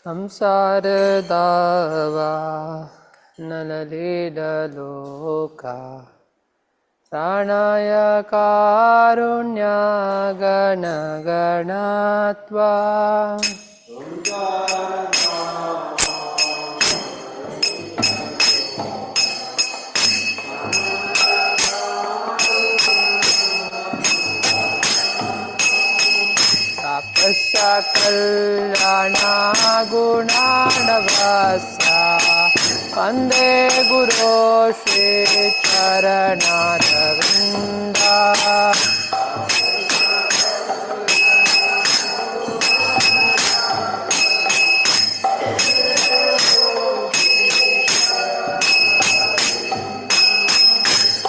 संसारदावा नललीललोका प्राणाय कारुण्यागणगणत्वा कल्याणागुणाणवस्य वन्दे गुरो श्रीचरणारविन्दा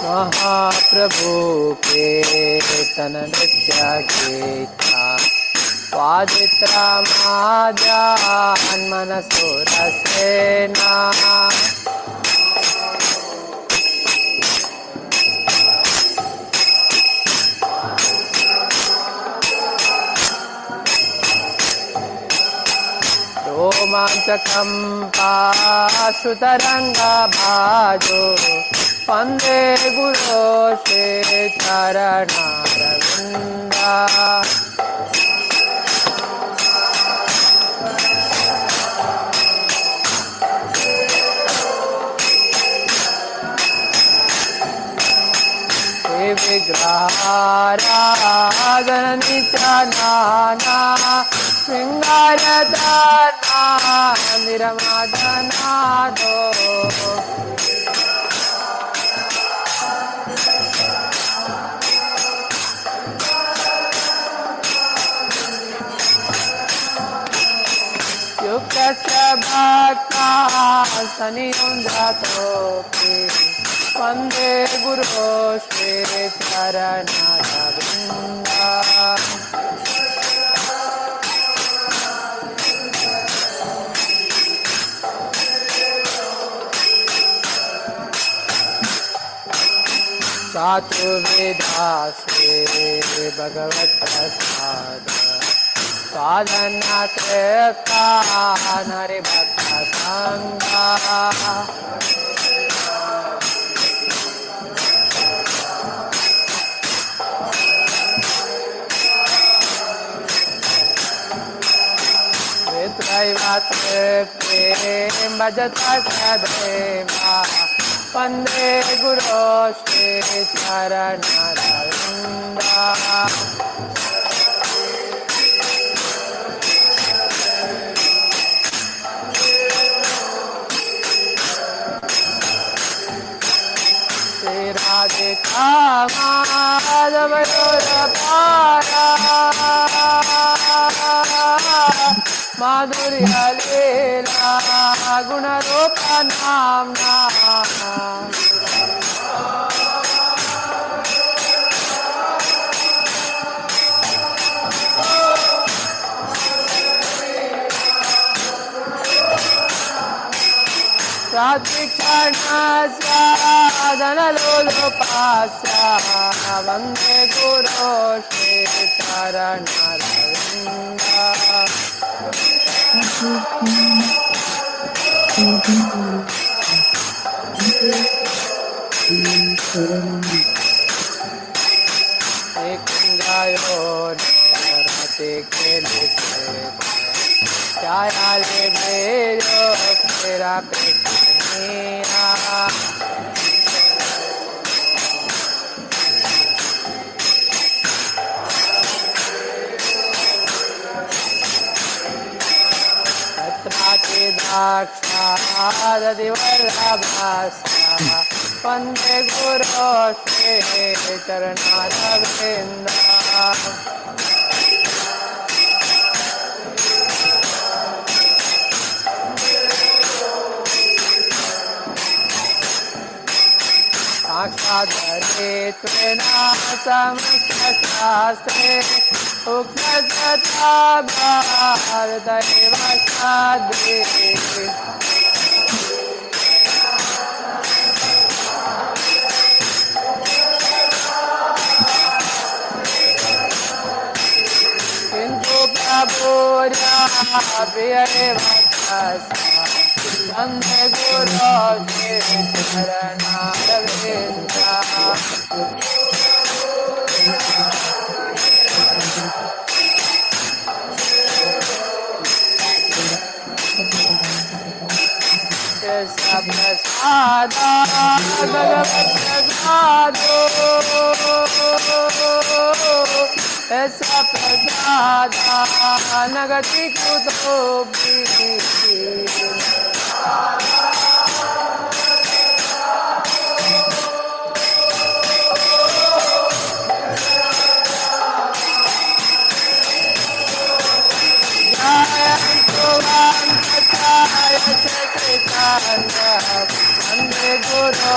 महाप्रभु के तन नृत्य गीता स्वादित्रा माजान्मनसुरसेना रोमाञ्चकं पाशुतरङ्गभाजो वन्दे गुरो श्रीचरणारविन्दा विग्रहाराधननित्यनाना शृङ्गारदाना निरमादनादो युक्तस्य भक्ता सनियुञ्जतोऽपि वन्दे गुरो श्रीचरणारविन्दा चतुर्विधा श्रीभगवत्प्रसाद साधनाकृता हरिभक्तसङ्गा वित्रैवत्प्रेम भजत सदैवा वन्दे गुरो श्रीचरणारविन्दा श्रीराधिका माधवयोरपारा माधुर्य लीला गुणरूप नाम्ना सात्विक्षणस्य धनलोलुपस्य वन्दे गुरो श्रीचरणारविन्दा एकंगायो नरते खेले चायाले बेरो तेरा कृष्णिया दाक्षादिवल्लभस्य वन्दे गुरो श्रीचरणारविन्दा साक्षाद्धरे त्वेना समस्तशास्त्रे उक्ततथा भारतैव साध्ये किन्तु प्रभुर्या प्रिय वत्सा वंदे गुरु प्रसादा भगवत प्रसादो ऐसा प्रसादा नगति कुतो वंदे गुरु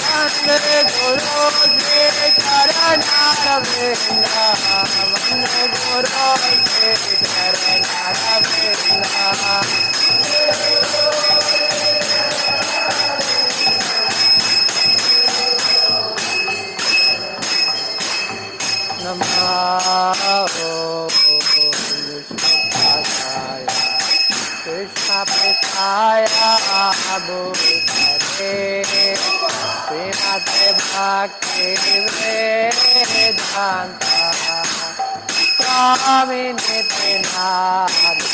वंदे गुरु के चरणारविंदा वंदे गुरु के चरणारविंदा नमो कृष्ण पृष्ठाय भूतले श्रीमते भक्ति वेदांता स्वामी नित्यानंदे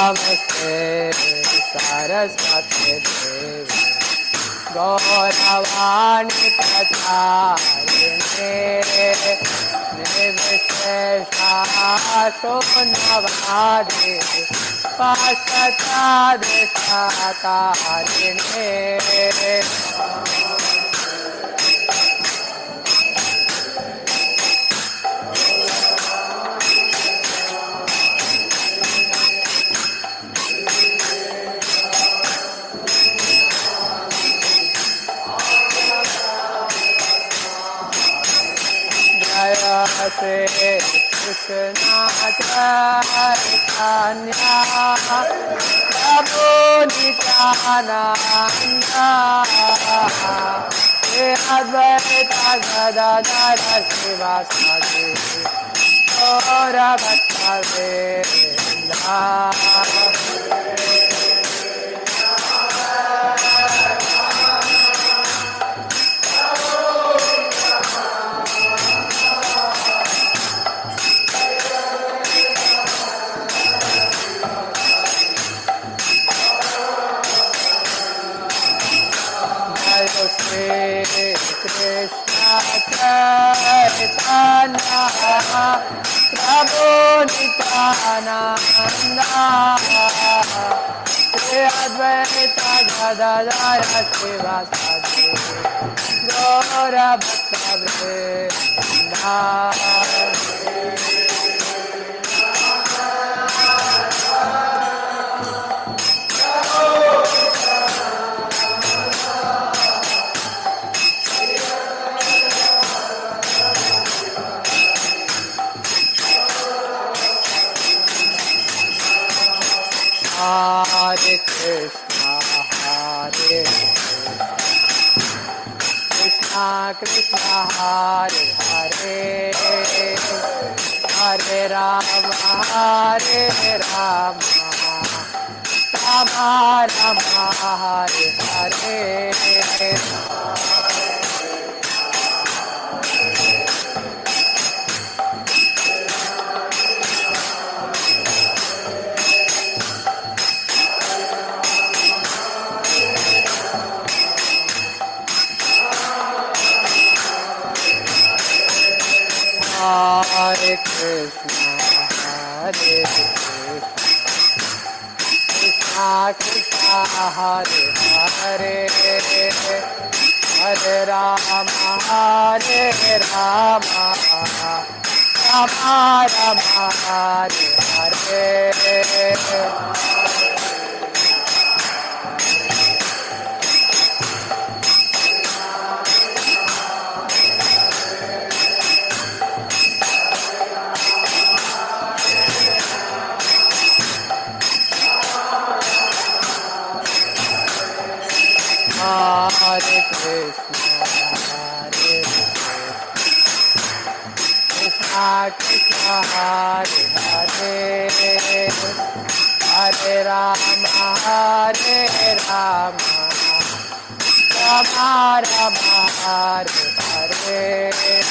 नमस्ते सरस्वती देवी गौरवाणी प्रचारिणे निर्विशेषाशून्यवादी पाश्चात्यादिशातारिणे Shri Krishna Chaitanya Prabhu Nityananda Shri Advaita Gadadhara Srivasadi Gaura Bhattavrinda Shri Krishna Chaitanya Prabhu Nityananda Shri Advaita Gadadhara Srivasadi Gaura Bhattavrinda Hare Krishna, Hare Krishna, Krishna Hare Hare, Hare Rama, Hare Rama, Rama Rama, Hare Hare. Hare Krishna, Hare Krishna, Krishna Krishna, Hare Hare, Hare Rama, Hare Rama, Rama Rama, Hare Hare. Hare Krishna, Hare Krishna, Krishna Hare Hare, Hare Rama, Hare Rama, Rama Rama, Hare Hare.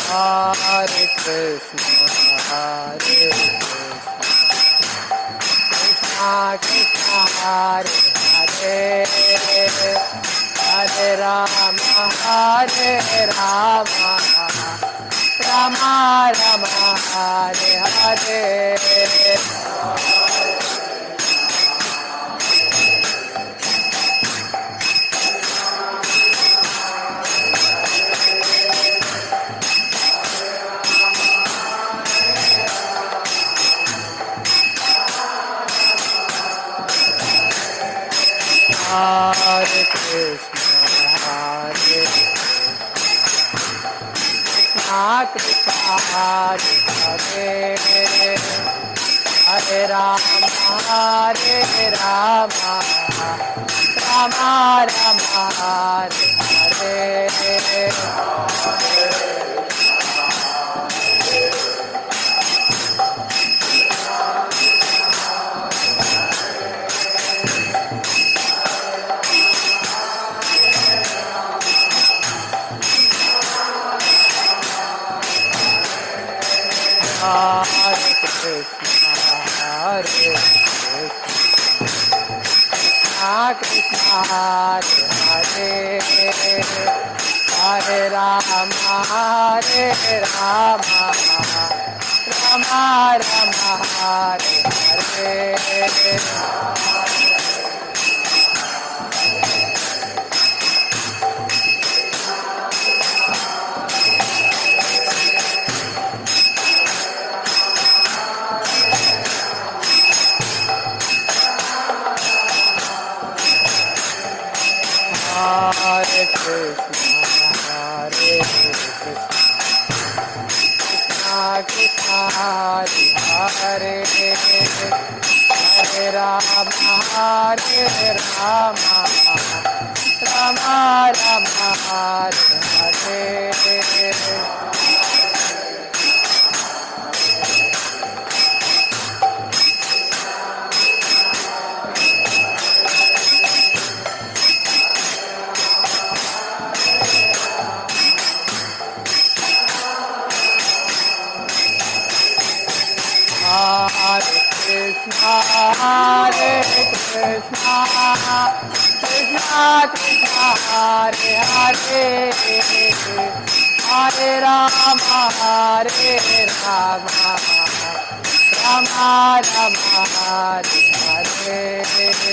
Hare Krishna, Hare Krishna, Krishna Hare Hare, Hare Rama, Hare Rama, Rama Rama, Hare Hare. Hare Krishna, Hare Krishna, Krishna Hare Hare, Hare Rama, Hare Rama, Rama Rama, Hare Hare. Hare Krishna, Hare Krishna, Krishna Hare Hare, Hare Rama, Hare Rama, Rama Rama, Hare Hare. Hare Krishna, Hare Krishna, Krishna Hare Hare, Hare Rama, Hare Rama, Rama Rama, Hare Hare. Hare Krishna, Hare Krishna, Krishna Krishna, Hare Hare, Hare Rama, Hare Rama, Rama Rama, Hare Hare.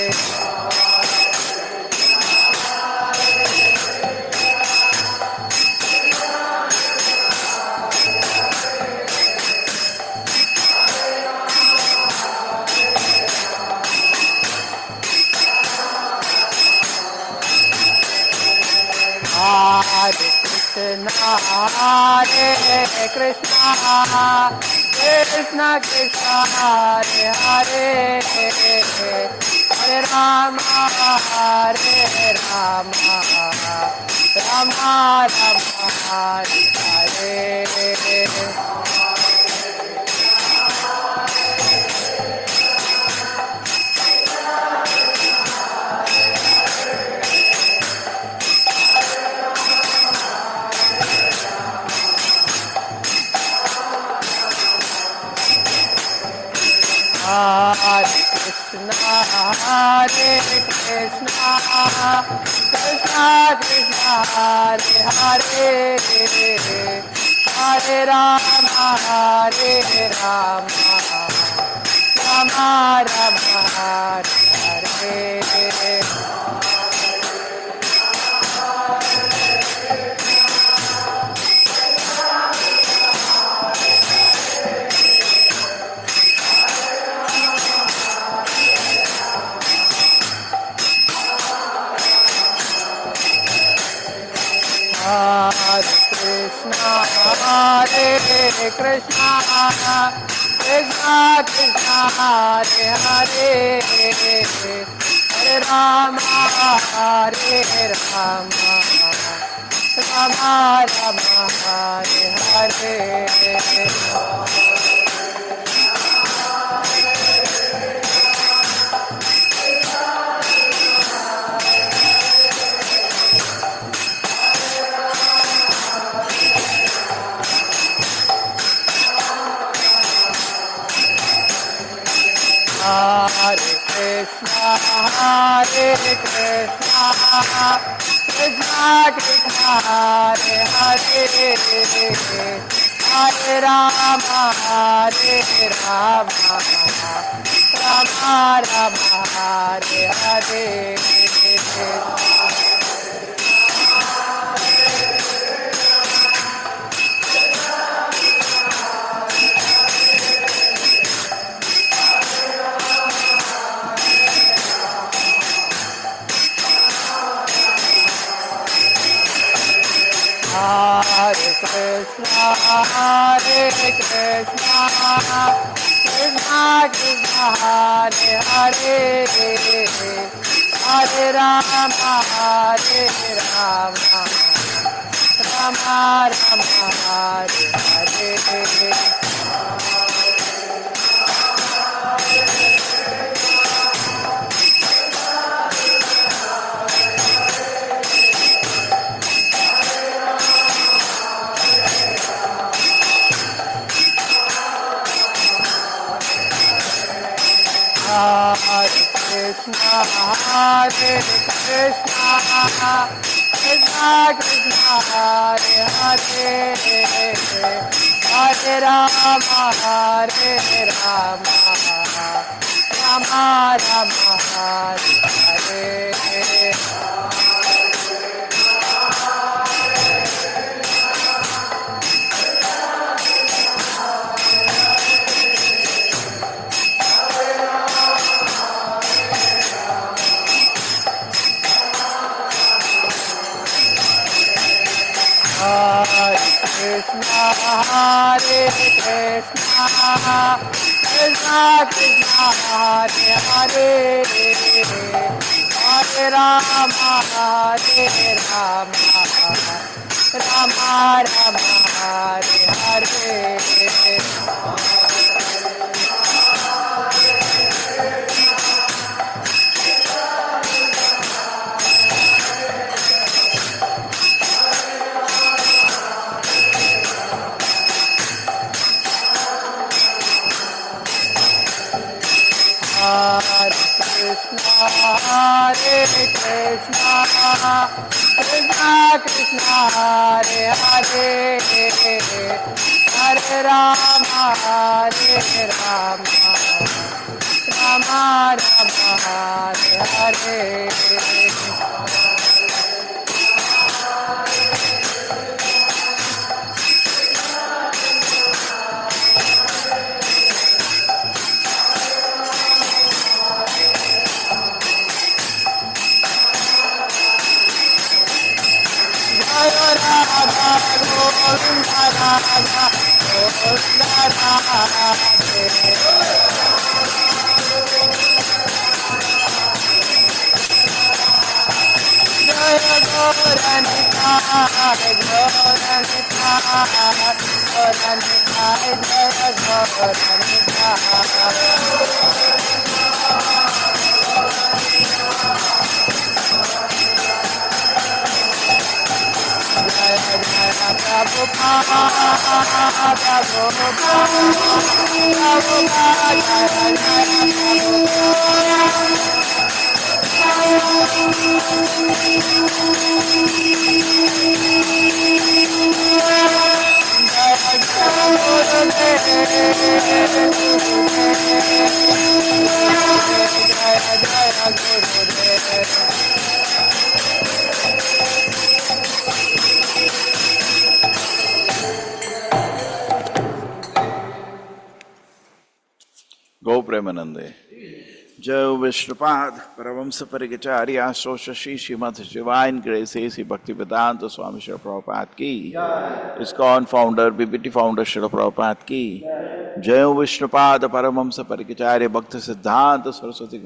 Hare Krishna, Hare Krishna, Krishna Krishna, Hare Hare, Hare Rama, Hare Rama, Rama Rama, Hare Hare. Hare Krishna, Hare Krishna Hare Hare Hare Rama Rama Rama Hare Hare Hare Krishna Krishna Krishna Hare Hare Hare Rama Rama Rama Hare Hare Hare Krishna Krishna Krishna Hare Hare Hare Rama Rama Rama Hare Hare Hare Krishna Krishna Krishna Hare Hare Hare Rama Rama Rama Hare Hare Hare Krishna Krishna Krishna Hare Hare Hare Rama Rama Rama Hare Hare Hare Krishna Krishna Krishna Hare Hare Hare Rama Rama Rama Hare Hare Hare Krishna Krishna Krishna Hare Hare Hare Rama Rama Rama Hare Hare Radha Govinda Radha Govinda Radha Jaya Goranita Jaya Goranita Prabhupada Go Premanande. Jai Vishnupad, Paravamsa Parikacharya, So Shashi Srimad Divine Grace, A.C. Bhaktivedanta Swami Srila Prabhupada ki. ISKCON founder, BBT founder Srila Prabhupada ki. Jai Vishnupad, Paravamsa Parikacharya, Bhakti Siddhanta Saraswati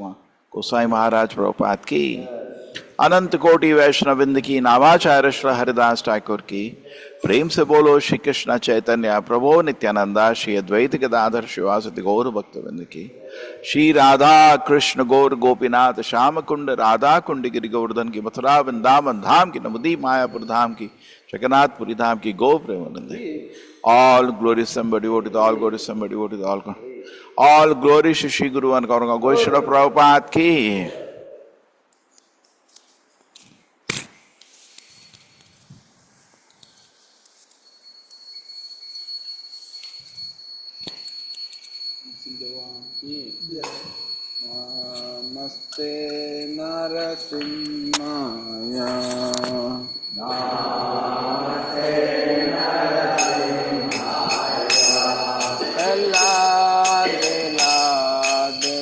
Goswami Maharaj Prabhupada ki. अनंत कोटि वैष्णविंद की नामाचार्य श्री हरिदास ठाकुर की प्रेम से बोलो श्री कृष्ण चैतन्य प्रभु नित्यानंदा श्री अद्वैत गदाधर शिवासति गौर भक्तविंद की श्री राधा कृष्ण गौर गोपीनाथ श्याम कुंड राधा कुंड गिरि गोवर्धन की मथुरा वृंदावन धाम की नवदीप मायापुर धाम की जगन्नाथपुरी धाम की गो Premanand all glory somebody devoted all glory somebody devoted all glory Shri Guru अनकौरंगा गोश्वर प्रभुपाद की नमस्ते नरसिंहाय नमस्ते नरसिंहाय लादे लादे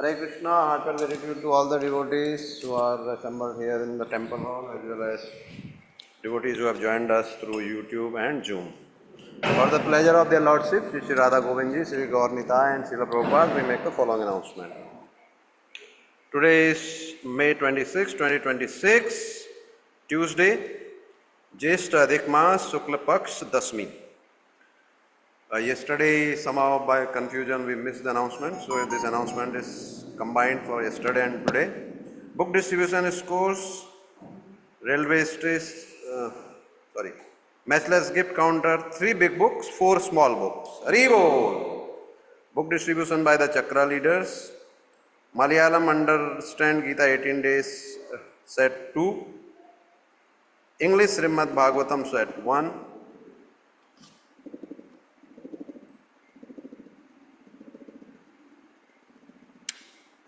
Hare Krishna, heartfelt gratitude to all the devotees who are assembled here in the temple hall, as well as devotees who have joined us through YouTube and Zoom. For the pleasure of their Lordship, Sri Radha Govindji, Sri Gaur-Nitai and Srila Prabhupada, we make the following announcement. Today is May 26, 2026, Tuesday, Jyeshta Adhik Maas, Shukla Paksh, Dasmi. Yesterday, somehow by confusion, we missed the announcement, so this announcement is combined for yesterday and today. Book distribution scores, railway station, matchless gift counter, 3 big books, 4 small books. Haribol! Book distribution by the Chakra leaders. Malayalam Understand Gita 18 days, set 2. English Srimad Bhagavatam, set 1.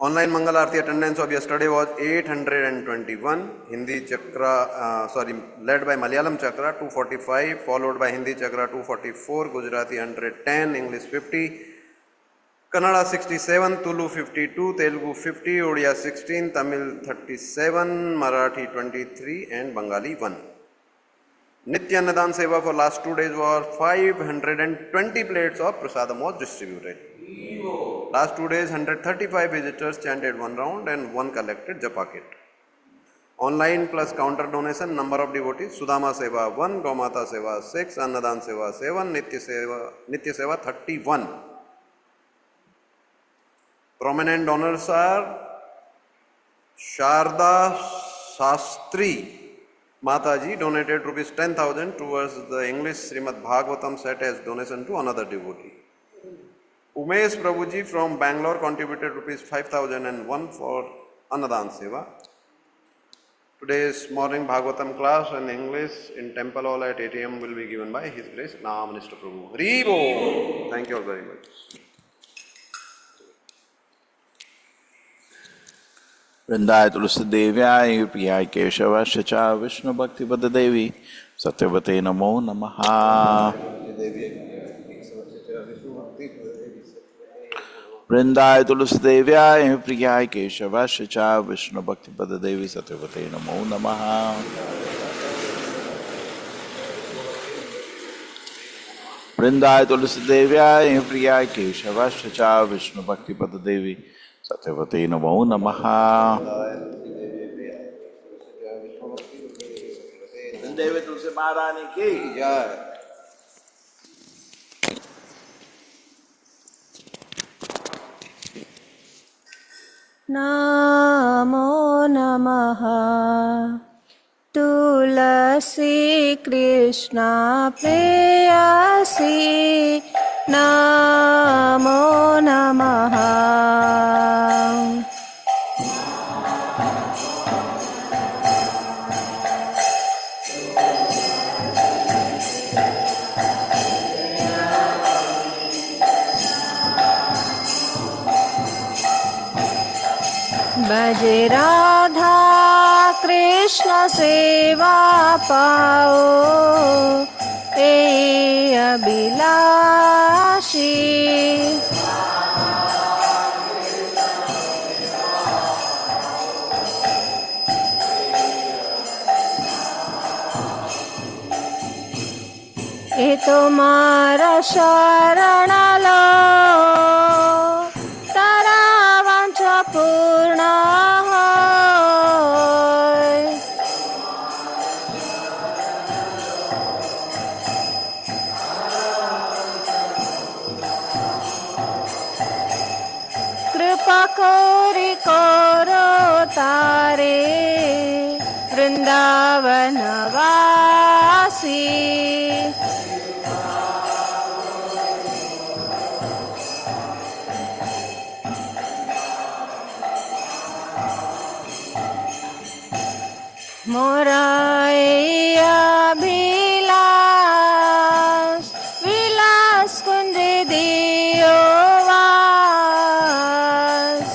Online Mangal Aarti attendance of yesterday was 821. Hindi Chakra, led by Malayalam Chakra 245, followed by Hindi Chakra 244, Gujarati 110, English 50, Kannada 67, Tulu 52, Telugu 50, Odia 16, Tamil 37, Marathi 23 and Bengali 1. Nitya Annadan Seva for last 2 days was 520 plates of prasadam was distributed. Last 2 days, 135 visitors chanted 1 round and 1 collected japa kit. Online plus counter donation, number of devotees, Sudama Seva 1, Gaumata Seva 6, Annadan Seva 7, Nitya Seva 31. Prominent donors are Sharda Shastri Mataji donated rupees 10,000 towards the English Srimad Bhagavatam set as donation to another devotee. Umesh Prabhuji from Bangalore contributed rupees 5,001 for Annadan Seva. Today's morning Bhagavatam class in English in Temple Hall at 8 a.m. will be given by His Grace Nama Minister Prabhu. Haribo! Thank you all very much. वृंदाय तुलसी देव्याय प्रियाय केशवाश्च च विष्णु भक्ति पद देवी सत्यवते नमो नमः वृंदाय तुलसी देव्याय प्रियाय केशवाश्च च विष्णु भक्ति पद देवी सत्यवते नमो नमः वृंदाय तुलसी देव्याय प्रियाय केशवाश्च च विष्णु भक्ति पद देवी सत्यवते नमो नमः देवी तुलसी महारानी की जय. नमो नमः तुलसी कृष्ण प्रेयसी नमो नमः भज राधा कृष्ण सेवा पाओ ए अभिलाषी ए तुम्हारा शरण लो तारा वांछा पूर्ण होय. कृपा कोरी कोरो तारे वृंदावन वासी मोराया विलास विलास कुंज दियो वास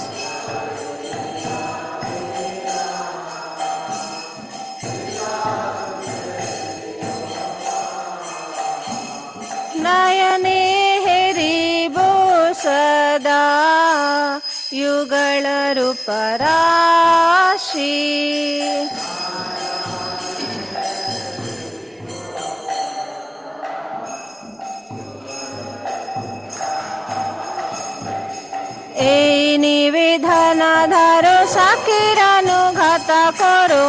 नयने हेरिबो सदा युगल पराशी ए निवेदन धारो साकेरानु घाता करो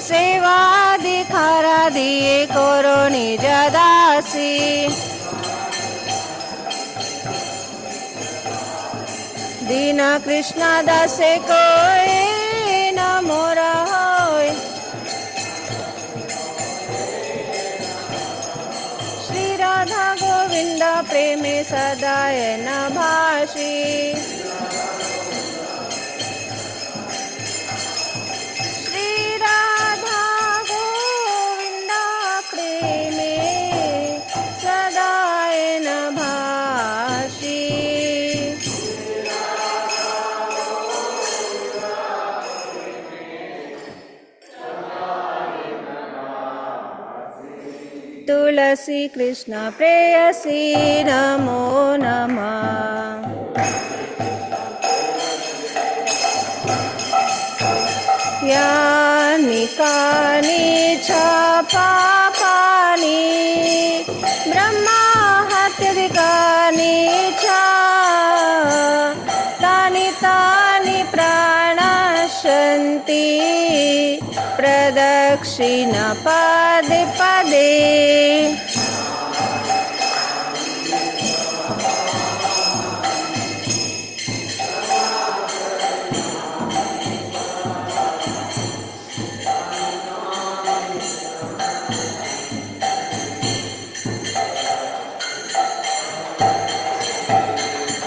सेवा दिखारा दिए करो निज दासी दीन कृष्ण दासे कोई न मोरा होय श्री राधा गोविंद प्रेमे सदाय न भाषी श्री राधा गोविंद प्रेमे सदाय न भाषी तुलसी कृष्ण प्रेयसी नमो नमः यानि कानि च पापानि ब्रह्माहत्यादिकानि च तानि तानि प्रणश्यन्ति प्रदक्षिण पदे पदे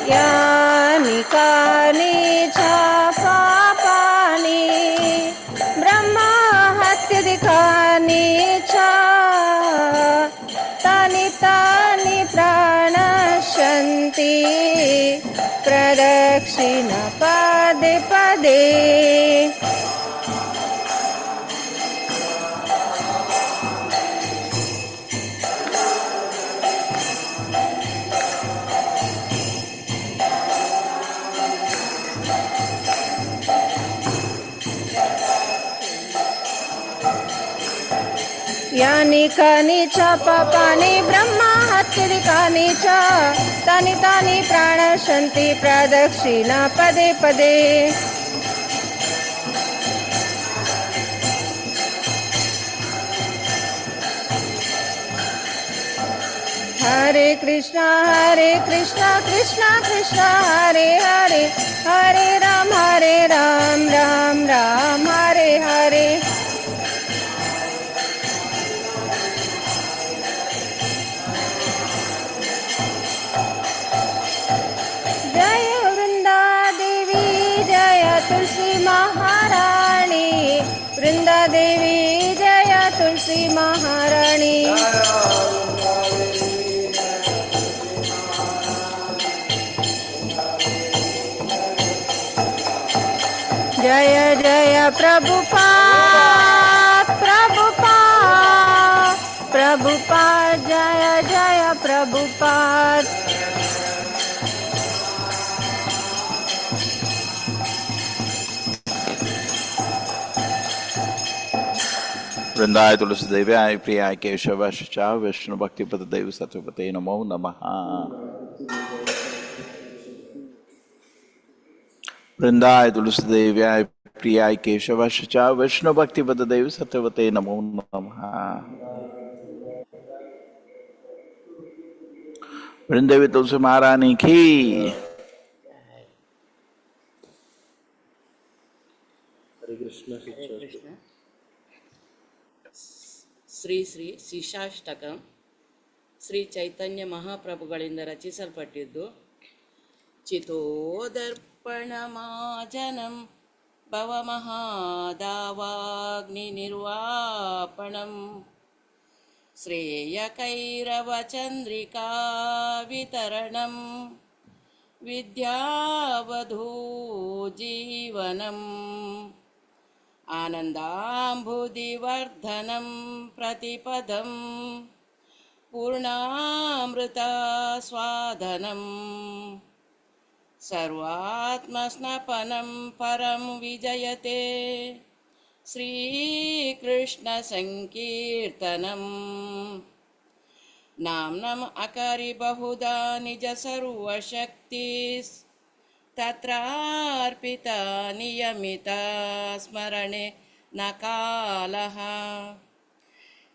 यानि कानि च पापानि ब्रह्माहत्यादिकानि च तानि तानि प्रणश्यन्ति प्रदक्षिण पदे पदे यानि कानि च पापानि ब्रह्माहत्यादिकानि च तानि तानि प्रणश्यन्ति प्रदक्षिण पदे पदे हरे कृष्णा कृष्ण कृष्ण हरे हरे हरे राम राम राम हरे हरे जय वृंदा देवी जय तुलसी महारानी वृंदा देवी जय तुलसी महारानी जय जय प्रभुपाद प्रभुपाद प्रभुपाद जय जय प्रभुपाद वृंदाय तुलसी देव्याय प्रियाय केशवाश्च विष्णु भक्तिपद देव सत्यपते नमो नमः। वृंदाय तुलसी देव्याय प्रियाय केशवाश्च विष्णु भक्तिपद देव सत्यपते नमो नमः। वृंदेवी तुलसी महारानी की ಶ್ರೀ ಶ್ರೀ ಶಿಶಾಷ್ಟಕಂ ಶ್ರೀ ಚೈತನ್ಯ ಮಹಾಪ್ರಭುಗಳಿಂದ ರಚಿಸಲ್ಪಟ್ಟಿದ್ದು ಚಿತೋದರ್ಪಣಮಾಜನಂ ಭವಮಹಾದಾವಾಗ್ನಿ ನಿರ್ವಾಪಣಂ ಶ್ರೇಯಕೈರವಚಂದ್ರಿಕಾ ವಿತರಣಂ ವಿದ್ಯಾವಧೂ ಜೀವನಂ ಆನಂದಾಂಬುಧಿವರ್ಧನಂ ಪ್ರತಿಪದಂ पूर्णामृतस्वादनं सर्वात्मस्नपनं परं विजयते श्रीकृष्णसङ्कीर्तनम् नाम्नम् अकरि बहुधा निज सर्वशक्तिस्तत्रार्पिता नियमिता स्मरणे न कालः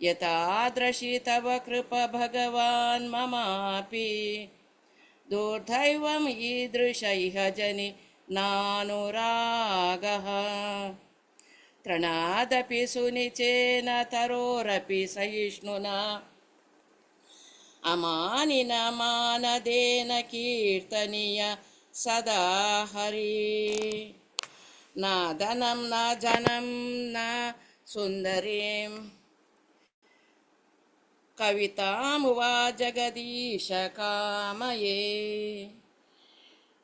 यतादृशी तव कृप भगवान् ममापि दुर्दैवम् ईदृशैः जनि नानुरागः तृणादपि सुनिचेन तरोरपि सहिष्णुना अमानिना मानदेन कीर्तनीय सदा हरि न धनं न जनं न सुन्दरीं कवितां वा जगदीश कामये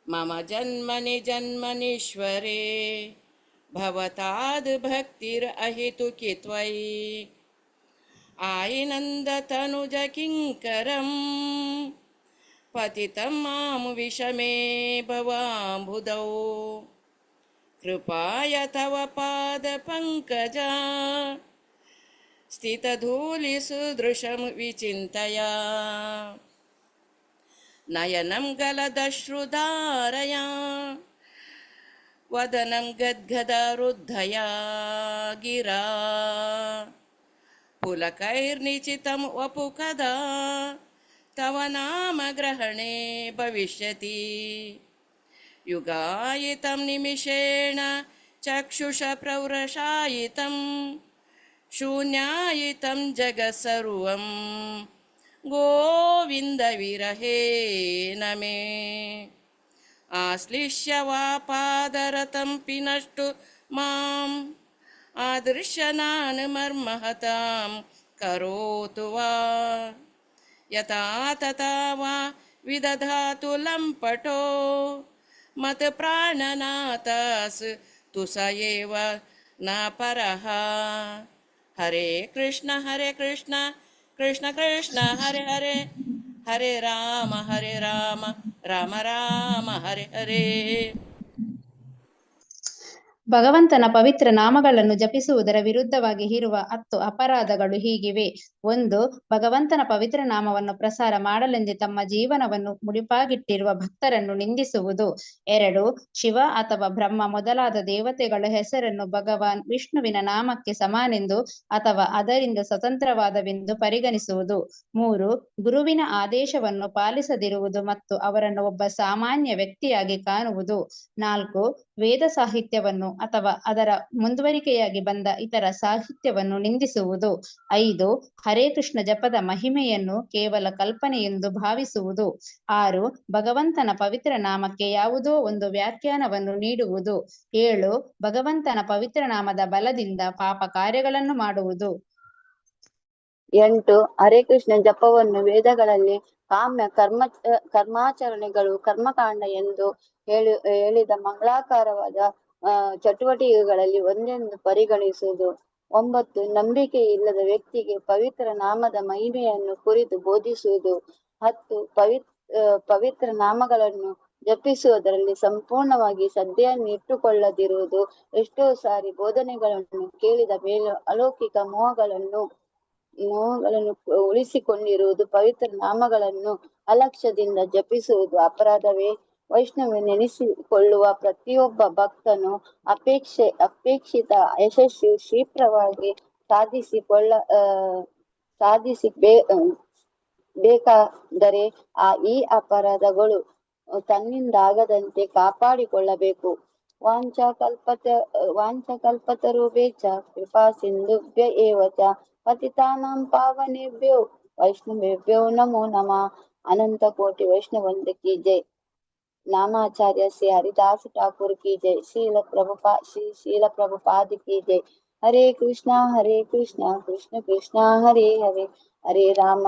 मम जन्मनि जन्मनीश्वरे भवताद् भक्तिरहितुकी त्वयि आयिनन्दतनुज किङ्करं पतितं मां विषमे भवाम्बुधौ कृपाय तव पादपङ्कजा स्थितधूलिसुदृशं विचिन्तया नयनं गलदश्रुधारया वदनं गद्गदरुद्धया गिरा पुलकैर्निचितं वपु कदा तव नाम ग्रहणे भविष्यति युगायितं निमिषेण चक्षुष प्रवृषायितं शून्यायितं जगत्सर्वं गोविन्दविरहेण मे आश्लिष्य वा पादरतं पिनष्टु माम् आदृश्यनान् मर्महतां करोतु वा यथा तथा वा विदधातु लम्पटो मत्प्राणनाथस् तु स एव न परः हरे कृष्ण कृष्ण कृष्ण हरे हरे हरे राम राम राम हरे हरे. ಭಗವಂತನ ಪವಿತ್ರ ನಾಮಗಳನ್ನು ಜಪಿಸುವುದರ ವಿರುದ್ಧವಾಗಿ ಇರುವ 10 ಅಪರಾಧಗಳು ಹೀಗಿವೆ. 1. ಭಗವಂತನ ಪವಿತ್ರ ನಾಮವನ್ನು ಪ್ರಸಾರ ಮಾಡಲೆಂದೇ ತಮ್ಮ ಜೀವನವನ್ನು ಮುಡಿಪಾಗಿಟ್ಟಿರುವ ಭಕ್ತರನ್ನು ನಿಂದಿಸುವುದು. 2. ಶಿವ ಅಥವಾ ಬ್ರಹ್ಮ ಮೊದಲಾದ ದೇವತೆಗಳ ಹೆಸರನ್ನು ಭಗವಾನ್ ವಿಷ್ಣುವಿನ ನಾಮಕ್ಕೆ ಸಮಾನೆಂದು ಅಥವಾ ಅದರಿಂದ ಸ್ವತಂತ್ರವಾದವೆಂದು ಪರಿಗಣಿಸುವುದು. 3. ಗುರುವಿನ ಆದೇಶವನ್ನು ಪಾಲಿಸದಿರುವುದು ಮತ್ತು ಅವರನ್ನು ಒಬ್ಬ ಸಾಮಾನ್ಯ ವ್ಯಕ್ತಿಯಾಗಿ ಕಾಣುವುದು. 4. ವೇದ ಸಾಹಿತ್ಯವನ್ನು ಅಥವಾ ಅದರ ಮುಂದುವರಿಕೆಯಾಗಿ ಬಂದ ಇತರ ಸಾಹಿತ್ಯವನ್ನು ನಿಂದಿಸುವುದು. 5. ಹರೇ ಕೃಷ್ಣ ಜಪದ ಮಹಿಮೆಯನ್ನು ಕೇವಲ ಕಲ್ಪನೆಯೆಂದು ಭಾವಿಸುವುದು. 6. ಭಗವಂತನ ಪವಿತ್ರ ನಾಮಕ್ಕೆ ಯಾವುದೋ ಒಂದು ವ್ಯಾಖ್ಯಾನವನ್ನು ನೀಡುವುದು. 7. ಭಗವಂತನ ಪವಿತ್ರ ನಾಮದ ಬಲದಿಂದ ಪಾಪ ಕಾರ್ಯಗಳನ್ನು ಮಾಡುವುದು. 8. ಹರೇ ಕೃಷ್ಣ ಜಪವನ್ನು ವೇದಗಳಲ್ಲಿ ಕಾಮ್ಯ ಕರ್ಮಾಚರಣೆಗಳು ಕರ್ಮಕಾಂಡ ಎಂದು ಹೇಳಿದ ಮಂಗಳಾಕಾರವಾದ ಚಟುವಟಿಕೆಗಳಲ್ಲಿ ಒಂದೆಂದು ಪರಿಗಣಿಸುವುದು. 9. ನಂಬಿಕೆ ಇಲ್ಲದ ವ್ಯಕ್ತಿಗೆ ಪವಿತ್ರ ನಾಮದ ಮಹಿಮೆಯನ್ನು ಕುರಿತು ಬೋಧಿಸುವುದು. 10. ಪವಿತ್ರ ನಾಮಗಳನ್ನು ಜಪಿಸುವುದರಲ್ಲಿ ಸಂಪೂರ್ಣವಾಗಿ ಶ್ರದ್ಧೆಯನ್ನಿಟ್ಟುಕೊಳ್ಳದಿರುವುದು. ಎಷ್ಟೋ ಸಾರಿ ಬೋಧನೆಗಳನ್ನು ಕೇಳಿದ ಮೇಲೆ ಅಲೌಕಿಕ ಮೋಹಗಳನ್ನು ಉಳಿಸಿಕೊಂಡಿರುವುದು. ಪವಿತ್ರ ನಾಮಗಳನ್ನು ಅಲಕ್ಷ್ಯದಿಂದ ಜಪಿಸುವುದು ಅಪರಾಧವೇ? ವೈಷ್ಣವನೆನಿಸಿಕೊಳ್ಳುವ ಪ್ರತಿಯೊಬ್ಬ ಭಕ್ತನು ಅಪೇಕ್ಷಿತ ಯಶಸ್ಸು ಶೀಘ್ರವಾಗಿ ಬೇಕಾದರೆ ಈ ಅಪರಾಧಗಳು ತನ್ನಿಂದಾಗದಂತೆ ಕಾಪಾಡಿಕೊಳ್ಳಬೇಕು. ವಾಂಛಕಲ್ಪತರುಭ್ಯಶ್ಚ ಕೃಪಾ ಸಿಂಧುಭ್ಯ ಏವ ಚ ಪತಿತಾನಾಂ ಪಾವನೇಭ್ಯೋ ವೈಷ್ಣವೇಭ್ಯೋ ನಮೋ ನಮಃ. अनंत कोटि वैष्णवंद की जय. नामाचार्य श्री हरिदास ठाकुर की जय. शील प्रभुपाद की जय. हरे कृष्णा कृष्ण कृष्णा हरे हरे, हरे राम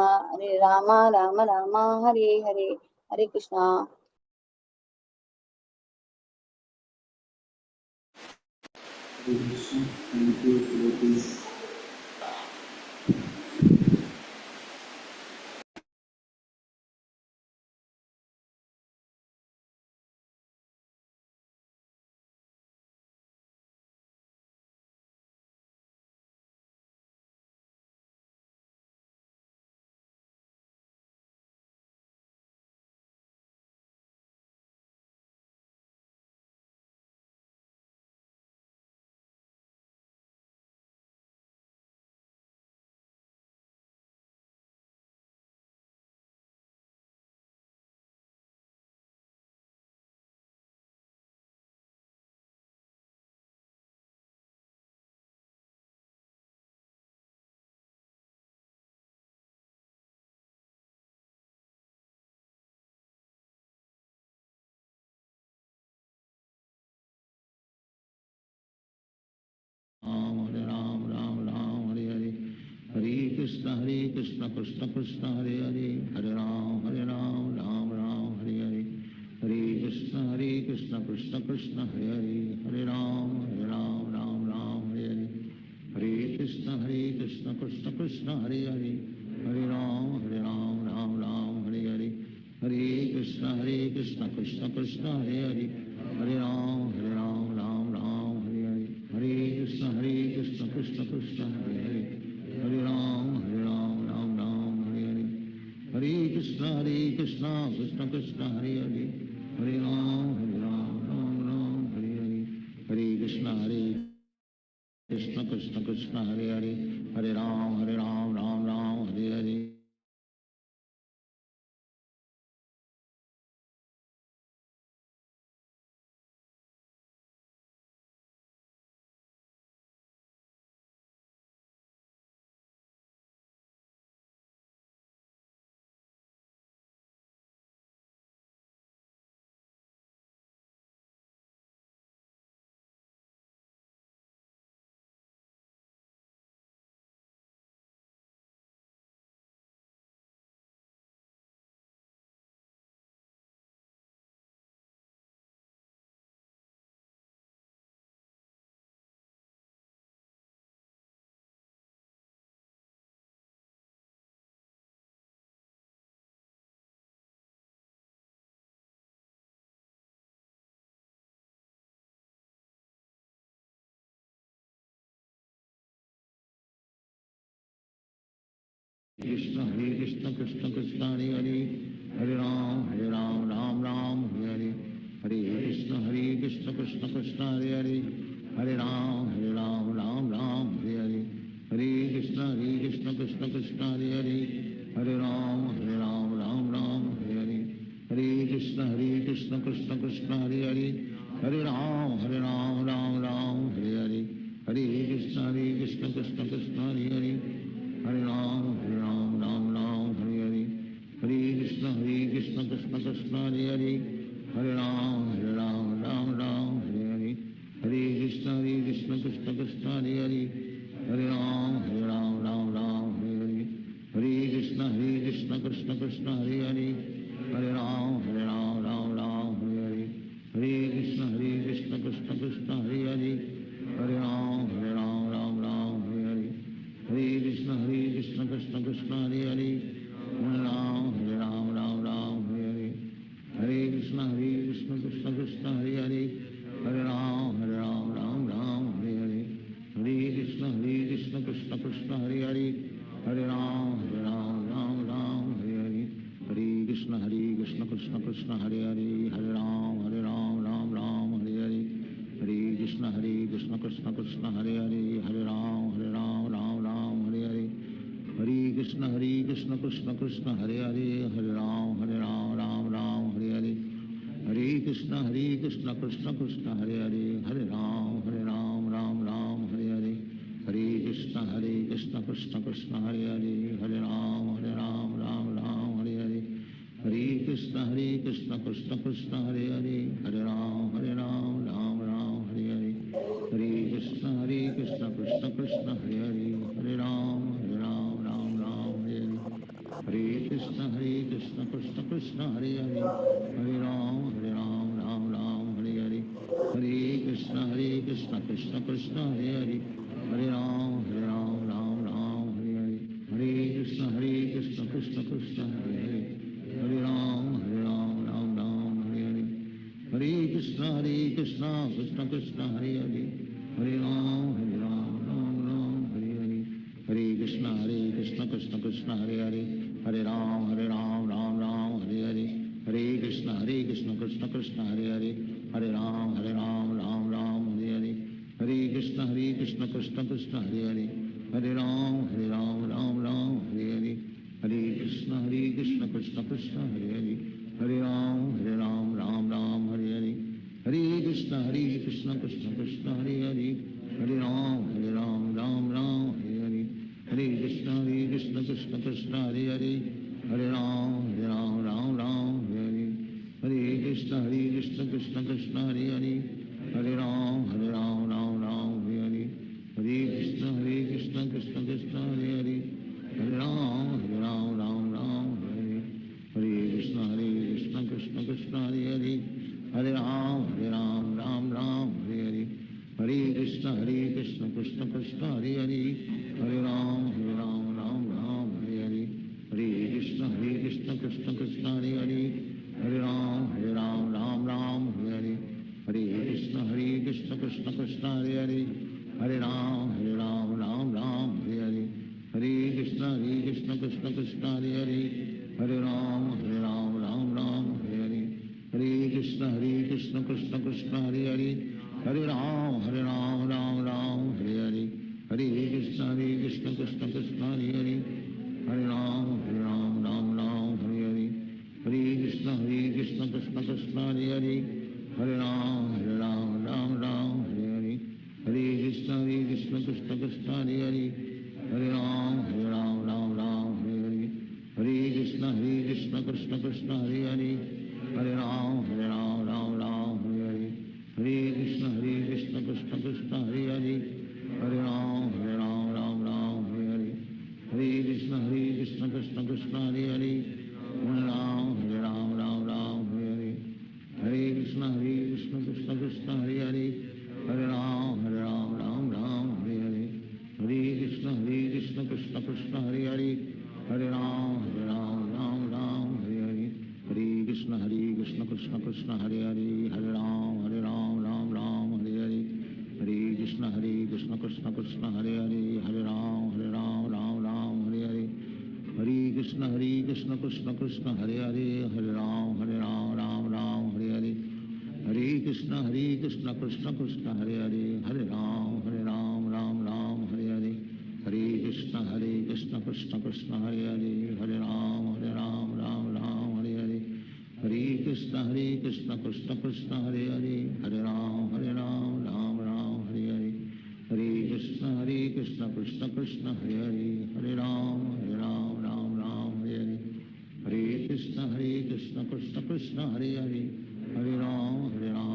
राम राम हरे हरे. हरे कृष्णा. कृष्ण कृष्ण कृष्ण हरे हरे, हरे राम राम राम हरे हरे, हरे कृष्ण कृष्ण कृष्ण हरे हरे, हरे राम राम राम हरे हरे, हरे कृष्ण कृष्ण कृष्ण हरे हरे, हरे राम राम राम हरे हरे, हरे कृष्ण कृष्ण कृष्ण हरे हरे, हरे राम राम राम हरे हरे, हरे कृष्ण कृष्ण कृष्ण हरे हरे, हरे राम राम राम हरे हरे, हरे कृष्ण कृष्ण कृष्ण हरे हरे, हरे राम राम राम हरे हरे, हरे कृष्ण कृष्ण कृष्ण हरे हरे, हरे राम राम राम हरे हरे। कृष्ण कृष्ण कृष्ण हरे हरे, हरे राम राम हरे हरे, हरे कृष्ण कृष्ण कृष्ण हरे हरे, हरे राम राम हरे हरे, हरे कृष्ण कृष्ण कृष्ण हरे हरे, हरे राम राम हरे हरे, हरे कृष्ण कृष्ण कृष्ण हरे हरे, हरे राम राम हरे हरे, हरे कृष्ण कृष्ण कृष्ण हरे हरे, हरे राम राम हरे हरे, हरे कृष्ण कृष्ण कृष्ण हरे हरे, हरे राम राम हरे हरे, हरे कृष्ण कृष्ण कृष्ण हरे हरे, हरे राम राम हरे हरे, हरे कृष्ण कृष्ण कृष्ण हरे हरे, हरे राम राम हरे हरे, हरे कृष्ण कृष्ण कृष्ण हरे हरे, हरे राम राम हरे हरे, हरे कृष्ण कृष्ण कृष्ण हरे हरे, हरे राम राम हरे हरे, हरे कृष्ण कृष्ण कृष्ण हरे हरे, हरे राम राम हरे हरे, हरे कृष्ण कृष्ण कृष्ण हरे हरे, हरे राम राम हरे हरे, हरे कृष्ण कृष्ण कृष्ण हरे हरे, हरे राम राम हरे हरे, हरे कृष्ण कृष्ण कृष्ण हरे हरे, हरे राम राम हरे हरे, हरे कृष्ण कृष्ण कृष्ण हरे हरे, हरे राम राम हरे हरे, हरे कृष्ण कृष्ण कृष्ण हरे हरे, हरे राम राम हरे हरे, हरे कृष्ण कृष्ण कृष्ण हरे हरे, हरे राम राम हरे हरे, हरे कृष्ण कृष्ण कृष्ण हरे हरे, हरे राम राम हरे हरे, हरे कृष्ण कृष्ण कृष्ण हरे हरे, हरे राम राम हरे हरे, हरे कृष्ण कृष्ण कृष्ण हरे हरे, हरे राम राम हरे हरे, हरे कृष्ण कृष्ण कृष्ण हरे हरे, हरे राम राम हरे हरे, हरे कृष्ण कृष्ण कृष्ण हरे हरे, हरे राम राम हरे हरे, हरे कृष्ण कृष्ण कृष्ण हरे हरे, हरे राम राम हरे हरे, हरे कृष्ण कृष्ण कृष्ण हरे हरे, हरे राम राम हरे हरे, हरे कृष्ण कृष्ण कृष्ण हरे हरे, हरे राम राम हरे हरे, हरे कृष्ण कृष्ण कृष्ण हरे हरे, हरे राम राम हरे हरे, हरे कृष्ण कृष्ण कृष्ण हरे हरे, हरे राम राम हरे हरे, हरे कृष्ण कृष्ण कृष्ण हरे हरे, हरे राम राम हरे हरे, हरे कृष्ण कृष्ण कृष्ण हरे हरे, हरे राम राम हरे हरे, हरे कृष्ण कृष्ण कृष्ण हरे हरे, हरे राम राम हरे हरे, हरे Krishna Krishna Krishna Hare Hare, Hare Ram, Ram Ram, Hare Hare Krishna, Krishna Krishna, Hare Hare, Hare Ram, Ram Ram, Hare Hare, Hare Krishna, Krishna Krishna, Hare Hare, Hare Ram, Ram Ram, Hare Hare, Hare Krishna, Krishna Krishna, Hare Hare, Hare Ram, Ram Ram, Hare Hare, Hare Krishna, Krishna Krishna, Hare Hare, Hare Ram, Ram Ram, Hare Hare, Hare Krishna, Krishna Krishna, Hare Hare, Hare Ram, Ram Ram, Hare Hare, Hare Krishna, Krishna Krishna, Hare Hare, Hare Ram, Ram Ram, Hare Hare, Hare Krishna, Krishna Krishna, Hare Hare, Hare Ram, Ram Ram, Hare Hare, Hare Krishna, Krishna Krishna, Hare Hare, Hare Ram, Ram Ram, Hare Hare, Hare Krishna, Krishna Krishna, Hare Hare, Hare Ram, Ram Ram, Hare Hare, Hare Krishna, Krishna Krishna, Hare Hare, Hare Ram, Ram Ram, Hare Hare, Hare Krishna, Krishna Krishna, Hare Hare, Hare Ram, Ram Ram, Hare Hare, Hare Krishna, Krishna Krishna, Hare Hare, Hare Ram, Ram Ram, Hare Hare, Hare Krishna, Krishna Krishna, Hare Hare, Hare Ram, Ram Ram, Hare Hare, Hare Krishna, Krishna Krishna, Hare Hare, Hare Ram, Ram Ram, Hare Hare, Hare Krishna, Krishna Krishna, Hare Hare, Hare Ram, Ram Ram, Hare Hare, Hare Krishna, Krishna Krishna, Hare Hare, Hare Ram, Ram Ram, Hare Hare, Hare Krishna, Krishna Krishna, Hare Hare, Hare Ram, Ram Ram, Hare Hare, Hare Krishna, Krishna Krishna, Hare Hare, Hare Ram, Ram Ram, Hare Hare, Hare Krishna, Krishna Krishna, Hare Hare, Hare Ram, Ram Ram, Hare Hare, Hare Krishna, Krishna Krishna, Hare Hare, Hare Ram, Ram Ram, Hare Hare, Hare Krishna, Krishna Krishna, Hare Hare, Hare Ram, Ram Ram, Hare Hare, Hare Krishna, Krishna Krishna, Hare Hare, Hare Ram, Ram Ram, Hare Hare, Hare Krishna, Krishna Krishna, Hare Hare, Hare Ram, Ram Ram, Hare Hare, Hare Krishna, Krishna Krishna, Hare Hare, Hare Ram, Ram Ram, Hare Hare, Hare Krishna, Krishna Krishna, Hare Hare, Hare Ram,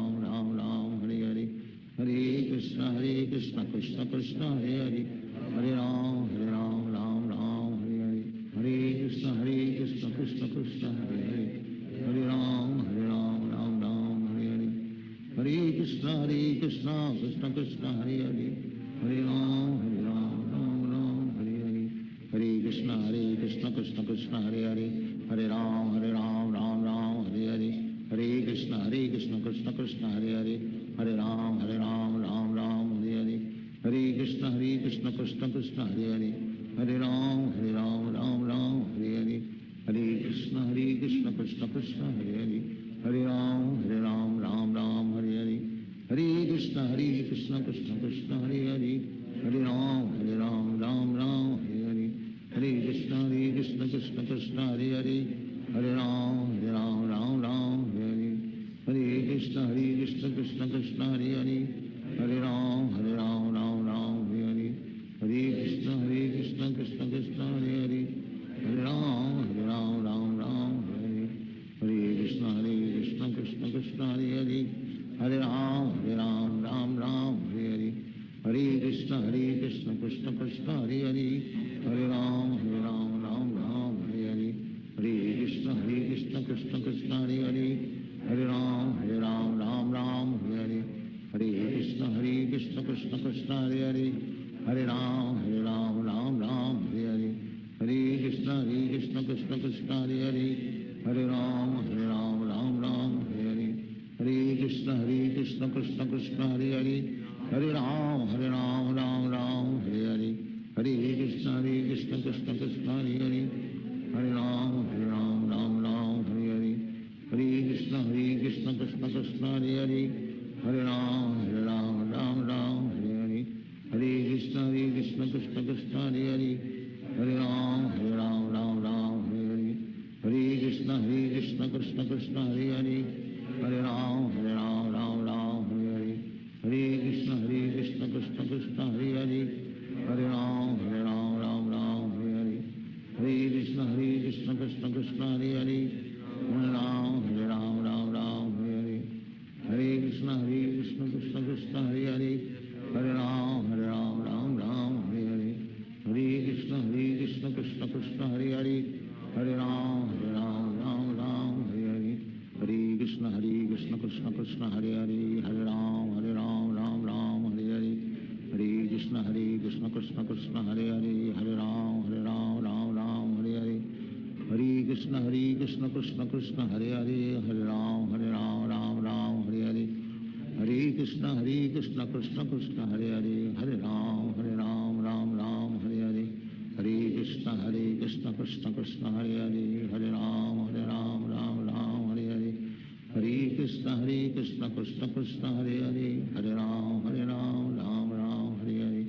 Ram Ram, Hare Hare, Hare Krishna, Krishna Krishna, Hare Hare, Hare Ram, Ram Ram, Hare Hare, Hare Krishna, Krishna Krishna, Hare Hare, Hare Ram, Ram Ram, Hare Hare, Hare Krishna, Krishna Krishna, Hare Hare, Hare Ram, Ram Ram, Hare Hare, Hare Krishna, Krishna Krishna, Hare Hare, Hare Ram, Ram Ram, Hare Hare, Hare Krishna, Krishna Krishna, Hare Hare, Hare Ram, Ram Ram, Hare Hare, Hare Krishna, Krishna Krishna, Hare Hare, Hare Ram, Ram Ram, Hare Hare, Hare Krishna, Krishna Krishna, Hare Hare, Hare Ram, Ram Ram, Hare Hare, Hare Krishna, Krishna Krishna, Hare Hare, Hare Ram, Ram Ram, Hare Hare, Hare Krishna, Krishna Krishna, Hare Hare, Hare Ram, Ram Ram, Hare Hare, Hare Krishna, Krishna Krishna, Hare Hare, Hare Ram, Ram Ram, Hare Hare, Hare Krishna, Krishna Krishna, Hare Hare, Hare Ram, Ram Ram, Hare Hare, Hare Krishna, Krishna Krishna, Hare Hare, Hare Ram, Ram Ram, Hare Hare, Hare Krishna, Krishna Krishna, Hare Hare, Hare Ram, Ram Ram, Hare Hare, Hare Krishna, Krishna Krishna, Hare Hare, Hare Ram, Ram Ram, Hare Hare, Hare Krishna, Krishna Krishna, Hare Hare, Hare Ram, Ram Ram, Hare Hare, Hare Krishna, Krishna Krishna, Hare Hare, Hare Ram, Ram Ram, Hare Hare, Hare Krishna, Krishna Krishna, Hare Hare, Hare Ram, Ram Ram, Hare Hare, Hare Krishna, Krishna Krishna, Hare Hare, Hare Ram, Ram Ram, Hare Hare, Hare Krishna, Krishna Krishna, Hare Hare, Hare Ram, Ram Ram, Hare Hare, Hare Krishna, Krishna Krishna, Hare Hare, Hare Ram, Ram Ram, Hare Hare, Hare Krishna, Krishna Krishna, Hare Hare, Hare Ram, Ram Ram, Hare Hare, Hare Krishna, Krishna Krishna, Krishna Hare Hare, हरे राम राम राम हरे हरे, हरे कृष्ण कृष्ण कृष्ण हरे हरे, हरे राम राम राम हरे हरे, हरे कृष्ण कृष्ण कृष्ण हरे हरे, हरे राम राम राम हरे हरे, हरे कृष्ण कृष्ण कृष्ण हरे हरे, हरे राम राम राम हरे हरे, हरे कृष्ण कृष्ण कृष्ण हरे हरे, हरे राम राम राम हरे हरे, हरे कृष्ण कृष्ण कृष्ण हरे हरे, हरे राम राम राम हरे हरे, हरे कृष्ण कृष्ण कृष्ण हरे हरे, हरे राम राम राम हरे हरे,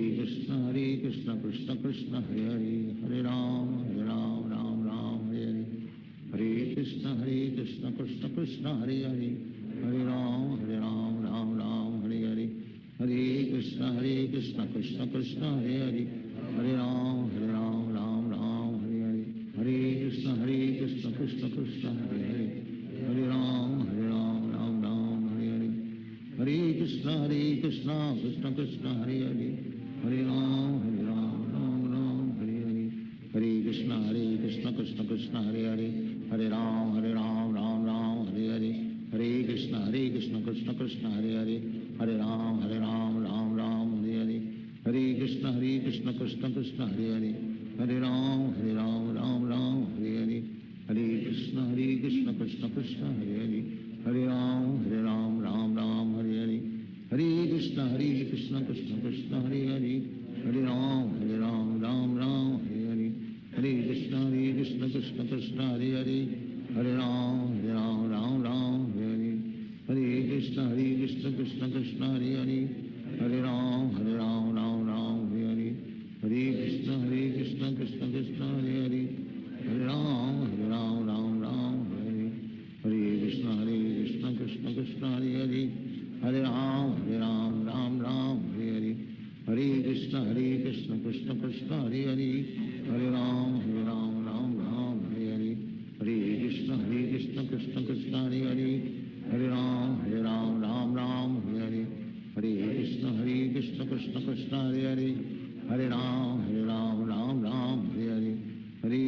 हरे कृष्ण कृष्ण कृष्ण हरे हरे, हरे राम राम राम हरे हरे, हरे कृष्ण कृष्ण कृष्ण हरे हरे, हरे राम राम राम हरे हरे, हरे कृष्ण कृष्ण कृष्ण हरे हरे, हरे राम राम राम हरे हरे, हरे कृष्ण कृष्ण कृष्ण हरे हरे, हरे राम राम राम हरे हरे, हरे कृष्ण कृष्ण कृष्ण हरे हरे, हरे राम राम राम हरे हरे, हरे कृष्ण कृष्ण कृष्ण हरे हरे, हरे राम राम राम हरे हरे, हरे कृष्ण कृष्ण कृष्ण हरे हरे, हरे राम राम राम हरे हरे, हरे कृष्ण कृष्ण कृष्ण हरे हरे, हरे राम राम राम हरे हरे, हरे कृष्ण कृष्ण कृष्ण हरे हरे, हरे राम राम राम हरे हरे, हरे कृष्ण कृष्ण कृष्ण हरे हरे, हरे राम राम राम हरे हरे, हरे कृष्ण कृष्ण कृष्ण हरे हरे, हरे राम राम राम हरे हरे, हरे कृष्ण कृष्ण कृष्ण हरे हरे, हरे राम राम राम हरे हरे, हरे कृष्ण कृष्ण कृष्ण हरे हरे, हरे राम राम राम हरे हरे, हरे कृष्ण कृष्ण कृष्ण हरे हरे, हरे राम राम राम हरे हरे, हरे कृष्ण कृष्ण कृष्ण हरे हरे, हरे राम राम राम हरे हरे, हरे कृष्ण कृष्ण कृष्ण हरे हरे, हरे राम राम राम हरे हरे, हरे कृष्ण कृष्ण कृष्ण हरे हरे, हरे राम राम राम हरे हरे, हरे कृष्ण कृष्ण कृष्ण हरे हरे, हरे राम राम राम हरे हरे, हरे कृष्ण कृष्ण कृष्ण हरे हरे, हरे राम राम राम हरे हरे, हरे कृष्ण कृष्ण कृष्ण हरे हरे, हरे राम राम राम हरे हरे, हरे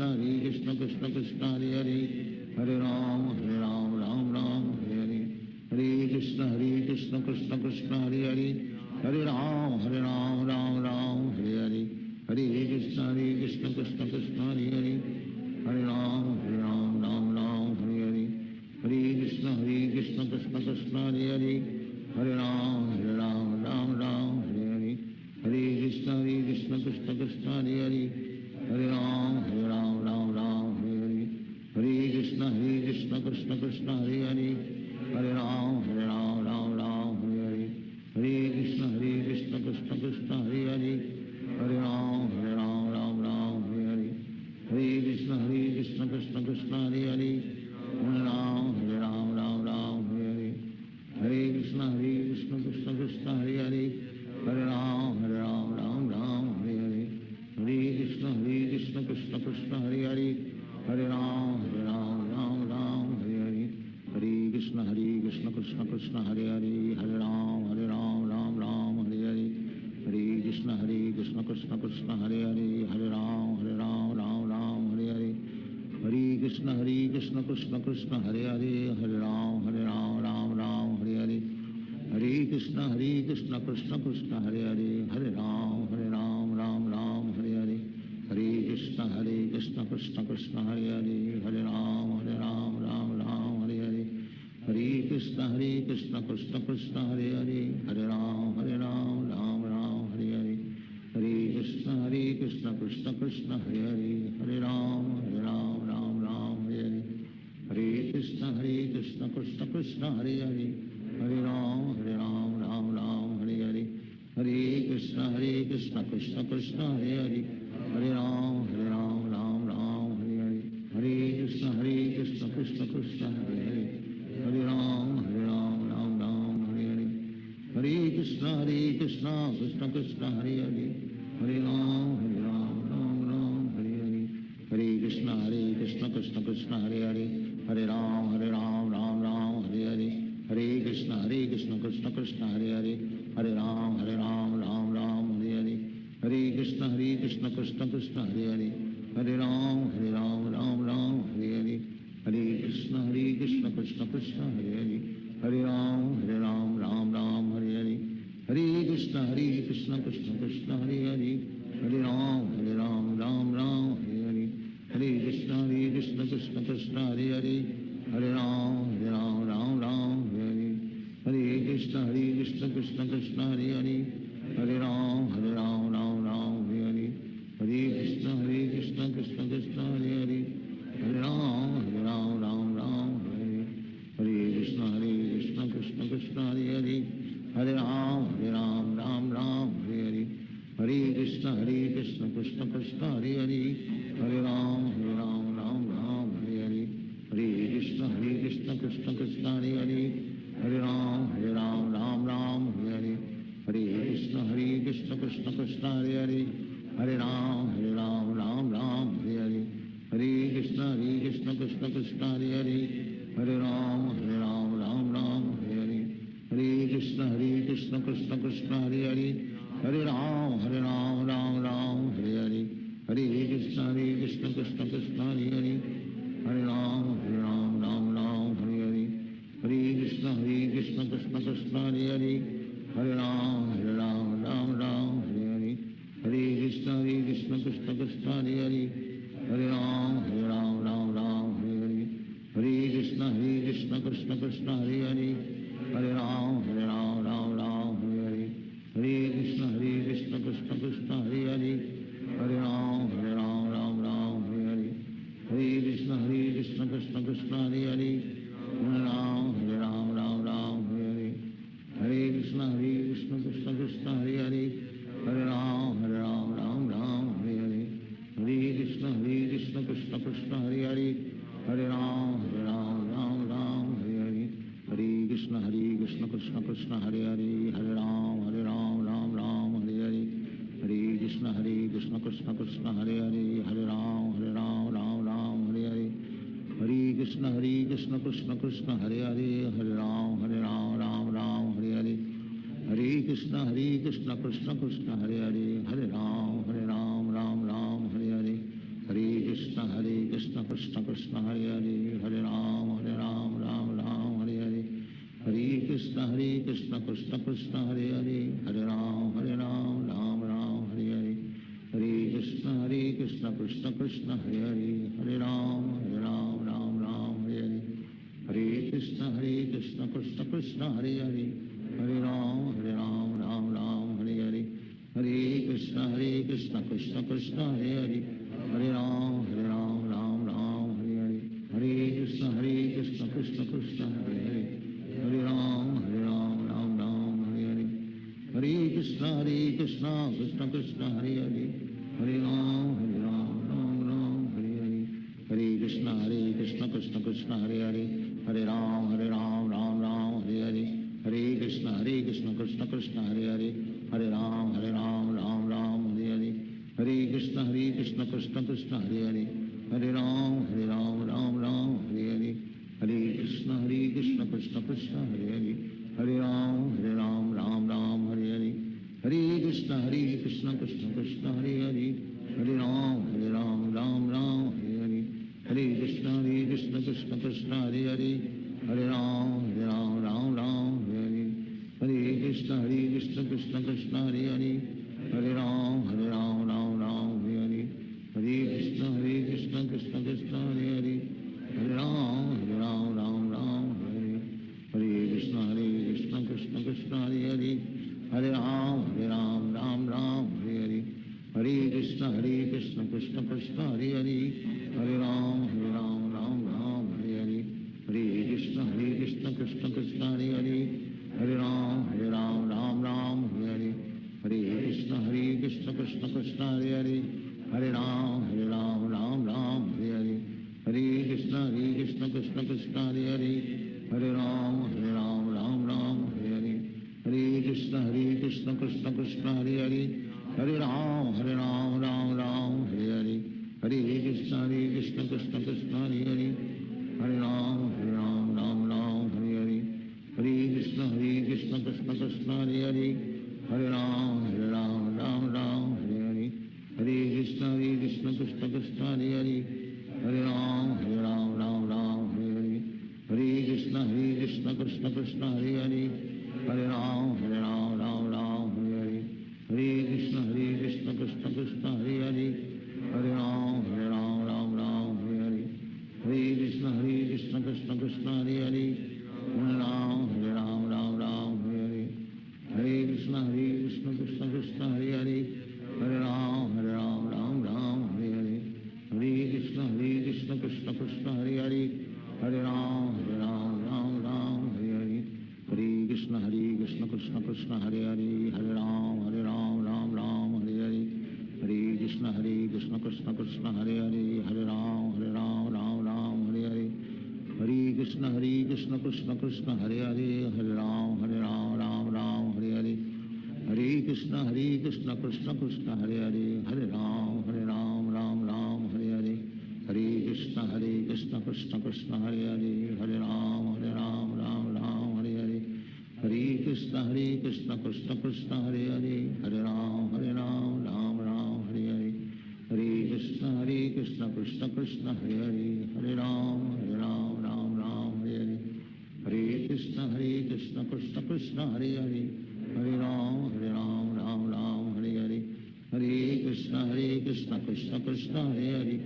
कृष्ण कृष्ण कृष्ण हरे हरे, हरे राम राम राम हरे हरे, हरे कृष्ण कृष्ण कृष्ण हरे हरे, हरे राम राम राम हरे हरे, हरे कृष्ण कृष्ण कृष्ण हरे हरे, हरे राम राम राम हरे हरे, हरे कृष्ण कृष्ण कृष्ण हरे हरे, हरे राम राम राम हरे हरे, हरे कृष्ण कृष्ण कृष्ण हरे हरे, हरे राम राम राम हरे हरे, हरे कृष्ण कृष्ण कृष्ण हरे हरे, हरे राम राम राम हरे हरे, हरे कृष्ण कृष्ण कृष्ण हरे हरे, हरे राम राम राम हरे हरे, हरे कृष्ण कृष्ण कृष्ण हरे हरे, हरे राम राम राम हरे हरे, हरे कृष्ण कृष्ण कृष्ण हरे हरे, हरे राम राम राम हरे हरे, हरे कृष्ण कृष्ण कृष्ण हरे हरे, हरे राम राम राम हरे हरे, हरे कृष्ण कृष्ण कृष्ण हरे हरे, हरे राम राम राम हरे हरे, हरे कृष्ण कृष्ण कृष्ण हरे हरे, हरे राम राम राम हरे हरे, हरे कृष्ण कृष्ण कृष्ण हरे हरे, हरे राम राम राम हरे हरे, हरे कृष्ण कृष्ण कृष्ण हरे हरे, हरे राम राम राम हरे हरे, हरे कृष्ण कृष्ण कृष्ण हरे हरे, हरे राम राम राम हरे हरे, हरे कृष्ण कृष्ण कृष्ण हरे हरे, हरे राम राम राम हरे हरे, हरे कृष्ण कृष्ण कृष्ण हरे हरे, हरे राम राम राम हरे हरे, हरे कृष्ण कृष्ण कृष्ण हरे हरे, हरे राम राम राम हरे हरे, हरे कृष्ण कृष्ण कृष्ण हरे हरे, हरे राम राम राम हरे हरे, हरे कृष्ण कृष्ण कृष्ण हरे हरे, हरे Ram Ram Ram Hare Hare, Hare Krishna Krishna Krishna Hare Hare, Hare Ram Ram Ram Hare Hare, Hare Krishna Krishna Krishna Hare Hare, Hare Ram Ram Ram Hare Hare, Hare Krishna Krishna Krishna Hare Hare, Hare Ram Ram Ram Hare Hare, Hare Krishna Krishna Krishna Hare Hare, Hare Ram Ram Ram Hare Hare, Hare Krishna Krishna Krishna Hare Hare, Hare Ram Ram Ram Hare Hare, Hare Krishna Krishna Krishna Hare Hare, Hare Ram Ram Ram Hare Hare, Hare Krishna Krishna Krishna Hare Hare, Hare Ram Ram Ram Hare Hare, Hare Krishna Krishna Krishna Hare Hare, Hare Ram Ram Ram Hare Hare, Hare Krishna Krishna Krishna Hare Hare, Hare Ram Ram Hare Hare, Hare Krishna Krishna Krishna Hare Hare, Hare Ram Ram Hare Hare, Hare Krishna Krishna Krishna Hare Hare, Hare Ram Ram Hare Hare, Hare Krishna Krishna Krishna Hare Hare, Hare Ram Ram Hare Hare, Hare Krishna Krishna Krishna Hare Hare, Hare Ram Ram Hare Hare, Hare Krishna Krishna Krishna Hare Hare, Hare Ram Ram Hare Hare, Hare Krishna Krishna Krishna Hare Hare, Hare Ram Ram Hare Hare, Hare Krishna Krishna Krishna Hare Hare, Hare Ram Ram Hare Hare, Hare Krishna Krishna Krishna Hare Hare, Hare Ram Ram Hare Hare, Hare Krishna Krishna Krishna Hare Hare, Hare Ram Ram Hare Hare, Hare Krishna Krishna Krishna Hare Hare, Hare Ram Ram Hare Hare, Hare Krishna Krishna Krishna Hare Hare, Hare Ram Ram Hare Hare, Hare Krishna Krishna Krishna Hare Hare, Hare Ram Ram Hare Hare, Hare Krishna Krishna Krishna Hare Hare, Hare Ram Ram Hare Hare, Hare Krishna Krishna Krishna Hare Hare, Hare Ram Ram Hare Hare, Hare Krishna Krishna Krishna Hare Hare, Hare Ram Ram Hare Hare, Hare Krishna Krishna Krishna Hare Hare, Hare Ram Ram Hare Hare, Hare Krishna Krishna Krishna Hare Hare, Hare Ram Ram Hare Hare, Hare Krishna Krishna Krishna Hare Hare, Hare Ram Ram Hare Hare, Hare Krishna Krishna Krishna Hare Hare, Hare Ram Ram Hare Hare, Hare Krishna Krishna Krishna Hare Hare, Hare Ram Ram Hare Hare, Hare Krishna Krishna Krishna Hare Hare, Hare Ram Ram Hare Hare, Hare Krishna Krishna Krishna Hare Hare, Hare Ram Ram Hare Hare, Hare Krishna Krishna Krishna Hare Hare, Hare Ram Ram Hare Hare, Hare Krishna Krishna Krishna Hare Hare, Hare Ram Ram Hare Hare, Hare Krishna Krishna Krishna Hare Hare, Hare Ram Ram Hare Hare, Hare Krishna Krishna Krishna Hare Hare, Hare Ram Ram Hare Hare, Hare Krishna Krishna Krishna Hare Hare, Hare Ram Ram Hare Hare, Hare Krishna Krishna Krishna Hare Hare, Hare Ram Ram Hare Hare, Hare Krishna Krishna Krishna Hare Hare, Hare Ram Ram Hare Hare, Hare Krishna Krishna Krishna Hare Hare, Hare Ram Ram Hare Hare, Hare Krishna Krishna Krishna Hare Hare, Hare Ram Ram Hare Hare, Hare Krishna Krishna Krishna Hare Hare, Hare Ram Ram Hare Hare, Hare Krishna Krishna Krishna Hare Hare, Hare Ram Ram Hare Hare, Hare Krishna Krishna Krishna Hare Hare, Hare Ram Ram Hare Hare, Hare Krishna Krishna Krishna Hare Hare, Hare Ram Ram Hare Hare, Hare Krishna Krishna Krishna Hare Hare, Hare Ram Ram Hare Hare, Hare Krishna Krishna Krishna Hare Hare, Hare Ram Hare Hare, Hare Krishna Krishna Krishna Hare Hare, Hare Ram Ram Hare Krishna Krishna Hare Hare Hare Ram Ram Ram Hare Hare Hare Krishna Krishna Krishna Hare Hare Hare Ram Ram Hare Hare Hare Krishna Krishna Krishna Hare Hare Hare Ram Ram Hare Hare Hare Krishna Krishna Krishna Hare Hare Hare Ram Ram Hare Hare Hare Krishna Krishna Krishna Hare Hare Hare Ram Ram Hare Hare Hare Krishna Krishna Krishna Hare Hare Hare Ram Ram Hare Hare Hare Krishna Krishna Krishna Hare Hare Hare Ram Ram Hare Hare Hare Krishna Krishna Krishna Hare Hare Hare Ram Ram Hare Hare Hare Krishna Krishna Krishna Hare Hare Hare Ram Ram Hare Hare Hare Krishna Krishna Krishna Hare Hare Hare Ram Ram Hare Hare Hare Krishna Krishna Krishna Hare Hare Hare Ram Ram Hare Hare Hare Krishna Krishna Krishna Hare Hare Hare Ram Ram Hare Hare Hare Krishna Krishna Krishna Hare Hare Hare Ram Ram Hare Hare Hare Krishna Krishna Krishna Hare Hare Hare Ram Ram Hare Hare Hare Krishna Krishna Krishna Hare Hare Hare Ram Ram Hare Hare Hare Krishna Krishna Krishna Hare Hare Hare Ram Ram Hare Hare Hare Krishna Krishna Krishna Hare Hare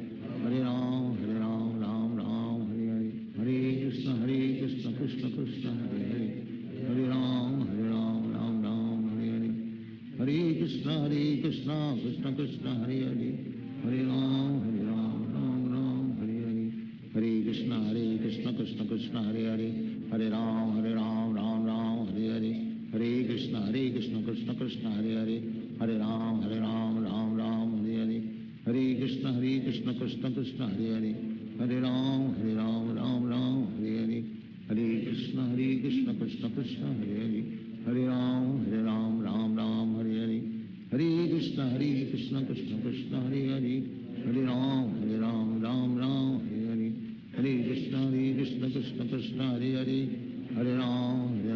Hare Ram Ram Hare Hare Hare Krishna Krishna Krishna Hare Hare Hare Ram Ram Hare Hare Hare Krishna Krishna Krishna Hare Hare Hare Ram Ram Hare Hare Hare Krishna Krishna Krishna Hare Hare Hare Ram Ram Hare Hare Hare Krishna Krishna Krishna Hare Hare Hare Ram Ram Hare Hare Hare Krishna Krishna Krishna Hare Hare Hare Ram Ram Hare Hare Hare Krishna Krishna Krishna Hare Hare Hare Ram Ram Hare Hare Hare Krishna Krishna Krishna Hare Hare Hare Ram Ram Hare Hare Hare Krishna Krishna Krishna Hare Hare Hare Ram Ram Hare Hare Hare Krishna Krishna Krishna Hare Hare Hare Ram Ram Hare Hare Hare Krishna Krishna Krishna Hare Hare Hare Ram Ram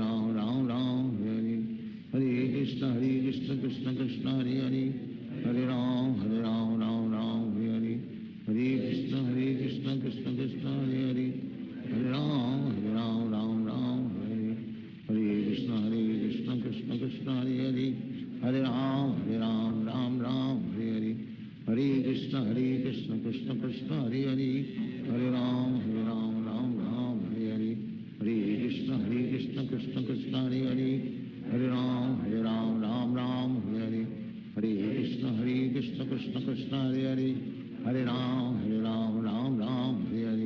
Hare Hare Hare Krishna Krishna Krishna Hare Hare Hare Ram Ram Hare Hare Hare Krishna Krishna Krishna Hare Hare Hare Ram Ram Hare Hare Hare Krishna Krishna Krishna Hare Hare Hare Ram Ram Hare Hare Hare Krishna Krishna Krishna Hare Hare Hare Ram Ram Hare Hare Hare Krishna Krishna Krishna Hare Hare Hare Ram Ram Hare Hare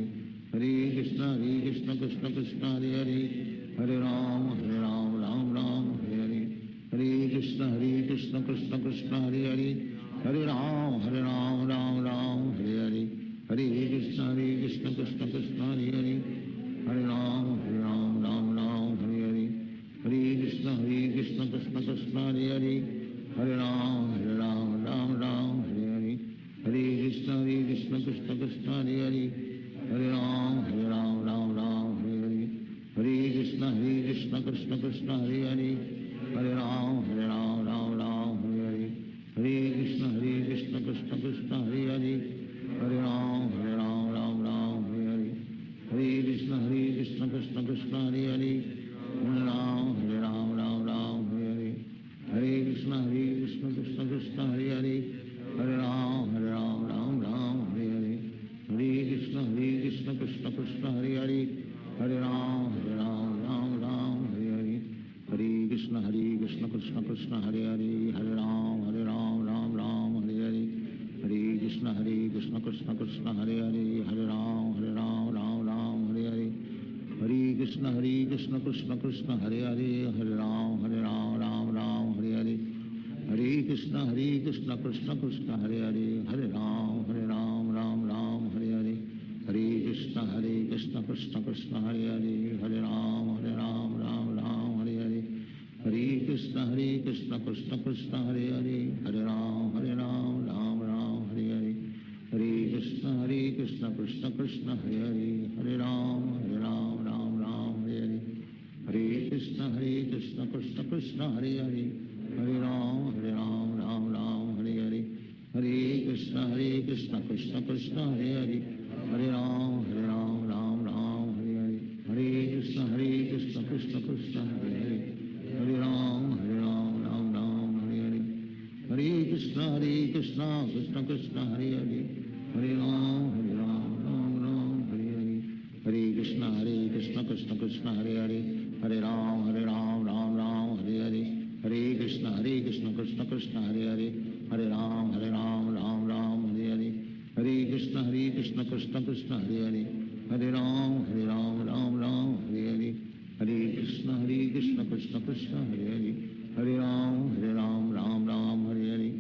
Hare Krishna Krishna Krishna Hare Hare Hare Ram Ram Hare Hare Hare Krishna Krishna Krishna Hare Hare Hare Ram Ram Hare Hare Hare Krishna Krishna Krishna Hare Hare Hare Ram Ram Hare Hare Hare Krishna Krishna Krishna Hare Hare Hare Ram Ram Hare Hare Hare Krishna Krishna Krishna Hare Hare Hare Ram Ram Hare Hare Hare Krishna Krishna Krishna Hare Hare Hare Ram Ram Hare Hare Hare Krishna Krishna Krishna Hare Hare Hare Ram Ram Hare Hare Hare Krishna Krishna Krishna Hare Hare Hare Ram Ram Hare Hare Hare Krishna Krishna Krishna Hare Hare Hare Ram Ram Hare Hare Hare Krishna Krishna Krishna Hare Hare Hare Ram Ram Hare Hare Hare Krishna Krishna Krishna Hare Hare Hare Ram Ram Hare Hare Hare Krishna Krishna Krishna Hare Hare Hare Ram Ram Hare Hare Hare Krishna Krishna Krishna Hare Hare Hare Ram Ram Hare Hare Hare Krishna Krishna Krishna Hare Hare Hare Ram Ram Hare Hare Hare Krishna Krishna Krishna Hare Hare Hare Ram Ram Hare Hare Hare Krishna Hare Krishna Krishna Krishna Hare Hare Hare Ram Ram Ram Hare Hare Hare Krishna Krishna Krishna Hare Hare Hare Ram Ram Hare Hare Hare Krishna Krishna Krishna Hare Hare Hare Ram Ram Hare Hare Hare Krishna Krishna Krishna Hare Hare Hare Ram Ram Hare Hare Hare Krishna Krishna Krishna Hare Hare Hare Ram Ram Hare Hare Hare Krishna Krishna Krishna Hare Hare Hare Ram Ram Hare Hare Hare Krishna Krishna Krishna Hare Hare Hare Ram Ram Hare Hare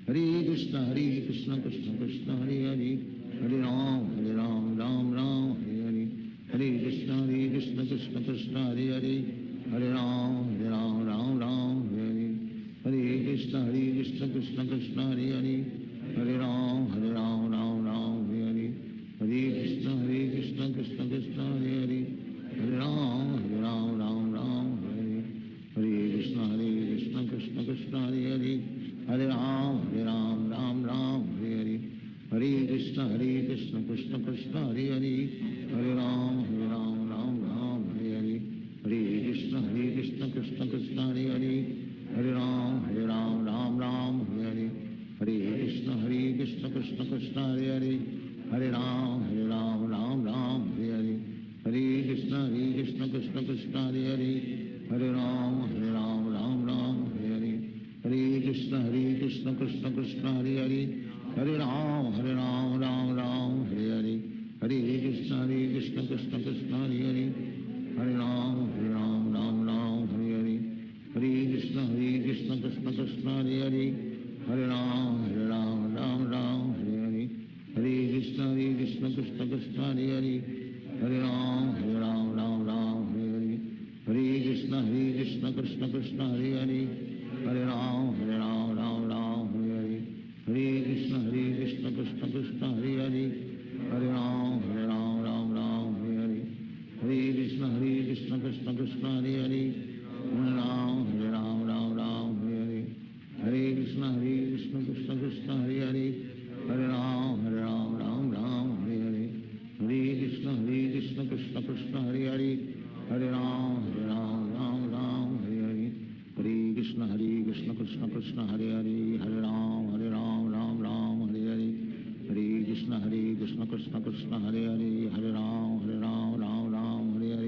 Hare Krishna Krishna Krishna Hare Hare Hare Ram Ram Hare Hare Hare Krishna Krishna Krishna Hare Hare Hare Ram Ram Hare Hare Hare Krishna Krishna Krishna Hare Hare Hare Ram Ram Hare Hare Hare Krishna Krishna Krishna Hare Hare Hare Ram Ram Hare Hare Hare Krishna Krishna Krishna Hare Hare Hare Ram Ram Hare Hare Hare Krishna Krishna Krishna Hare Hare Hare Ram Ram Hare Hare Hare Krishna Krishna Krishna Hare Hare Hare Ram Ram Hare Hare Hare Krishna Krishna Krishna Hare Hare Hare Ram Ram Hare Hare Hare Krishna Krishna Krishna Hare Hare Hare Ram Ram Hare Hare Hare Krishna Krishna Krishna Hare Hare Hare Ram Hare Hare Hare Krishna Krishna Krishna Hare Hare Hare Ram Hare Hare Hare Krishna Krishna Krishna Hare Hare Hare Ram Hare Hare Hare Krishna Krishna Krishna Hare Hare Hare Ram Hare Hare Hare Krishna Krishna Krishna Hare Hare Hare Ram Hare Hare Hare Krishna Krishna Krishna Hare Hare Hare Ram Hare Hare Hare Krishna Krishna Krishna Hare Hare Hare Ram Hare Hare Hare Krishna Krishna Krishna Hare Hare Hare Ram Hare Hare Hare Krishna Krishna Krishna Hare Hare Hare Ram Hare Hare Hare Krishna Krishna Krishna Hare Hare Hare Ram Hare Hare Hare Krishna Krishna Krishna Hare Hare Hare Ram Hare Hare Hare Krishna Krishna Krishna Hare Hare Hare Ram Hare Hare Hare Hare Krishna Krishna Krishna Hare Hare Hare Ram Hare Hare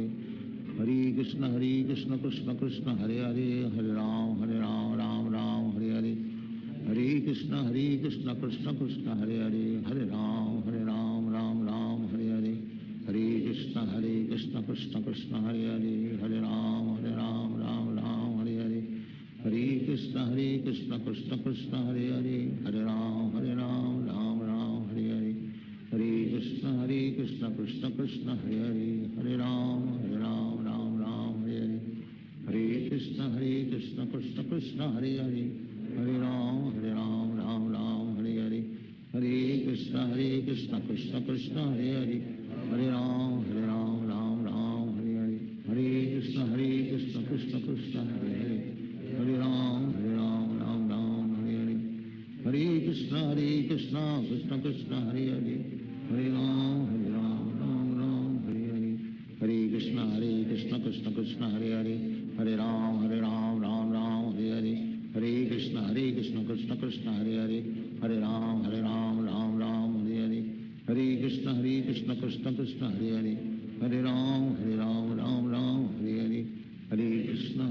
Hare Krishna Krishna Krishna Hare Hare Hare Ram Hare Hare Hare Hare Krishna Krishna Krishna Hare Hare Hare Ram Hare Hare Hare Hare Krishna Krishna Krishna Hare Hare Hare Ram Hare Hare Hare Krishna Krishna Krishna Hare Hare Hare Ram Hare Hare Hare Krishna Krishna Krishna Hare Hare Hare Ram Hare Hare Hare Krishna Krishna Krishna Hare Hare Hare Ram Hare Hare Hare Krishna Krishna Krishna Hare Hare Hare Ram Hare Hare Hare Krishna Krishna Krishna Hare Hare Hare Ram Hare Hare Hare Krishna Krishna Krishna Hare Hare Hare Ram Hare Hare Hare Krishna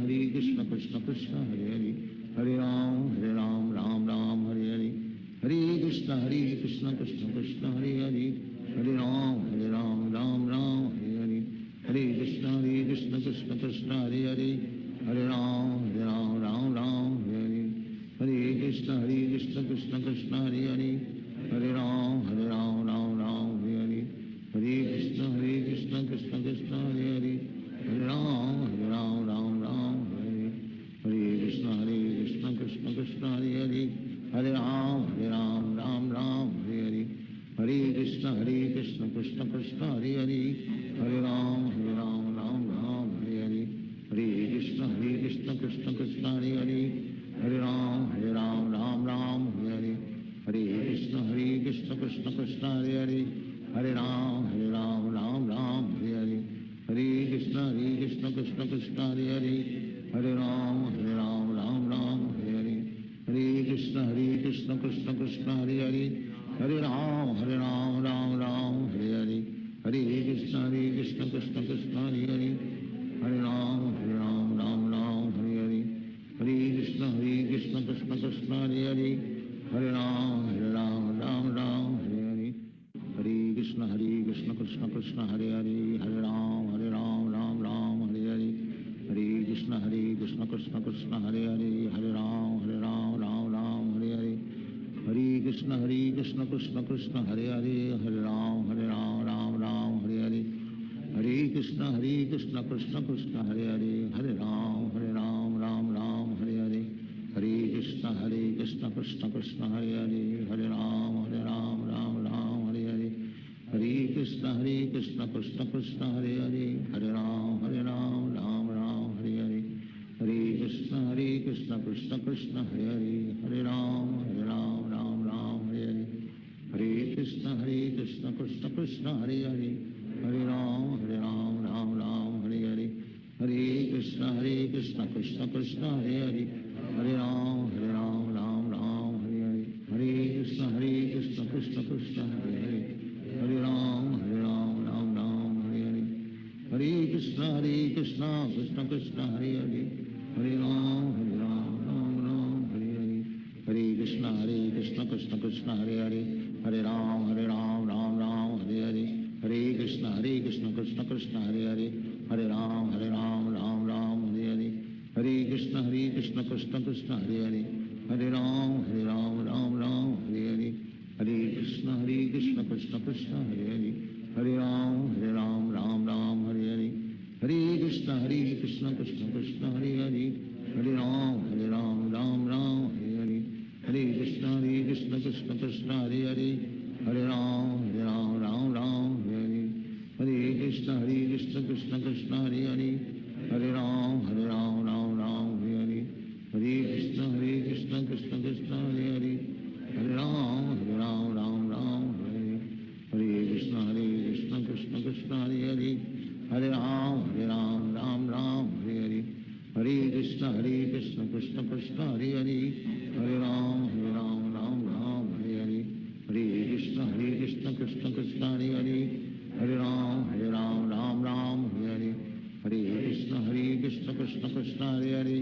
Krishna Krishna Hare Hare Hare Ram Hare Hare Hare Krishna Krishna Krishna Hare Hare Hare Ram Hare Hare Hare Krishna Krishna Krishna Hare Hare Hare Ram Hare Hare Hare Krishna Krishna Krishna Hare Hare Hare Ram Hare Hare Hare Krishna Krishna Krishna Hare Hare Hare Ram Hare Hare Hare Krishna Krishna Krishna Hare Hare Hare Ram Hare Hare Hare Krishna Krishna Krishna Hare Hare Hare Ram Hare Hare Hare Krishna Krishna Krishna Hare Hare Hare Ram Hare Hare Hare Krishna Krishna Krishna Hare Hare Hare Ram Hare Hare Hare Krishna हरे Ram Ram Ram Hare Hare Hare Krishna Krishna Krishna Hare Hare Hare Ram Ram Ram Hare Hare Hare Krishna Krishna Krishna Hare Hare Hare Ram Ram Ram Hare Hare Hare Krishna Krishna Krishna Hare Hare Hare Ram Ram Ram Hare Hare Hare Krishna Krishna Krishna Hare Hare Hare Ram Ram Ram Hare Hare Hare Krishna Krishna Krishna Hare Hare Hare Ram Ram Hare Hare Hare Krishna Krishna Krishna Hare Hare Hare Ram Ram Hare Hare Hare Krishna Krishna Krishna Hare Hare Hare Ram Ram Hare Hare Hare Krishna Krishna Krishna Hare Hare Hare Ram Ram Hare Hare Hare Krishna Krishna Krishna Hare Hare Hare Ram Ram Hare Hare Hare Krishna Krishna Krishna Hare Hare Hare Ram Ram Hare Hare Hare Krishna Krishna Krishna Hare Hare Hare Ram Ram Hare Hare Hare Krishna Krishna Krishna Hare Hare Hare Ram Ram Hare Hare Hare Krishna Krishna Krishna Hare Hare Hare Ram Ram Hare Hare Hare Krishna Krishna Krishna Hare Hare Hare Ram Ram Hare Hare Hare Krishna Krishna Krishna Hare Hare Hare Ram Ram Hare Hare Hare Krishna Krishna Krishna Hare Hare Hare Ram Ram Hare Hare Hare Krishna Krishna Krishna Hare Hare Hare Ram Ram Hare Hare Hare Krishna Krishna Krishna Hare Hare Hare Ram Ram Hare Hare Hare Krishna Krishna Krishna Hare Hare Hare Ram Ram Hare Hare Hare Krishna Krishna Krishna Hare Hare Hare Ram Ram Hare Hare Hare Krishna Krishna Krishna Hare Hare Hare Ram Ram Hare Hare Hare Krishna Krishna Krishna Hare Hare Hare Ram Ram Hare Hare Hare Krishna Krishna Krishna Hare Hare Hare Ram Ram Hare Hare Hare Krishna Krishna Krishna Hare Hare Hare Ram Ram Hare Hare Hare Krishna Krishna Krishna Hare Hare Hare Ram Ram Hare Hare Hare Krishna Krishna Krishna Hare Hare Hare Ram Ram Hare Hare Hare Krishna Krishna Krishna Hare Hare Hare Ram Ram Hare Hare Hare Krishna Krishna Krishna Hare Hare Hare Ram Ram Hare Hare Hare Krishna Krishna Krishna Hare Hare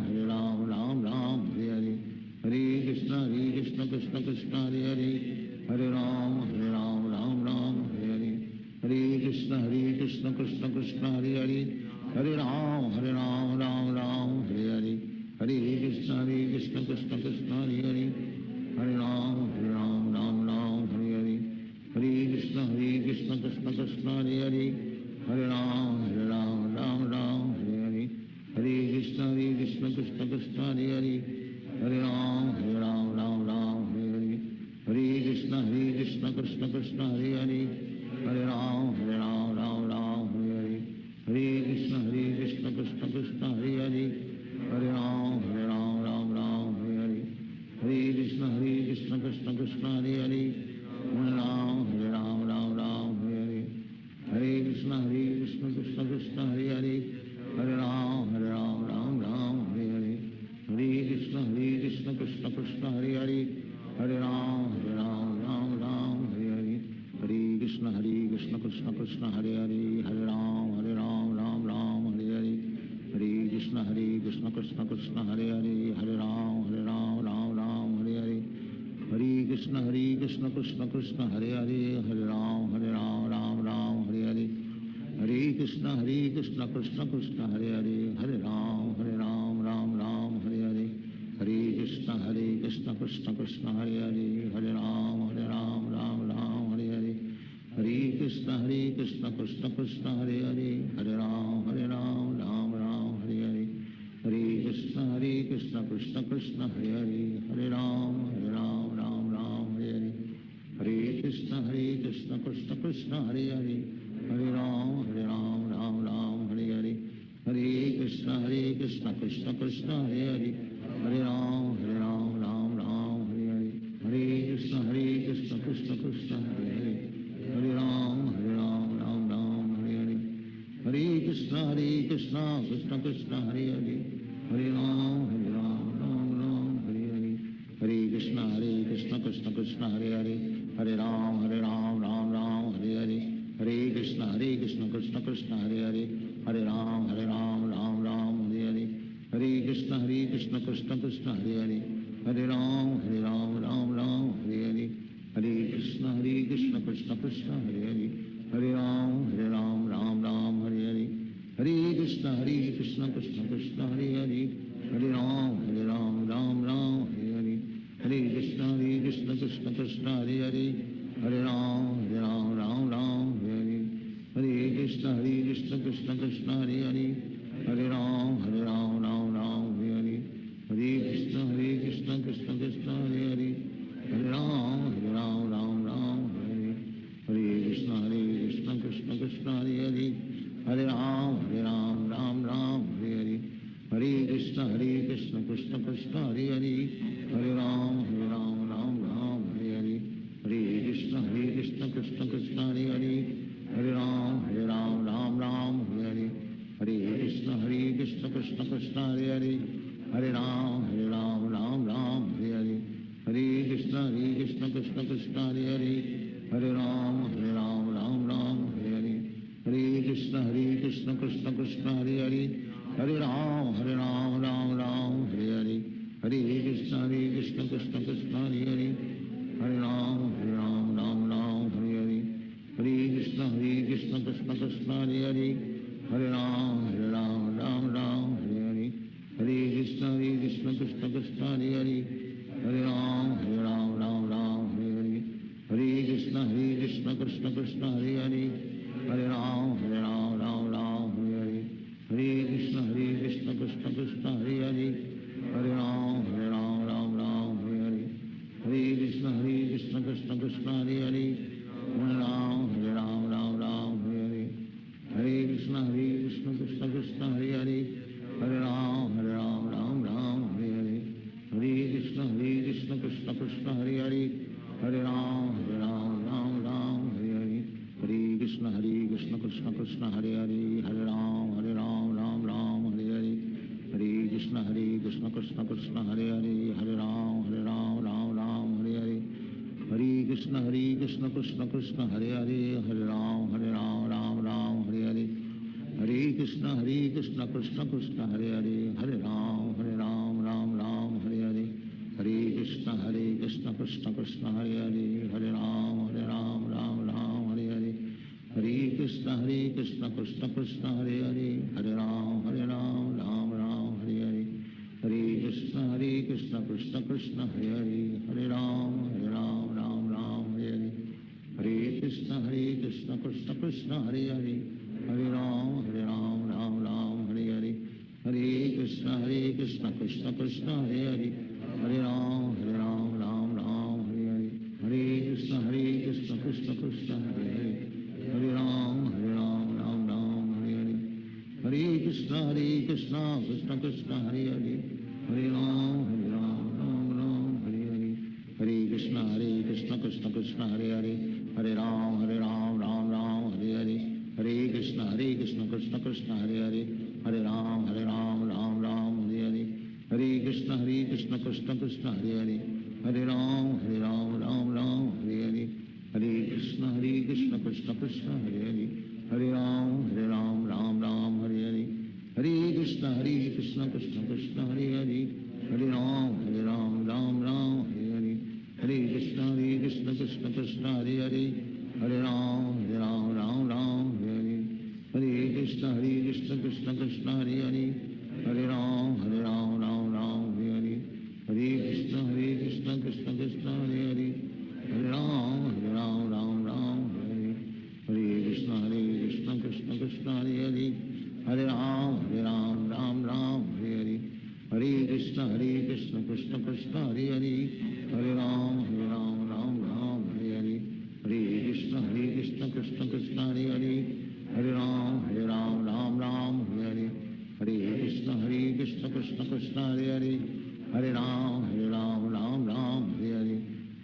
Hare Ram Ram Hare Hare Hare Krishna Krishna Krishna Hare Hare Hare Ram Ram Hare Hare Hare Krishna Krishna Krishna Hare Hare Hare Ram Ram Hare Hare Hare Krishna Krishna Krishna Hare Hare Hare Ram Ram Hare Hare Hare Krishna Krishna Krishna Hare Hare Hare Ram Ram Hare Hare Hare Krishna Krishna Krishna Hare Hare Hare Ram Ram Hare Hare Hare Krishna Krishna Krishna Hare Hare Hare Ram Ram Hare Hare Hare Krishna Krishna Krishna Hare Hare Hare Ram Ram Hare Hare Hare Krishna Krishna Krishna Hare Hare Hare Ram Ram Hare Hare Hare Krishna Krishna Krishna Hare Hare Hare Ram Hare Hare Hare Krishna Krishna Krishna Hare Hare Hare Ram Hare Hare Hare Krishna Krishna Krishna Hare Hare Hare Ram Ram Hare Hare Hare Krishna Krishna Krishna Hare Hare Hare Ram Ram Hare Hare Hare Krishna Krishna Krishna Hare Hare Hare Ram Ram Hare Hare Hare Krishna Krishna Krishna Hare Hare Hare Ram Ram Hare Hare Hare Krishna Krishna Krishna Hare Hare Hare Ram Hare Hare Hare Krishna Krishna Krishna Hare Hare Hare Ram Hare Hare Hare Krishna Krishna Krishna Hare Hare Hare Ram Ram Hare Hare Hare Krishna Hare Krishna, Krishna Krishna Hare Hare, Hare Ram, Ram Ram, Hare Hare, Hare Krishna, Krishna Krishna Hare Hare, Hare Ram, Ram Ram, Hare Hare, Hare Krishna, Krishna Krishna Hare Hare, Hare Ram, Ram Ram, Hare Hare, Hare Krishna, Krishna Krishna Hare Hare, Hare Ram, Ram Ram, Hare Hare, Hare Krishna, Krishna Krishna Hare Hare, Hare Ram, Ram Ram, Hare Hare, Hare Krishna, Krishna Krishna Hare Hare, Hare Ram, Ram Ram, Hare Hare, Hare Krishna, Krishna Krishna Hare Hare, Hare Ram, Ram Ram, Hare Hare, Hare Krishna, Krishna Krishna Hare Hare, Hare Ram, Ram Ram, Hare Hare, Hare Krishna, Krishna Krishna Hare Hare, Hare Ram, Ram Ram, Hare Hare, Hare Krishna, Krishna Krishna Hare Hare, Hare Ram, Ram Ram, Hare Hare, Hare Krishna, Krishna Krishna Hare Hare, Hare Ram, Ram Ram, Hare Hare, Hare Krishna, Krishna Krishna Hare Hare, Hare Ram, Ram Ram, Hare Hare, Hare Krishna, Krishna Krishna Hare Hare, Hare Ram, Ram Ram, Hare Hare, Hare Krishna, Krishna Krishna Hare Hare, Hare Ram, Ram Ram, Hare Hare, Hare Krishna, Krishna Krishna Hare Hare, Hare Ram, Ram Ram, Hare Hare, Hare Krishna, Krishna Krishna Hare Hare, Hare Ram, Ram Ram, Hare Hare, Hare Krishna, Krishna Krishna Hare Hare, Hare Ram, Ram Ram, Hare Hare, Hare Krishna, Krishna Krishna Hare Hare, Hare Ram, Ram Ram, Hare Hare, Hare Krishna, Krishna Krishna Hare Hare, Hare Ram, Ram Ram, Hare Hare, Hare Krishna, Krishna Krishna Hare Hare, Hare Ram, Ram Ram, Hare Hare, Hare Krishna, Krishna Krishna Hare Hare, Hare Ram, Ram Ram, Hare Hare, Hare Krishna, Krishna Krishna Hare Hare, Hare Ram, Ram Ram, Hare Hare, Hare Krishna, Krishna Krishna Hare Hare, Hare Ram, Ram Ram, Hare Hare, Hare Krishna, Krishna Krishna Hare Hare, Hare Ram, Ram Ram, Hare Hare, Hare Krishna, Krishna Krishna Hare Hare, Hare Ram, Ram Hare Hare, Hare Krishna, Krishna Krishna Hare Hare, Hare Ram, Ram Hare Hare, Hare Krishna, Krishna Krishna Hare Hare, Hare Ram, Ram Hare Hare, Hare Krishna, Krishna Krishna Hare Hare, Hare Ram, Ram Hare Hare, Hare Krishna, Krishna Krishna Hare Hare, Hare Ram, Ram Hare Hare, Hare Krishna, Krishna Krishna Hare Hare, Hare Ram, Ram Hare Hare, Hare Krishna, Krishna Krishna Hare Hare, Hare Ram, Ram Hare Hare, Hare Krishna, Krishna Krishna Hare Hare, Hare Ram, Ram Hare Hare, Hare Krishna, Krishna Krishna Hare Hare, Hare Ram, Ram Hare Hare, Hare Krishna, Krishna Krishna Hare Hare, Hare Ram, Ram Hare Hare, Hare Krishna, Krishna Krishna Hare Hare, Hare Ram, Ram Hare Hare, Hare Krishna, Krishna Krishna Hare Hare, Hare Ram, Ram Hare Hare, Hare Krishna, Krishna Krishna Hare Hare, Hare Ram, Ram Hare Hare, Hare Krishna, Krishna Krishna Hare Hare, Hare Ram, Ram Hare Hare, Hare Krishna, Krishna Krishna Hare Hare, Hare Ram, Ram Hare Hare, Hare Krishna, Krishna Krishna Hare Hare, Hare Ram, Ram Hare Hare, Hare Krishna, Krishna Krishna Hare Hare, Hare Ram, Ram Hare Hare, Hare Krishna, Krishna Krishna Hare Hare, Hare Ram, Ram Hare Hare, Hare Krishna, Krishna Krishna Hare Hare, Hare Ram, Ram Hare Hare, Hare Krishna, Krishna Krishna Hare Hare, Hare Ram, Ram Hare Hare, Hare Krishna, Krishna Krishna Hare Hare, Hare Ram, Ram Hare Hare, Hare Krishna, Krishna Krishna Hare Hare, Hare Ram, Ram Hare Hare,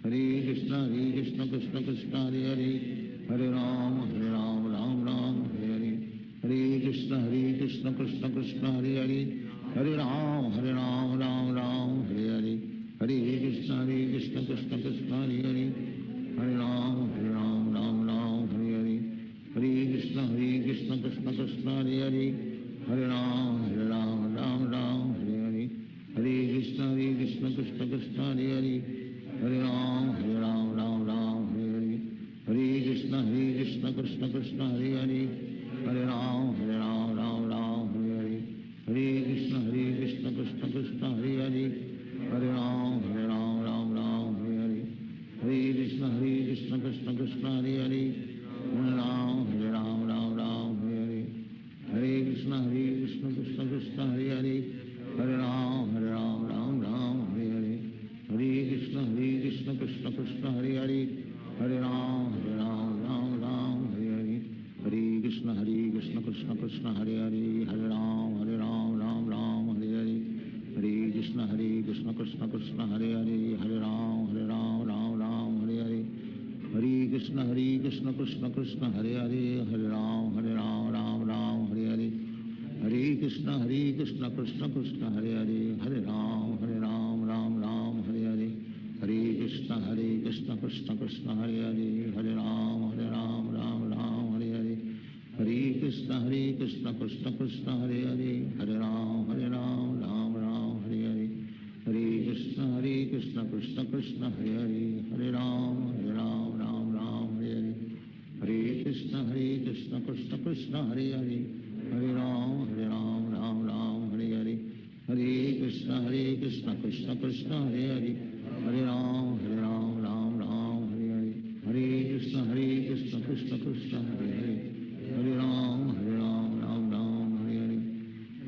Hare Krishna, Krishna Krishna Hare Hare, Hare Ram, Ram Hare Hare, Hare Krishna, Krishna Krishna Hare Hare, हरे राम राम राम हरे हरे, हरे कृष्ण कृष्ण कृष्ण हरे हरे, हरे राम राम हरे हरे, हरे कृष्ण कृष्ण कृष्ण हरे हरे, हरे राम राम हरे हरे, हरे कृष्ण कृष्ण कृष्ण हरे हरे, हरे राम राम हरे हरे, हरे कृष्ण कृष्ण कृष्ण हरे हरे, हरे राम राम हरे हरे, हरे कृष्ण कृष्ण कृष्ण हरे हरे, हरे राम राम हरे हरे, हरे कृष्ण कृष्ण कृष्ण हरे हरे, हरे राम राम हरे हरे, हरे कृष्ण कृष्ण कृष्ण हरे हरे, हरे राम राम हरे हरे, हरे कृष्ण कृष्ण कृष्ण हरे हरे, हरे राम राम हरे हरे, हरे कृष्ण कृष्ण कृष्ण हरे हरे, हरे राम राम हरे हरे, हरे कृष्ण कृष्ण कृष्ण हरे हरे, हरे राम हरे हरे, हरे कृष्ण कृष्ण कृष्ण हरे हरे, हरे राम राम हरे हरे, हरे कृष्ण कृष्ण कृष्ण हरे हरे, हरे राम राम हरे हरे, हरे कृष्ण कृष्ण कृष्ण हरे हरे, हरे राम राम हरे हरे, हरे कृष्ण कृष्ण कृष्ण हरे हरे, हरे राम राम हरे हरे, हरे कृष्ण कृष्ण कृष्ण हरे हरे, हरे राम राम हरे हरे, हरे कृष्ण कृष्ण कृष्ण हरे हरे, हरे राम राम हरे हरे, हरे कृष्ण कृष्ण कृष्ण हरे हरे, हरे राम राम हरे हरे, हरे कृष्ण कृष्ण कृष्ण हरे हरे, हरे राम राम हरे हरे, हरे कृष्ण कृष्ण कृष्ण हरे हरे, हरे राम हरे हरे, हरे कृष्ण कृष्ण कृष्ण हरे हरे, हरे राम राम हरे हरे, हरे कृष्ण कृष्ण कृष्ण हरे हरे, हरे राम राम हरे हरे,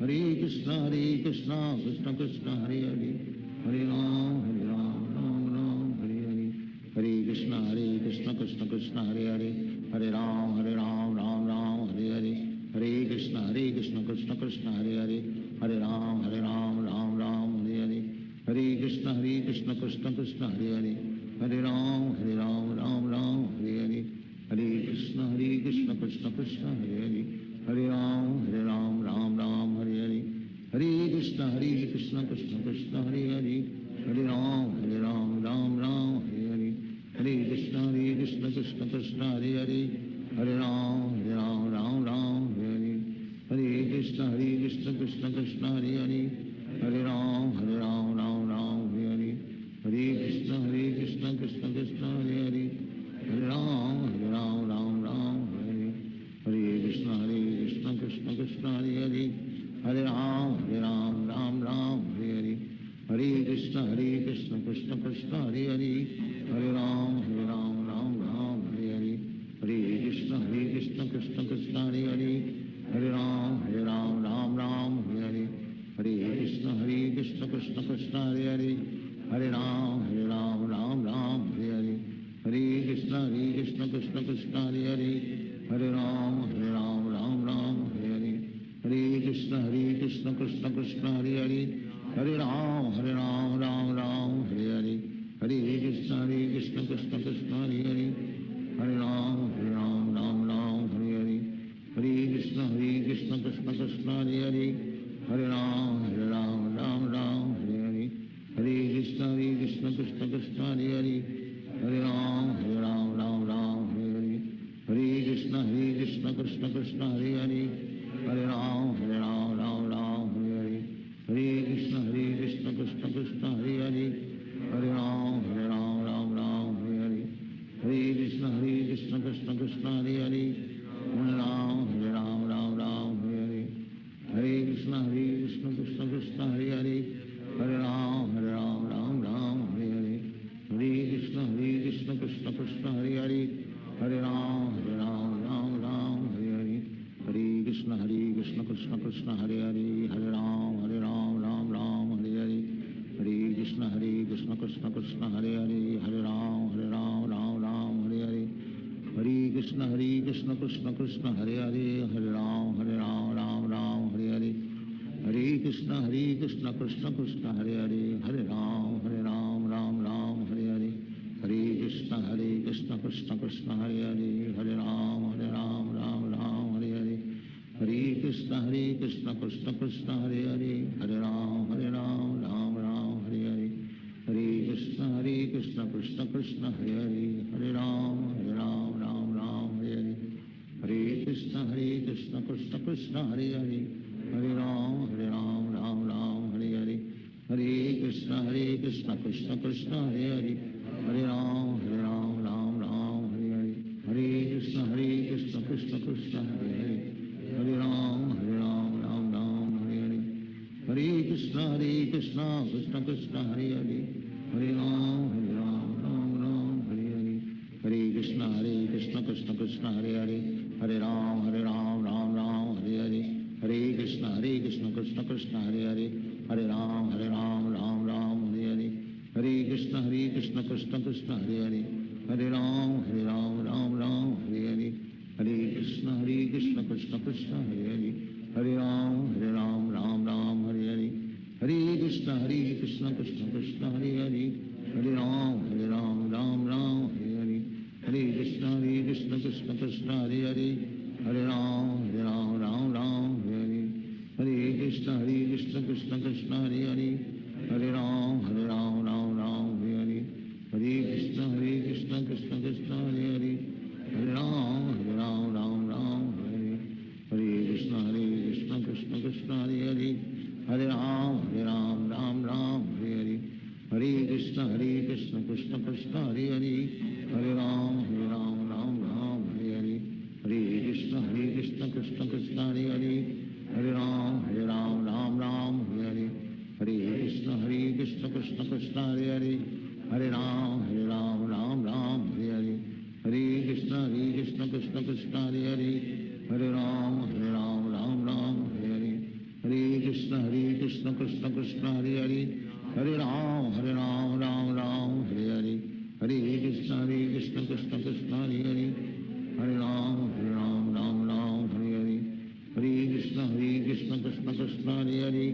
हरे कृष्ण कृष्ण कृष्ण हरे हरे, हरे राम राम हरे हरे, हरे कृष्ण कृष्ण कृष्ण हरे हरे, हरे राम राम हरे हरे, हरे कृष्ण कृष्ण कृष्ण हरे हरे, हरे राम राम हरे हरे, हरे कृष्ण कृष्ण कृष्ण हरे हरे, हरे राम राम हरे हरे, हरे कृष्ण कृष्ण कृष्ण हरे हरे, हरे राम राम हरे हरे, हरे कृष्ण कृष्ण कृष्ण हरे हरे, हरे राम राम हरे हरे, हरे कृष्ण कृष्ण कृष्ण हरे हरे, हरे राम राम हरे हरे, हरे कृष्ण कृष्ण कृष्ण हरे हरे, हरे राम राम हरे हरे, हरे कृष्ण कृष्ण कृष्ण हरे हरे, हरे राम राम हरे हरे, हरे कृष्ण कृष्ण कृष्ण हरे हरे, हरे राम राम हरे हरे, हरे कृष्ण कृष्ण कृष्ण हरे हरे, हरे राम राम हरे हरे, हरे कृष्ण कृष्ण कृष्ण हरे हरे, हरे राम राम हरे हरे, हरे कृष्ण कृष्ण कृष्ण हरे हरे, हरे राम राम हरे हरे, हरे कृष्ण कृष्ण कृष्ण हरे हरे, हरे राम राम हरे हरे, हरे कृष्ण कृष्ण कृष्ण हरे हरे, हरे राम राम हरे हरे, हरे कृष्ण कृष्ण कृष्ण हरे हरे, हरे राम राम हरे हरे, हरे कृष्ण कृष्ण कृष्ण हरे हरे, हरे राम राम हरे हरे, हरे कृष्ण कृष्ण कृष्ण हरे हरे, हरे राम राम हरे हरे, हरे कृष्ण कृष्ण कृष्ण हरे हरे, हरे राम राम हरे हरे, हरे कृष्ण कृष्ण कृष्ण हरे हरे, हरे राम राम हरे हरे, हरे कृष्ण कृष्ण कृष्ण हरे हरे, हरे राम राम हरे हरे, हरे कृष्ण कृष्ण कृष्ण हरे हरे, हरे राम हरे हरे, हरे कृष्ण कृष्ण कृष्ण हरे हरे, हरे राम हरे हरे, हरे कृष्ण कृष्ण कृष्ण हरे हरे, हरे राम राम हरे हरे, हरे कृष्ण कृष्ण कृष्ण हरे हरे, हरे राम राम हरे हरे, हरे Krishna Krishna Krishna Hare Hare Hare Ram Ram Ram Hare Hare Hare Krishna Krishna Krishna Hare Hare Hare Ram Ram Ram Hare Hare Hare Krishna Krishna Krishna Hare Hare Hare Ram Ram Ram Hare Hare Hare Krishna Krishna Krishna Hare Hare Hare Ram Ram Ram Hare Hare Hare Krishna Krishna Krishna Hare Hare Hare Ram Ram Ram Hare Hare Hare Krishna Krishna Krishna Hare Hare Hare Ram Ram Ram Hare Hare Hare Krishna Krishna Krishna Hare Hare Hare Ram Ram Ram Hare Hare Hare Krishna Krishna Krishna Hare Hare Hare Ram Ram Ram Hare Hare Hare Krishna Krishna Krishna Hare Hare Hare Ram Ram Ram Hare Hare Hare Krishna Krishna Krishna Hare Hare Hare Ram Ram Ram Hare Hare Hare Krishna Krishna Krishna Hare Hare Hare Ram Ram Ram Hare Hare Hare Krishna Krishna Krishna Hare Hare Hare Ram Ram Ram Hare Hare Hare Krishna Krishna Krishna Hare Hare Hare Ram Ram Ram Hare Hare Hare Krishna Krishna Krishna Hare Hare Hare Ram Ram Ram Hare Hare Hare Krishna Krishna Krishna Hare Hare Hare Ram Ram Ram Hare Hare Hare Krishna Krishna Krishna Hare Hare Hare Ram Ram Ram Hare Hare Hare Krishna Krishna Krishna Hare Hare Hare Ram Ram Ram Hare Hare Hare Krishna Krishna Krishna Hare Hare Hare Ram Ram Ram Hare Hare Hare Krishna Krishna Krishna Hare Hare Hare Ram Ram Ram Hare Hare Hare Krishna Krishna Krishna Hare Hare Hare Ram Ram Hare Hare Hare Krishna Krishna Krishna Hare Hare Hare Ram Ram Hare Hare Hare Krishna Krishna Krishna Hare Hare Hare Ram Ram Hare Hare Hare Krishna Krishna Krishna Hare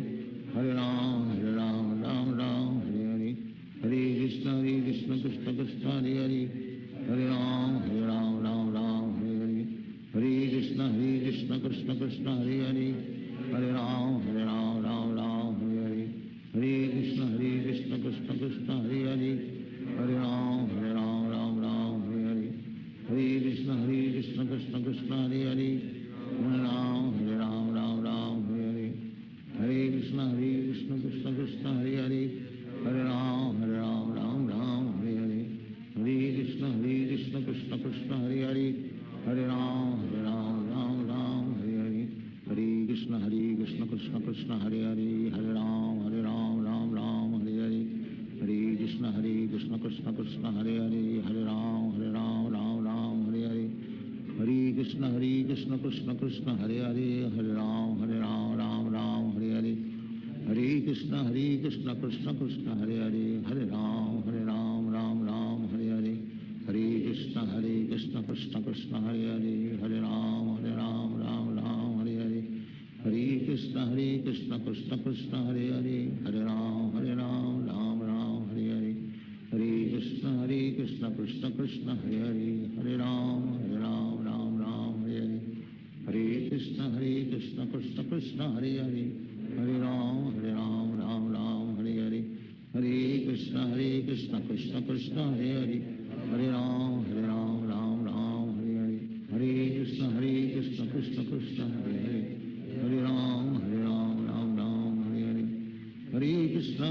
Hare Hare Ram Ram Hare Hare Hare Krishna Krishna Krishna Hare Hare Hare Ram Ram Hare Hare Hare Krishna Krishna Krishna Hare Hare Hare Ram Ram Hare Hare Hare Krishna Krishna Krishna Hare Hare Hare Ram Ram Hare Hare Hare Krishna Krishna Krishna Hare Hare Hare Ram Ram Hare Hare Hare Krishna Krishna Krishna Hare Hare Hare Ram Ram Hare Hare Hare Krishna Krishna Krishna Hare Hare Hare Ram Ram Hare Hare Hare Krishna Krishna Krishna Hare Hare Hare Ram Ram Hare Hare Hare Krishna Krishna Krishna Hare Hare Hare Ram Ram Hare Hare Hare Krishna Krishna Krishna Hare Hare Hare Ram Ram Hare Hare Hare Krishna Krishna Krishna Hare Hare Hare Ram Ram Hare Hare Hare Krishna Krishna Krishna Hare Hare Hare Ram Ram Hare Hare Hare Krishna Krishna Krishna Hare Hare Hare Ram Ram Hare Hare Hare Krishna Krishna Krishna Hare Hare Hare Ram Ram Hare Hare Hare Krishna Krishna Krishna Hare Hare Hare Ram Ram Hare Hare Hare Krishna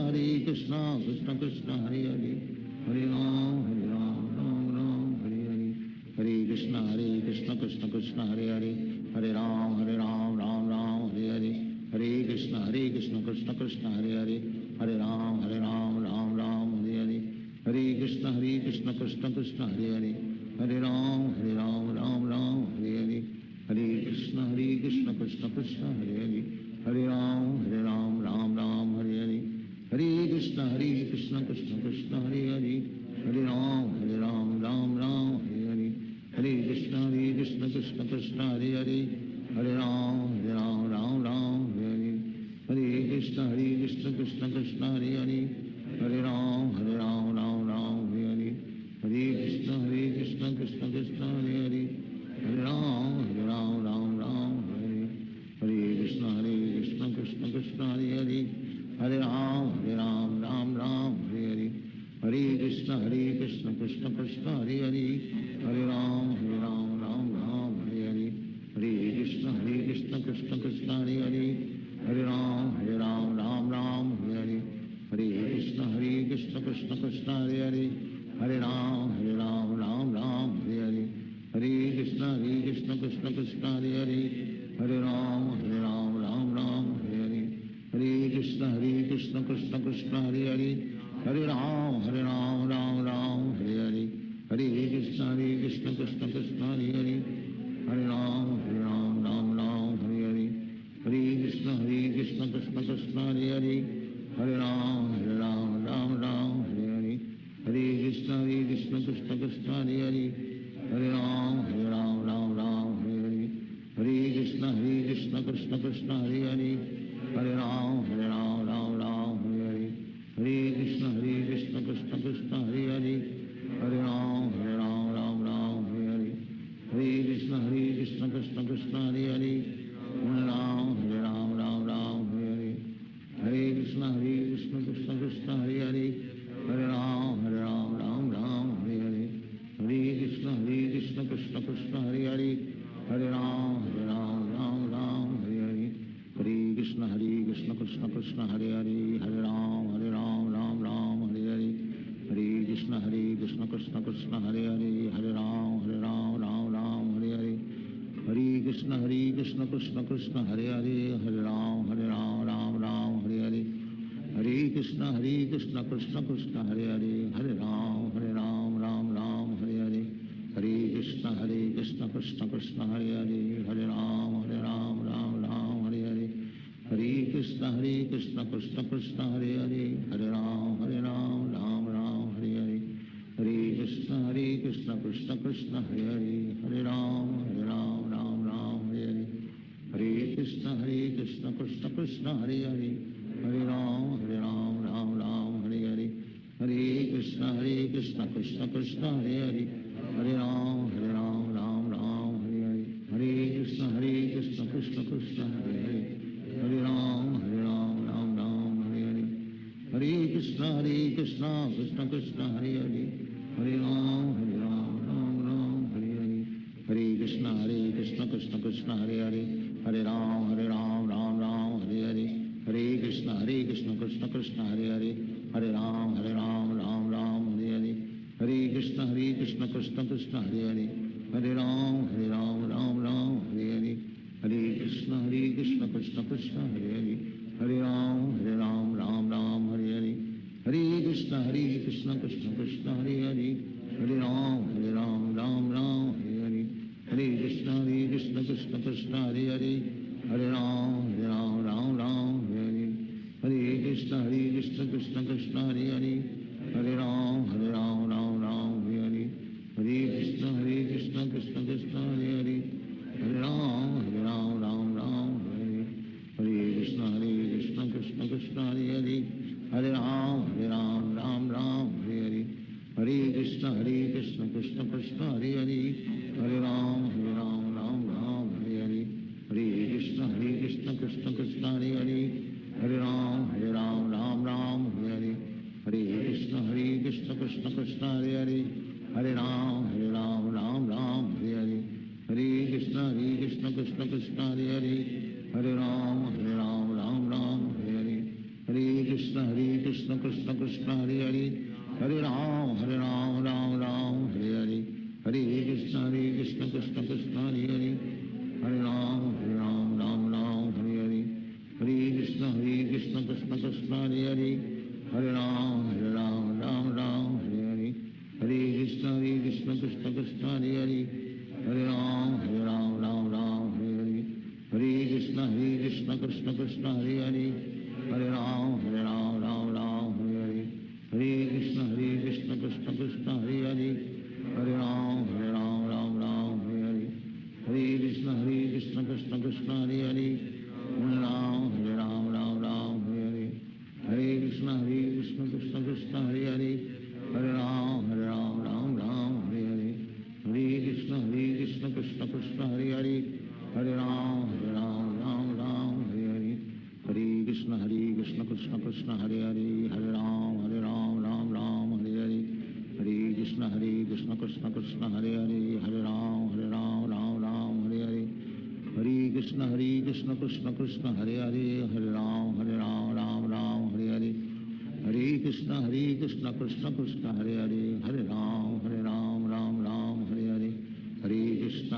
Krishna Krishna Hare Hare Hare Ram Ram Hare Hare Hare Krishna Krishna Krishna Hare Hare Hare Ram Ram Hare Hare Hare Krishna Krishna Krishna Hare Hare Hare Ram Ram Hare Hare Hare Krishna Krishna Krishna Hare Hare Hare Ram Ram Hare Hare Hare Krishna Krishna Krishna Hare Hare Hare Ram Ram Hare Hare Hare Krishna Krishna Krishna Hare Hare Hare Ram Ram Hare Hare Hare Krishna Krishna Krishna Hare Hare Hare Ram Ram Hare Hare Hare Krishna Krishna Krishna Hare Hare Hare Ram Ram Hare Hare Hare Krishna Krishna Krishna Hare Hare Hare Ram Ram Hare Hare Hare Krishna Krishna Krishna Hare Hare Hare Ram Ram Hare Hare Hare Krishna Hare Hare Hare Ram Ram Ram Hare Hare Hare Krishna Krishna Krishna Hare Hare Hare Ram Ram Ram Hare Hare Hare Krishna Krishna Krishna Hare Hare Hare Ram Ram Ram Hare Hare Hare Krishna Krishna Krishna Hare Hare Hare Ram Ram Ram Hare Hare Hare Krishna Krishna Krishna Hare Hare Hare Ram Ram Ram Hare Hare Hare Krishna Krishna Krishna Hare Hare Hare Ram Ram Ram Hare Hare Hare Krishna Krishna Krishna Hare Hare Hare Ram Ram Ram Hare Hare Hare Krishna Krishna Krishna Hare Hare Hare Ram Ram Ram Hare Hare Hare Krishna Krishna Krishna Hare Hare Hare Ram Ram Ram Hare Hare Hare Krishna Krishna Krishna Hare Hare Hare Ram Ram Ram Hare Hare Hare Krishna Krishna Krishna Hare Hare Hare Ram Ram Ram Hare Hare Hare Krishna Krishna Krishna Hare Hare Hare Ram Ram Ram Hare Hare Hare Krishna Krishna Krishna Hare Hare Hare Ram Ram Ram Hare Hare Hare Krishna Krishna Krishna Hare Hare Hare Ram Ram Ram Hare Hare Hare Krishna Krishna Krishna Hare Hare Hare Ram Ram Ram Hare Hare Hare Krishna Krishna Krishna Hare Hare Hare Ram Ram Ram Hare Hare Hare Krishna Krishna Krishna Hare Hare Hare Ram Ram Ram Hare Hare Hare Krishna Krishna Krishna Hare Hare Hare Ram Ram Ram Hare Hare Hare Krishna Krishna Krishna Hare Hare Hare Ram Ram Ram Hare Hare Hare Krishna Krishna Krishna Hare Hare Hare Ram Ram Ram Hare Hare Hare Krishna Krishna Krishna Hare Hare Hare Ram Ram Ram Hare Hare Hare Krishna Krishna Krishna Hare Hare Hare Ram Ram Hare Hare Hare Krishna Krishna Krishna Hare Hare Hare Ram Ram Ram Hare Hare Hare Krishna Krishna Krishna Hare Hare Hare Ram Ram Ram Hare Hare Hare Krishna Krishna Krishna Hare Hare Hare Ram Ram Ram Hare Hare Hare Krishna Krishna Krishna Hare Hare Hare Ram Ram Ram Hare Hare Hare Krishna Krishna Krishna Hare Hare Hare Ram Ram Ram Hare Hare Hare Krishna Krishna Krishna Hare Hare Hare Ram Ram Ram Hare Hare Hare Krishna Krishna Krishna Hare Hare Hare Ram Ram Ram Hare Hare Hare Krishna Krishna Krishna Hare Hare Hare Ram Ram Ram Hare Hare Hare Krishna Krishna Krishna Hare Hare Hare Ram Ram Ram Hare Hare Hare Krishna Krishna Krishna Hare Hare Hare Ram Ram Ram Hare Hare Hare Krishna Krishna Krishna Hare Hare Hare Ram Ram Ram Hare Hare Hare Krishna Krishna Krishna Hare Hare Hare Ram Ram Ram Hare Hare Hare Krishna Krishna Krishna Hare Hare Hare Ram Ram Ram Hare Hare Hare Krishna Krishna Krishna Hare Hare Hare Ram Ram Ram Hare Hare Hare Krishna Krishna Krishna Hare Hare Hare Ram Ram Ram Hare Hare Hare Krishna Krishna Krishna Hare Hare Hare Ram Ram Ram Hare Hare Hare Krishna Krishna Krishna Hare Hare Hare Ram Ram Ram Hare Hare Hare Krishna Krishna Krishna Hare Hare Hare Ram Ram Ram Hare Hare Hare Krishna Krishna Krishna Hare Hare Hare Ram Ram Ram Hare Hare Hare Krishna Krishna Krishna Hare Hare Hare Ram Ram Ram Hare Hare Hare Krishna Krishna Krishna Hare Hare Hare Ram Ram Ram Hare Hare Hare Krishna Krishna Krishna Hare Hare Hare Ram Ram Ram Hare Hare Hare Krishna Krishna Krishna Hare Hare Hare Ram Ram Ram Hare Hare Hare Krishna Krishna Krishna Hare Hare Hare Ram Ram Ram Hare Hare Hare Krishna Krishna Krishna Hare Hare Hare Ram Ram Ram Hare Hare Hare Krishna Krishna Krishna Hare Hare Hare Ram Ram Ram Hare Hare Hare Krishna Krishna Krishna Hare Hare Hare Ram Ram Ram Hare Hare Hare Krishna Krishna Krishna Hare Hare Hare Ram Ram Ram Hare Hare Hare Krishna Krishna Krishna Hare Hare Hare Ram Ram Ram Hare Hare Hare Krishna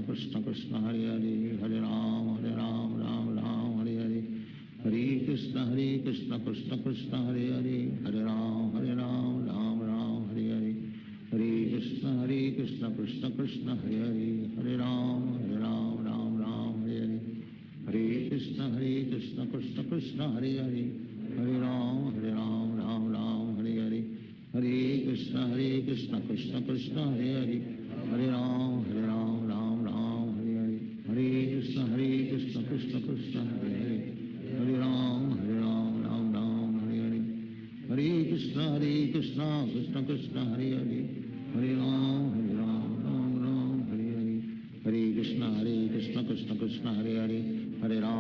Krishna Krishna Hare Hare Hare Ram Ram Ram Hare Hare Hare Krishna Krishna Krishna Hare Hare Hare Ram Ram Ram Hare Hare Hare Krishna Krishna Krishna Hare Hare Hare Ram Ram Ram Hare Hare Hare Krishna Krishna Krishna Hare Hare Hare Ram Ram Hare Hare Hare Krishna Krishna Krishna Hare Hare Hare Ram Ram Ram Hare Hare Hare Krishna Krishna Krishna Hare Hare Hare Ram Ram Ram Hare Hare Hare Krishna Krishna Krishna Hare Hare Hare Ram Ram Hare Hare Hare Krishna Krishna Krishna Hare Hare Hare Ram Ram Ram Hare Hare Hare Krishna Krishna Krishna Hare Hare Hare Ram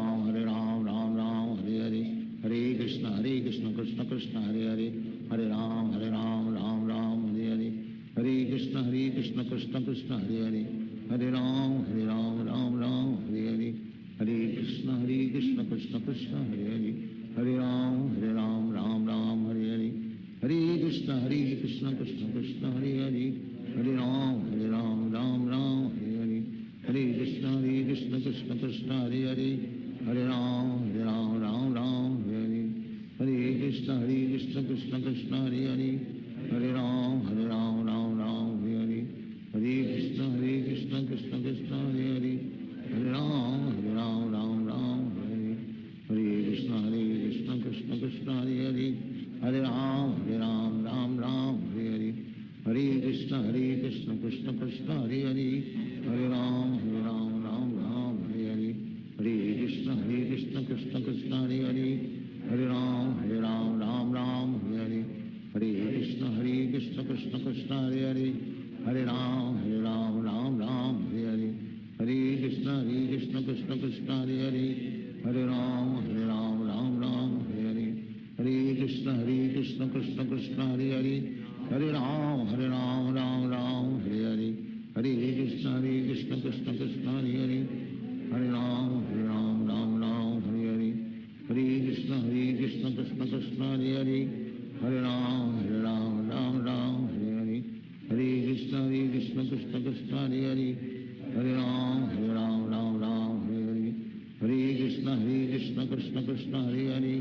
Ram Ram Hare Hare Hare Krishna Krishna Krishna Hare Hare Hare Ram Ram Ram Hare Hare Hare Krishna Krishna Krishna Hare Hare Hare Ram Ram Ram Hare Hare Hare Krishna Krishna Krishna Hare Hare Hare Ram Ram Ram Hare Hare Hare Krishna Krishna Krishna Hare Hare Hare Ram Ram Ram Hare Hare Hare Krishna Krishna Krishna Hare Hare Hare Ram Ram Ram Hare Hare Hare Krishna Krishna Krishna Hare Hare Hare Ram Ram Ram Hare Hare Hare Krishna Krishna Krishna Hare Hare Hare Ram Ram Ram Hare Hare Hare Krishna Krishna Krishna Hare Hare Hare Ram Ram Ram Hare Hare Hare Krishna Krishna Krishna Hare Hare Hare Ram Ram Ram Hare Hare Hare Krishna Krishna Krishna Hare Hare Hare Ram Ram Ram Hare Hare Hare Krishna Krishna Krishna Hare Hare Hare Ram Ram Ram Hare Hare Hare Krishna Krishna Krishna Hare Hare Hare Ram Ram Ram Hare Hare Hare Krishna Krishna Krishna Hare Hare Hare Ram Ram Ram Hare Hare Hare Krishna Krishna Krishna Hare Hare Hare Ram Ram Ram Hare Hare Hare Krishna Krishna Krishna Hare Hare Hare Ram Ram Ram Hare Hare Hare Krishna Krishna Krishna Hare Hare Hare Ram Ram Ram Hare Hare Hare Krishna Krishna Krishna Hare Hare Hare Ram Ram Ram Hare Hare Hare Krishna Krishna Krishna Hare Hare Hare Ram Ram Ram Hare Hare Hare Krishna Krishna Krishna Hare Hare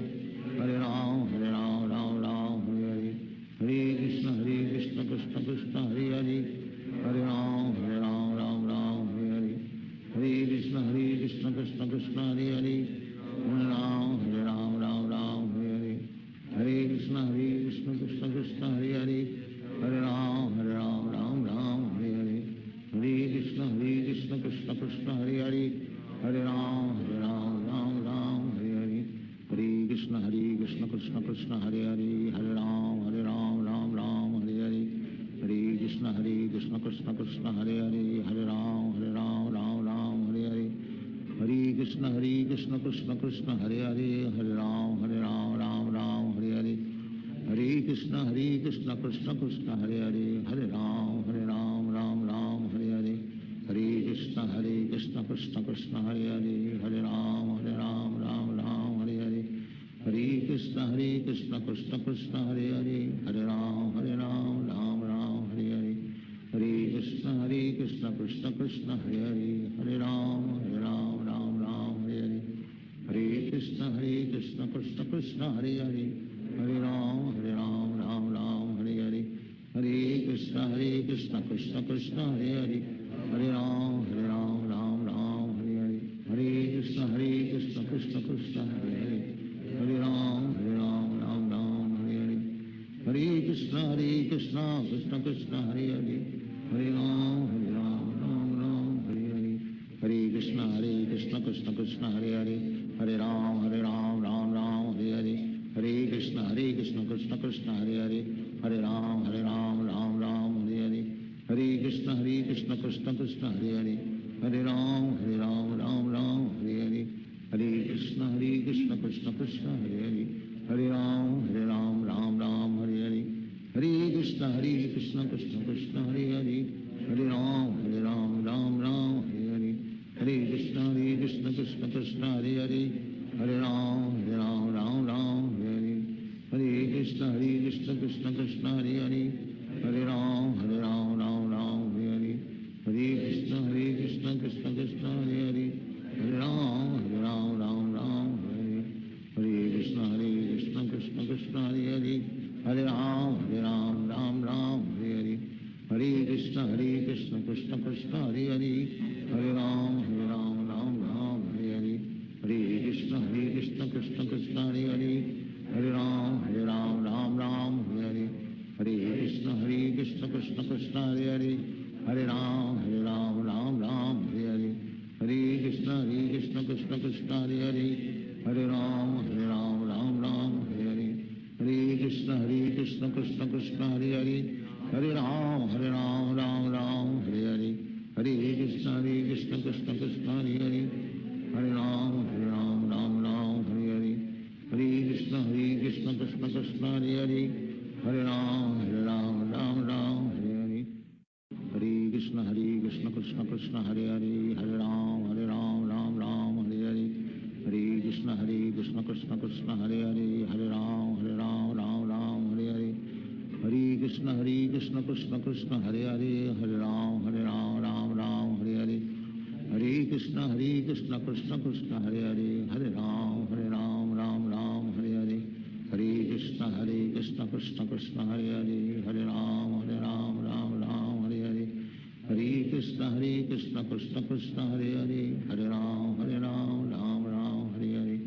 Hare Ram Ram Ram Hare Hare Hare Krishna Krishna Krishna Hare Hare Hare Ram Ram Ram Hare Hare Hare Krishna Krishna Krishna Hare Hare Hare Ram Ram Ram Hare Hare Hare Krishna Krishna Krishna Hare Hare Hare Ram Ram Hare Hare Hare Krishna Krishna Krishna Hare Hare Hare Ram Ram Hare Hare Hare Krishna Krishna Krishna Hare Hare Hare Ram Ram Hare Hare Hare Krishna Krishna Krishna Hare Hare Hare Ram Ram Hare Hare Hare Krishna Krishna Krishna Hare Hare Hare Ram Ram Hare Hare Hare Krishna Krishna Krishna Hare Hare Hare Ram Ram Hare Hare Hare Krishna Krishna Krishna Hare Hare Hare Ram Ram Hare Hare Hare Krishna Krishna Krishna Hare Hare Hare Ram Ram Hare Hare Hare Krishna Krishna Krishna Hare Hare Hare Ram Ram Hare Hare Hare Krishna Krishna Krishna Hare Hare Hare Ram Ram Hare Hare Hare Krishna Krishna Krishna Hare Hare Hare Ram Ram Hare Hare Hare Krishna Krishna Krishna Hare Hare Hare Ram Ram Hare Hare Hare Krishna Krishna Krishna Hare Hare Hare Ram Ram Hare Hare Hare Krishna Krishna Krishna Hare Hare, Hare Ram Ram Ram Hare Hare, Hare Krishna Krishna Krishna Hare Hare, Hare Ram Ram Ram Hare Hare, Hare Krishna Krishna Krishna Hare Hare, Hare Ram Ram Ram Hare Hare, Hare Krishna Krishna Krishna Hare Hare, Hare Ram Ram Ram Hare Hare, Hare Krishna Krishna Krishna Hare Hare, Hare Ram Ram Ram Hare Hare, Hare Krishna Krishna Krishna Hare Hare, Hare Ram Ram Ram Hare Hare, Hare Krishna Krishna Krishna Hare Hare, Hare Ram Ram Ram Hare Hare, Hare Krishna Krishna Krishna Hare Hare, Hare Ram Ram Ram Hare Hare, Hare Krishna Krishna Krishna Hare Hare, Hare Ram Ram Ram Hare Hare, Hare Krishna Krishna Krishna Hare Hare, Hare Ram Ram Ram Hare Hare, Hare Krishna Krishna Krishna Hare Hare, Hare Ram Ram Ram Hare Hare, Hare Krishna Krishna Krishna Hare Hare, Hare Ram Ram Ram Hare Hare, Hare Krishna Krishna Krishna Hare Hare, Hare Ram Ram Ram Hare Hare, Hare Krishna Krishna Krishna Hare Hare, Hare Ram Ram Ram Hare Hare, Hare Krishna Krishna Krishna Hare Hare, Hare Ram Ram Ram Hare Hare, Hare Krishna Krishna Krishna Hare Hare, Hare Ram Ram Hare Hare, Hare Krishna Krishna Krishna Hare Hare, Hare Ram Ram Hare Hare, Hare Krishna Krishna Krishna Hare Hare, Hare Ram Ram Hare Hare, Hare Krishna Krishna Krishna Hare Hare, Hare Ram Ram Hare Hare, Hare Krishna Krishna Krishna Hare Hare, Hare Ram Ram Hare Hare, Hare Krishna Krishna Krishna Hare Hare, Hare Ram Ram Hare Hare,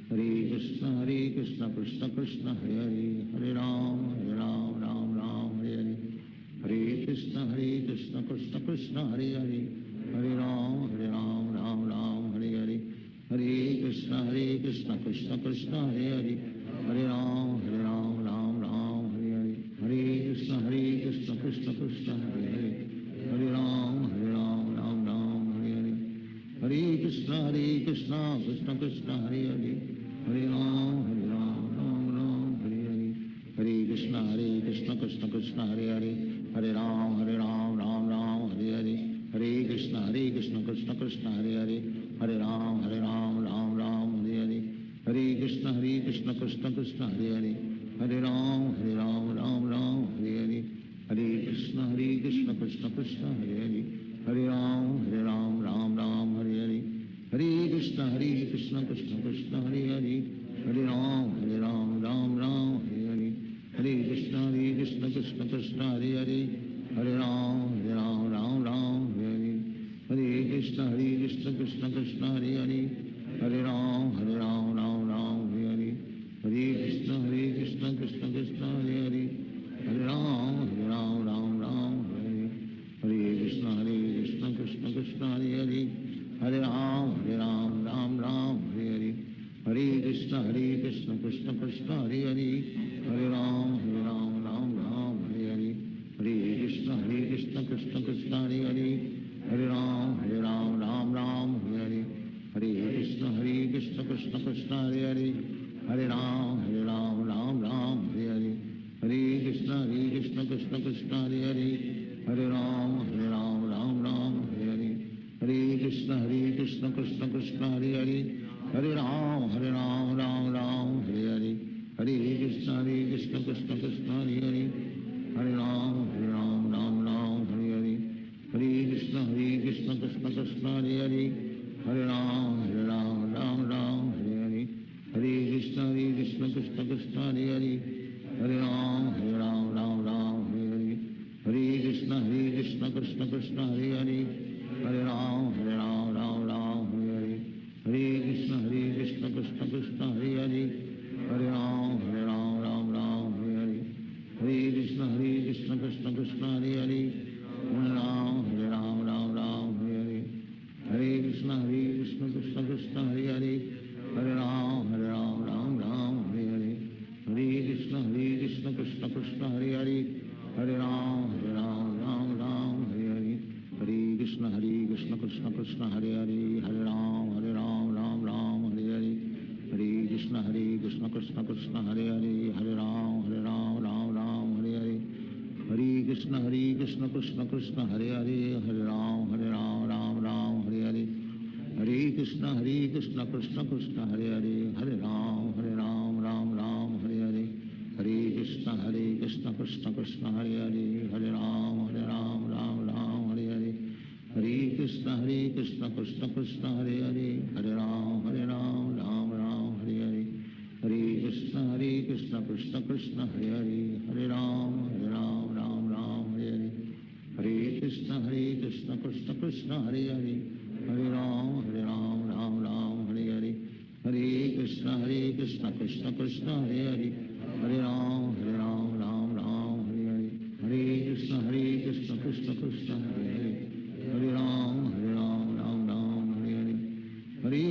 Hare Krishna Krishna Krishna Hare Hare, Hare Ram Ram Hare Hare, Hare Krishna Krishna Krishna Hare Hare, Hare Ram Ram Hare Hare, Hare Krishna Krishna Krishna Hare Hare, Hare Ram Ram Hare Hare, Hare Krishna Krishna Krishna Hare Hare, Hare Ram Ram Hare Hare, Hare Krishna Krishna Krishna Hare Hare, Hare Ram Ram Hare Hare, Hare Krishna Krishna Krishna Hare Hare, Hare Ram Ram Hare Hare, Hare Krishna Krishna Krishna Hare Hare, Hare Ram Ram Hare Hare, Hare Krishna Krishna Krishna Hare Hare, Hare Ram Ram Hare Hare, Hare Krishna Krishna Krishna Hare Hare, Hare Ram Ram Hare Hare, Hare Krishna Krishna Krishna Hare Hare, Hare Ram Ram Hare Hare, Hare Krishna Krishna Krishna Hare Hare, Hare Ram Ram Hare Hare, Hare Krishna Krishna Krishna Hare Hare, Hare Ram Ram Hare Hare, Hare Krishna Krishna Krishna Hare Hare, Hare Ram Ram Hare Hare, Hare Krishna Krishna Krishna Hare Hare, Hare Ram Ram Hare Hare, Hare Krishna Krishna Krishna Hare Hare, Hare Ram Ram Hare Hare, Hare Krishna Krishna Krishna Hare Hare, Hare Ram Ram Hare Hare, Hare Krishna Krishna Krishna Hare Hare, Hare Ram Ram Hare Hare, Hare Krishna Krishna Krishna Hare Hare, Hare Ram Ram Hare Hare, Hare Krishna Krishna Krishna Hare Hare, Hare Ram Ram Hare Hare, Hare Krishna Krishna Krishna Hare Hare, Hare Ram Ram Hare Hare, Hare Krishna Krishna Krishna Hare Hare, Hare Ram Ram Hare Hare, Hare Krishna Krishna Krishna Hare Hare, Hare Ram Ram Hare Hare, Hare Krishna Krishna Krishna Hare Hare, Hare Ram Ram Hare Hare, Hare Krishna Krishna Krishna Hare Hare, Hare Ram Ram Hare Hare, Hare Krishna Krishna Krishna Hare Hare, Hare Ram Ram Hare Hare, Hare Krishna Krishna Krishna Hare Hare, Hare Ram Ram Hare Krishna Krishna Hare Hare Hare Ram Ram Ram Hare Hare Hare Krishna Krishna Krishna Hare Hare Hare Ram Ram Ram Hare Hare Hare Krishna Krishna Krishna Hare Hare Hare Ram Ram Ram Hare Hare Hare Krishna Krishna Krishna Hare Hare Hare Ram Ram Ram Hare Hare Hare Krishna Krishna Krishna Hare Hare Hare Ram Ram Ram Hare Hare Hare Krishna Krishna Krishna Hare Hare Hare Ram Ram Ram Hare Hare Hare Krishna Krishna Krishna Hare Hare Hare Ram Ram Hare Hare Hare Krishna Krishna Krishna Hare Hare Hare Ram Ram Ram Hare Hare Hare Krishna Krishna Krishna Hare Hare Hare Ram Ram Ram Hare Hare Hare Krishna Krishna Krishna Hare Hare Hare Ram Ram Ram Hare Hare Hare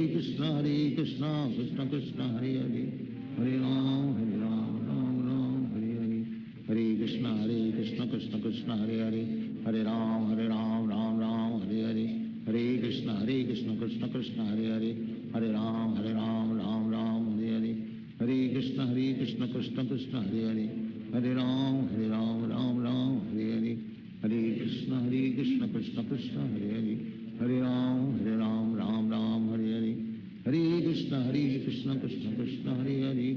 Krishna Krishna Krishna Hare Hare Hare Ram Ram Ram Hare Hare Hare Krishna Krishna Krishna Hare Hare Hare Ram Ram Ram Hare Hare Hare Krishna Krishna Krishna Hare Hare Hare Ram Ram Ram Hare Hare Hare Krishna Krishna Krishna Hare Hare Hare Ram Ram Ram Hare Hare Hare Krishna Krishna Krishna Hare Hare Hare Ram Ram Ram Hare Hare Hare Krishna Krishna Krishna Hare Hare Hare Ram Ram Ram Hare Hare Hare Krishna Krishna Krishna Hare Hare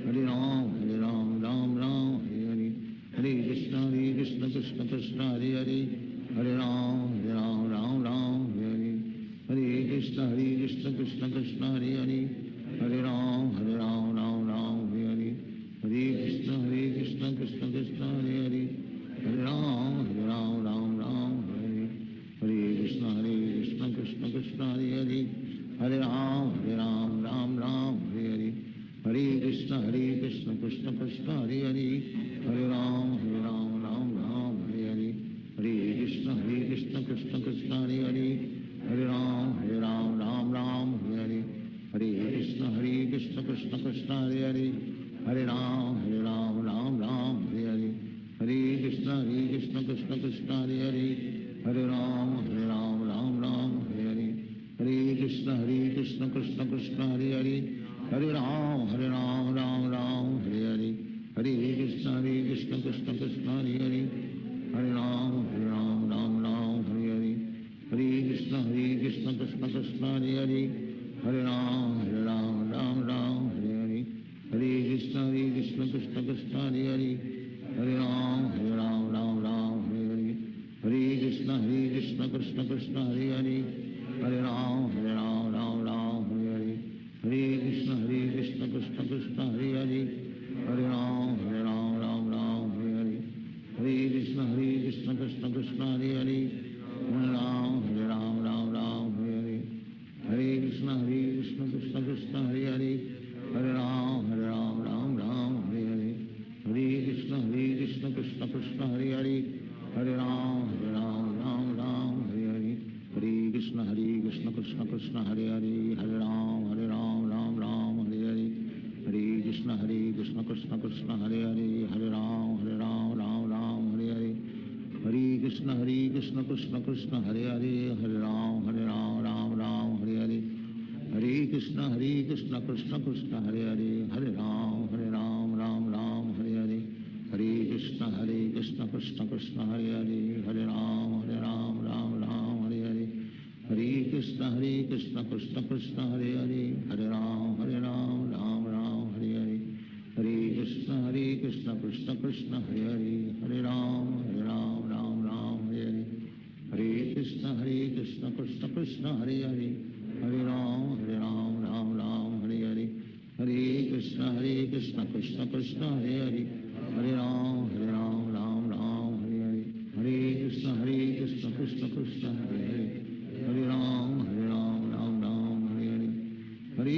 Hare Ram Ram Ram Hare Hare Hare Krishna Krishna Krishna Hare Hare Hare Ram Ram Ram Hare Hare Hare Krishna Krishna Krishna Hare Hare Hare Ram Ram Ram Hare Hare Hare Krishna Krishna Krishna Hare Hare Hare Ram Ram Ram Hare Hare Hare Krishna Krishna Krishna Hare Hare Hare Ram Ram Ram Hare Hare Hare Krishna Krishna Krishna Hare Hare Hare Ram Ram Ram Hare Hare Hare Krishna Krishna Krishna Hare Hare Hare Ram Ram Ram Hare Hare Hare Krishna Krishna Krishna Hare Hare Hare Ram Ram Ram Hare Hare Hare Krishna Krishna Krishna Hare Hare Hare Ram Ram Ram Hare Hare Hare Krishna Krishna Krishna Hare Hare Hare Ram Ram Ram Hare Hare Hare Krishna Krishna Krishna Hare Hare Hare Ram Ram Ram Hare Hare Hare Krishna Krishna Krishna Hare Hare Hare Ram Ram Ram Hare Hare Hare Krishna Krishna Krishna Hare Hare Hare Ram Ram Ram Hare Hare Hare Krishna Krishna Krishna Hare Hare Hare Ram Ram Hare Hare Hare Krishna Krishna Krishna Hare Hare Hare Ram Ram Ram Hare Hare Hare Krishna Krishna Krishna Hare Hare Hare Ram Ram Ram Hare Hare Hare Krishna Krishna Krishna Hare Hare Hare Ram Ram Ram Hare Hare Hare Krishna Krishna Krishna Hare Hare Hare Ram Ram Ram Hare Hare Hare Krishna Krishna Krishna Hare Hare Hare Ram Ram Ram Hare Hare Hare Krishna Krishna Krishna Hare Hare Hare Ram Ram Ram Hare Hare Hare Krishna Krishna Krishna Hare Hare Hare Ram Ram Ram Hare Hare Hare Krishna Krishna Krishna Hare Hare Hare Ram Ram Ram Hare Hare Hare Krishna Krishna Krishna Hare Hare Hare Ram Ram Ram Hare Hare Hare Krishna Krishna Krishna Hare Hare Hare Ram Ram Hare Hare Hare Krishna Krishna Krishna Hare Hare Hare Ram Ram Ram Hare Hare Hare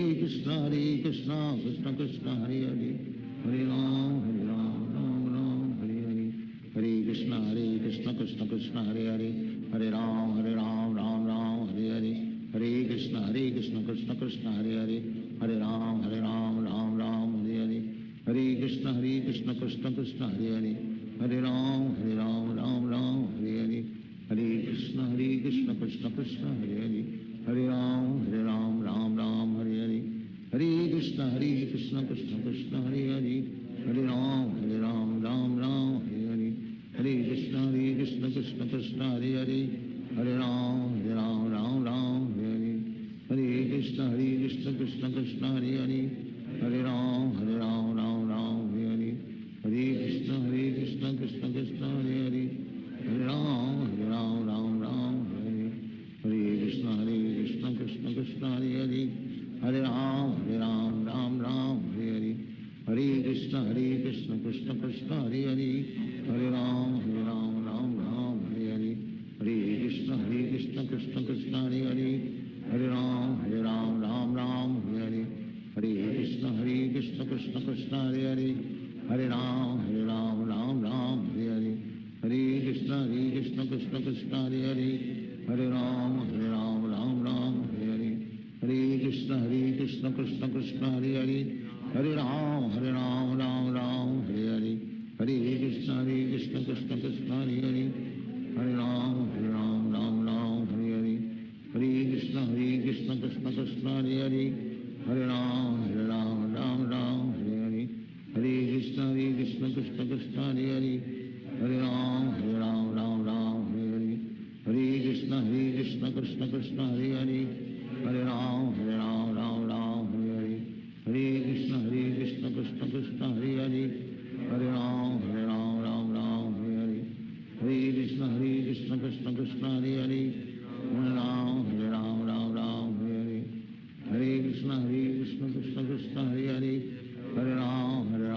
Krishna Krishna Krishna Hare Hare Hare Ram Ram Ram Hare Hare Hare Krishna Krishna Krishna Hare Hare Hare Ram Ram Hare Hare Hare Krishna Krishna Krishna Hare Hare Hare Ram Ram Ram Hare Hare Hare Krishna Krishna Krishna Hare Hare Hare Ram Ram Ram Hare Hare Hare Krishna Krishna Krishna Hare Hare Hare Ram Ram Ram Hare Hare Hare Krishna Krishna Krishna Hare Hare Hare Ram Ram Ram Hare Hare Hare Krishna Krishna Krishna Hare Hare, Hare Ram Ram Ram Hare Hare, Hare Krishna Krishna Krishna Hare Hare, Hare Ram Ram Hare Hare, Hare Krishna Krishna Krishna Hare Hare, Hare Ram Ram Hare Hare, Hare Krishna Krishna Krishna Hare Hare, Hare Ram Ram Hare Hare, Hare Krishna Krishna Krishna Hare Hare, Hare Ram Ram Hare Hare, Hare Krishna Krishna Krishna Hare Hare, Hare Ram Ram Hare Hare, Hare Krishna Krishna Krishna Hare Hare, Hare Ram Ram Hare Hare, Hare Krishna Krishna Krishna Hare Hare, Hare Ram Ram Hare Hare, Hare Krishna Krishna Krishna Hare Hare, Hare Ram Ram Hare Hare, Hare Krishna Krishna Krishna Hare Hare, Hare Ram Ram Hare Hare, Hare Krishna Krishna Krishna Hare Hare, Hare Ram Ram Hare Hare, Hare Krishna Krishna Krishna Hare Hare, Hare Ram Ram Hare Hare, Hare Krishna Krishna Krishna Hare Hare, Hare Ram Ram Hare Hare, Hare Krishna Krishna Krishna Hare Hare, Hare Ram Ram Hare Hare, Hare Krishna Krishna Krishna Hare Hare, Hare Ram Ram Hare Hare, Hare Krishna Krishna Krishna Hare Hare, Hare Ram Ram Hare Hare, Hare Krishna Krishna Krishna Hare Hare, Hare Ram Ram Hare Hare, Hare Krishna Krishna Krishna Hare Hare, Hare Ram Ram Hare Hare,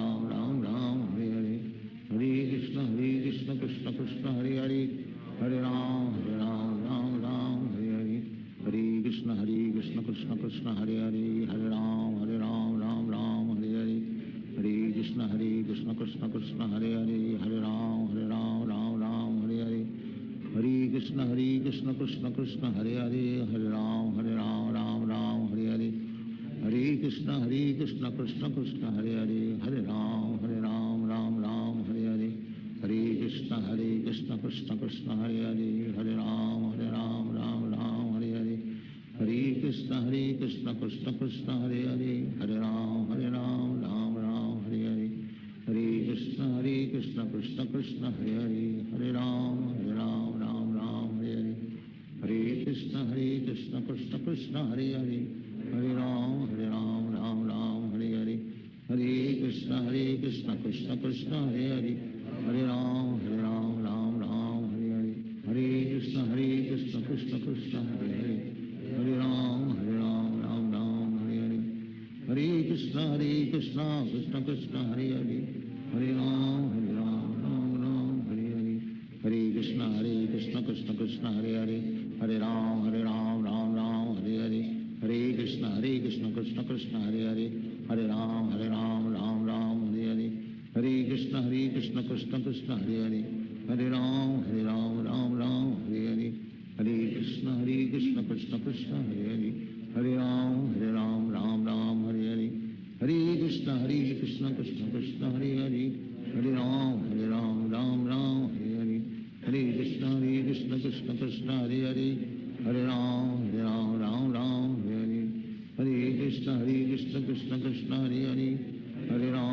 Hare Krishna Krishna Krishna Hare Hare, Hare Ram Ram Hare Hare, Hare Krishna Krishna Krishna Hare Hare, Hare Ram Ram Hare Hare, Hare Krishna Krishna Krishna Hare Hare, Hare Ram Hare Hare, Hare Krishna Krishna Krishna Hare Hare, Hare Ram Hare Hare, Hare Krishna Krishna Krishna Hare Hare, Hare Ram Hare Hare, Hare Krishna Krishna Krishna Hare Hare, Hare Ram Hare Hare, Hare Krishna Krishna Krishna Hare Hare, Hare Ram Hare Hare, Hare Krishna Krishna Krishna Hare Hare, Hare Ram Hare Hare, Hare Krishna Krishna Krishna Hare Hare, Hare Ram Hare Hare, Hare Krishna Krishna Krishna Hare Hare, Hare Ram Hare Hare, Hare Krishna Krishna Krishna Hare Hare, Hare Ram Hare Hare, Hare Krishna Krishna Krishna Hare Hare, Hare Ram Hare Hare, Hare Krishna Krishna Krishna Hare Hare, Hare Ram Hare Hare, Hare Krishna Krishna Krishna Hare Hare, Hare Ram Hare Hare, Hare Krishna Krishna Krishna Hare Hare, Hare Ram Hare Hare, Hare Krishna Krishna Krishna Hare Hare, Hare Ram Hare Hare Hare, Hare Krishna Krishna Krishna Hare Hare, Hare Ram Hare Hare, Hare Krishna Krishna Krishna Hare Hare, Hare Ram Hare Hare, Hare Krishna Krishna Krishna Hare Hare, Hare Ram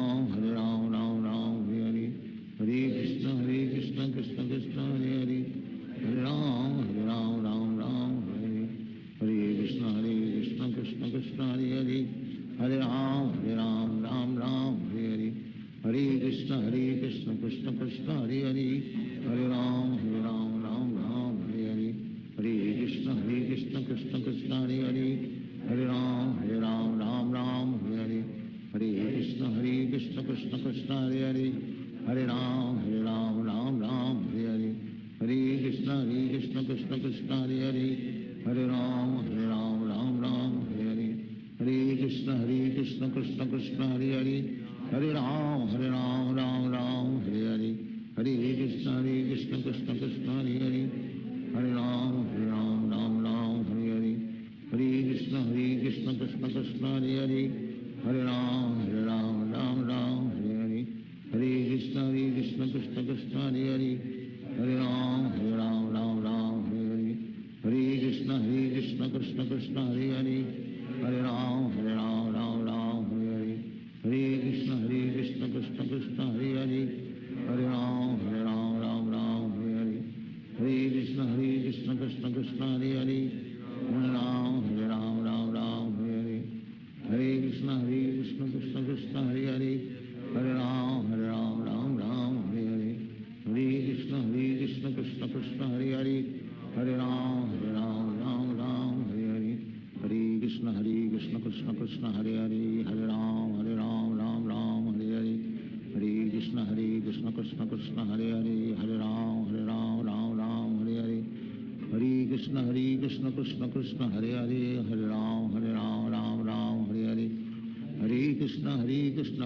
Hare Hare, Hare Krishna Krishna Krishna Hare Hare, Hare Ram Hare Hare, Hare Krishna Krishna Krishna Hare Hare, Hare Ram Hare Hare, Hare Krishna Krishna Krishna Hare Hare, Hare Ram Hare Hare, Hare Krishna Krishna Krishna Hare Hare, Hare Ram Hare Hare, Hare Krishna Krishna Krishna Hare Hare, Hare Ram Hare Hare, Hare Krishna Krishna Krishna Hare Hare, Hare Ram Hare Hare, Hare Krishna Krishna Krishna Hare Hare, Hare Ram Hare Hare, Hare Krishna Krishna Krishna Hare Hare, Hare Ram Hare Hare, Hare Krishna Krishna Krishna Hare Hare, Hare Ram Hare Hare, Hare Krishna Krishna Krishna Hare Hare, Hare Ram Hare Hare Krishna Krishna Krishna Hare Hare Hare Ram Ram Ram Hare Hare Hare Krishna Krishna Krishna Hare Hare Hare Ram Ram Ram Hare Hare Hare Krishna Krishna Krishna Hare Hare Hare Ram Ram Hare Hare Hare Krishna Krishna Krishna Hare Hare Hare Ram Ram Hare Hare Hare Krishna Krishna Krishna Hare Hare Hare Ram Ram Hare Hare Hare Krishna Krishna Krishna Hare Hare Hare Ram Ram Hare Hare Hare Krishna Krishna Krishna Hare Hare Hare Ram Hare Hare Hare Krishna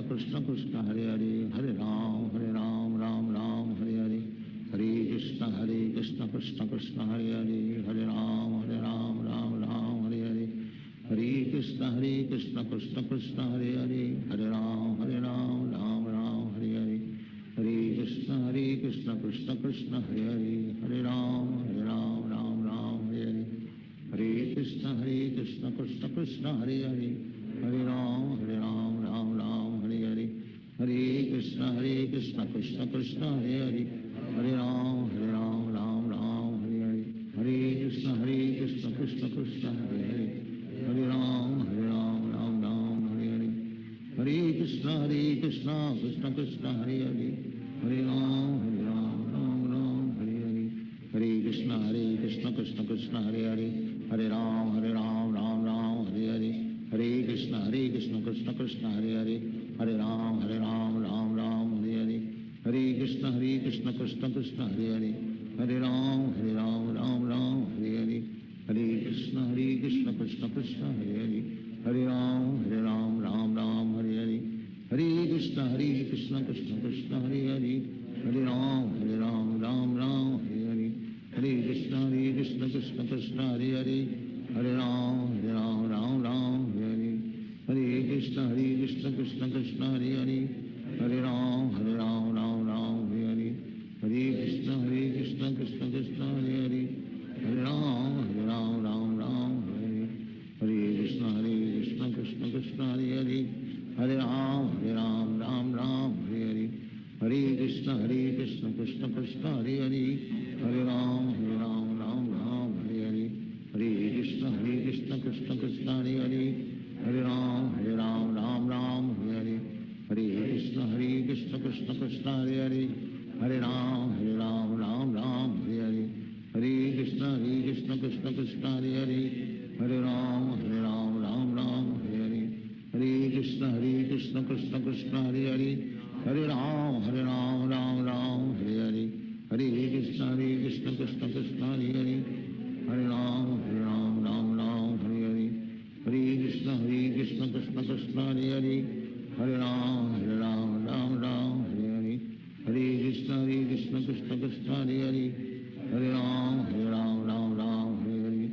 Krishna Krishna Hare Hare Hare Ram Hare Hare Hare Krishna Krishna Krishna Hare Hare Hare Ram Hare Hare Hare Krishna Krishna Krishna Hare Hare Hare Ram Hare Hare Hare Krishna Krishna Krishna Hare Hare Hare Ram Hare Hare Hare Krishna Krishna Krishna Hare Hare Hare Ram Hare Hare Hare Krishna Krishna Krishna Hare Hare Hare Ram Hare Hare Hare Krishna Krishna Krishna Hare Hare Hare Ram Hare Hare Hare Krishna Krishna Krishna Hare Hare Hare Ram Hare Hare Hare Krishna Krishna Krishna Hare Hare Hare Ram Hare Hare Hare Krishna Krishna Krishna Hare Hare Hare Ram Hare Hare Hare Krishna Krishna Krishna Hare Hare Hare Ram Hare Hare Hare Krishna Krishna Krishna Hare Hare Hare Ram Hare Hare Hare Krishna Krishna Krishna Hare Hare Hare Ram Hare Hare Hare Krishna Krishna Krishna Hare Hare Hare Ram Hare Hare Hare Krishna Krishna Krishna Hare Hare Hare Ram Hare Hare Hare Krishna Krishna Krishna Hare Hare Hare Ram Hare Hare Hare Krishna Krishna Krishna Hare Hare Hare Ram Hare Hare Hare Krishna Krishna Krishna Hare Hare Hare Ram Hare Hare Hare Krishna Krishna Krishna Hare Hare Hare Ram Hare Hare Hare Krishna Krishna Krishna Hare Hare Hare Ram Hare Hare Hare Krishna Krishna Krishna Hare Hare Hare Ram Hare Hare Hare Krishna Krishna Krishna Hare Hare Hare Ram Hare Hare Hare Krishna Krishna Krishna Hare Hare Hare Ram Hare Hare Hare Krishna Krishna Krishna Hare Hare Hare Ram Hare Hare Hare Krishna Krishna Krishna Hare Hare Hare Ram Hare Hare Hare Krishna Krishna Krishna Hare Hare Hare Ram Hare Hare Hare Krishna Krishna Krishna Hare Hare Hare Ram Hare Hare Hare Krishna Krishna Krishna Hare Hare Hare Ram Hare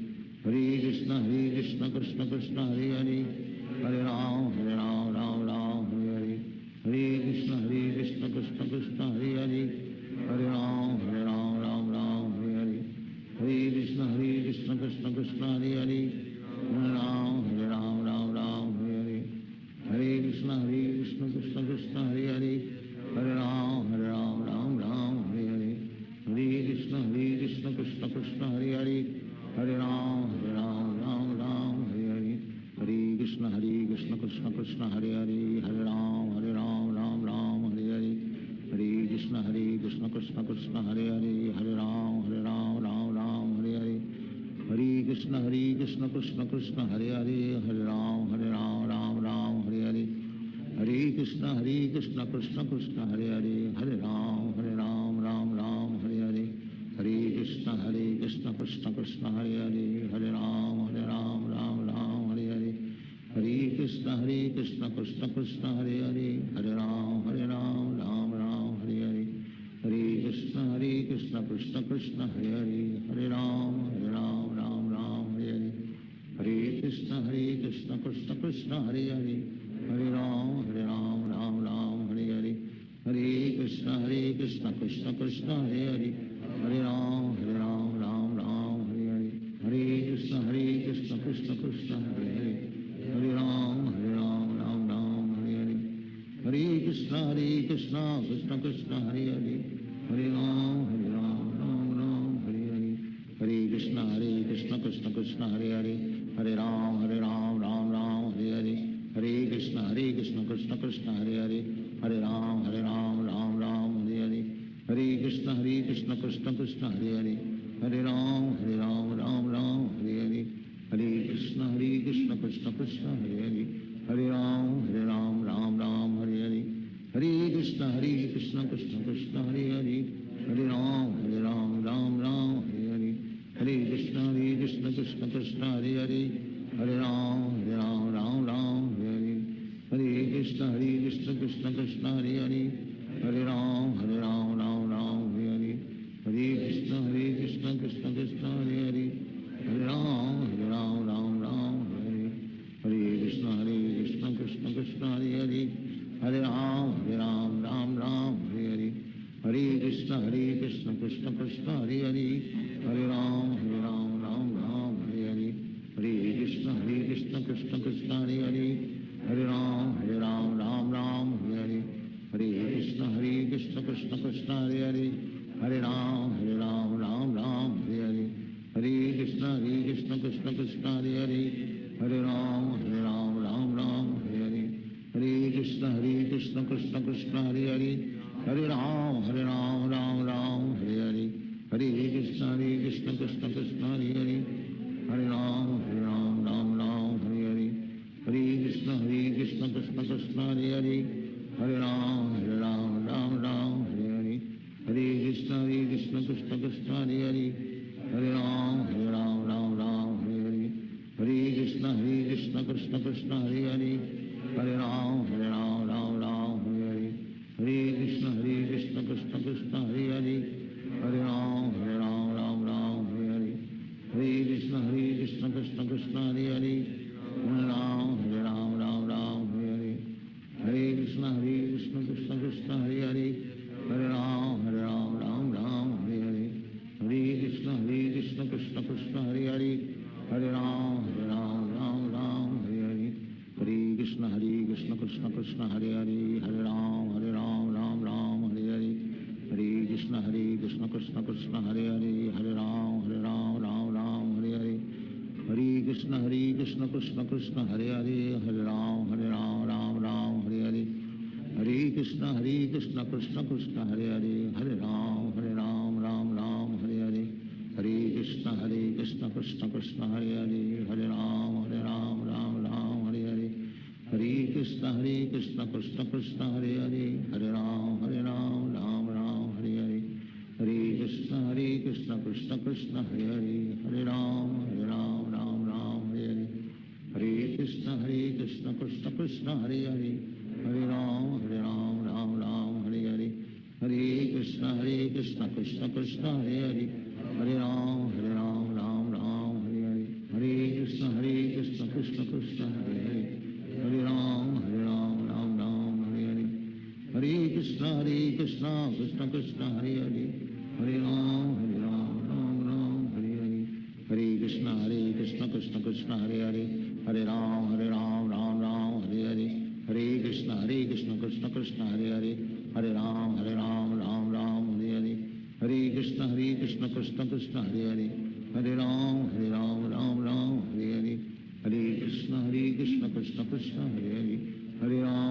Hare Hare Krishna Krishna Krishna Hare Hare Hare Ram Hare Hare Hare Krishna Krishna Krishna Hare Hare Hare Ram Hare Hare Hare Krishna Krishna Krishna Hare Hare Hare Ram Hare Hare Hare Krishna Krishna Krishna Hare Hare Hare Ram Hare Hare Hare Krishna Krishna Krishna Hare Hare Hare Ram Hare Hare Hare Krishna Krishna Krishna Hare Hare Hare Ram Hare Hare Hare Krishna Krishna Krishna Hare Hare Hare Ram Hare Hare Hare Krishna Krishna Krishna Hare Hare Hare Ram Hare Hare Hare Krishna Krishna Krishna Hare Hare Hare Ram Hare Hare Hare Krishna Krishna Krishna Hare Hare Hare Ram Hare Hare Hare Krishna Krishna Krishna Hare Hare Hare Ram Hare Hare Hare Krishna Krishna Krishna Hare Hare Hare Ram Hare Hare Hare Krishna Krishna Krishna Hare Hare Hare Ram Ram Ram Hare Hare Hare Krishna Krishna Krishna Hare Hare Hare Ram Ram Ram Hare Hare Hare Krishna Krishna Krishna Hare Hare Hare Ram Ram Ram Hare Hare Hare Krishna Krishna Krishna Hare Hare Hare Ram Ram Ram Hare Hare Hare Krishna Krishna Krishna Hare Hare Hare Ram Ram Ram Hare Hare Hare Krishna Krishna Krishna Hare Hare Hare Ram Ram Ram Hare Hare Hare Krishna Krishna Krishna Hare Hare Hare Ram Ram Hare Hare Hare Krishna Krishna Krishna Hare Hare Hare Ram Ram Hare Hare Hare Krishna Krishna Krishna Hare Hare Hare Ram Ram Hare Hare Krishna Krishna Krishna Hare Hare Hare Ram Ram Hare Hare Hare Krishna Krishna Krishna Hare Hare Hare Ram Ram Hare Hare Hare Krishna Krishna Krishna Hare Hare Hare Ram Ram Hare Hare Hare Krishna Krishna Krishna Hare Hare Hare Ram Ram Hare Hare Hare Krishna Krishna Krishna Hare Hare Hare Ram Ram Hare Hare Hare Krishna Krishna Krishna Hare Hare Hare Ram Ram Hare Hare Hare Krishna Krishna Krishna Hare Hare Hare Ram Ram Hare Hare Hare Krishna Krishna Krishna Hare Hare Hare Ram Ram Hare Hare Hare Krishna Krishna Krishna Hare Hare Hare Ram Ram Hare Hare Hare Krishna Krishna Krishna Hare Hare Hare Ram Ram Hare Hare Hare Krishna Krishna Krishna Hare Hare Hare Ram Ram Hare Hare Hare Krishna Krishna Krishna Hare Hare Hare Ram Ram Hare Hare Hare Krishna Krishna Krishna Hare Hare Hare Ram Ram Hare Hare Hare Krishna Krishna Krishna Hare Hare Hare Ram Ram Hare Hare Hare Krishna Krishna Krishna Hare Hare Hare Ram Ram Hare Hare Hare Krishna Krishna Krishna Hare Hare Hare Ram Ram Hare Hare Hare Krishna Krishna Krishna Hare Hare Hare Ram Ram Hare Hare Hare Krishna Krishna Krishna Hare Hare Hare Ram Ram Hare Hare Hare Krishna Krishna Krishna Hare Hare Hare Ram Ram Hare Hare Hare Krishna Krishna Krishna Hare Hare Hare Ram Ram Hare Hare Hare Krishna Krishna Krishna Hare Hare Hare Ram Ram Hare Hare Hare Krishna Krishna Krishna Hare Hare Hare Ram Ram Hare Hare Hare Krishna Krishna Krishna Hare Hare Hare Ram Ram Hare Hare Hare Krishna Krishna Krishna Hare Hare Hare Ram Ram Hare Hare Hare Krishna Krishna Krishna Hare Hare Hare Ram Ram Hare Hare Hare Krishna Krishna Krishna Hare Hare Hare Ram Ram Hare Hare Hare Krishna Krishna Krishna Hare Hare Hare Ram Ram Hare Hare Hare Krishna Krishna Krishna Hare Hare Hare Ram Ram Hare Hare Hare Krishna Krishna Krishna Hare Hare Hare Ram Ram Hare Hare Hare Krishna Krishna Krishna Hare Hare Hare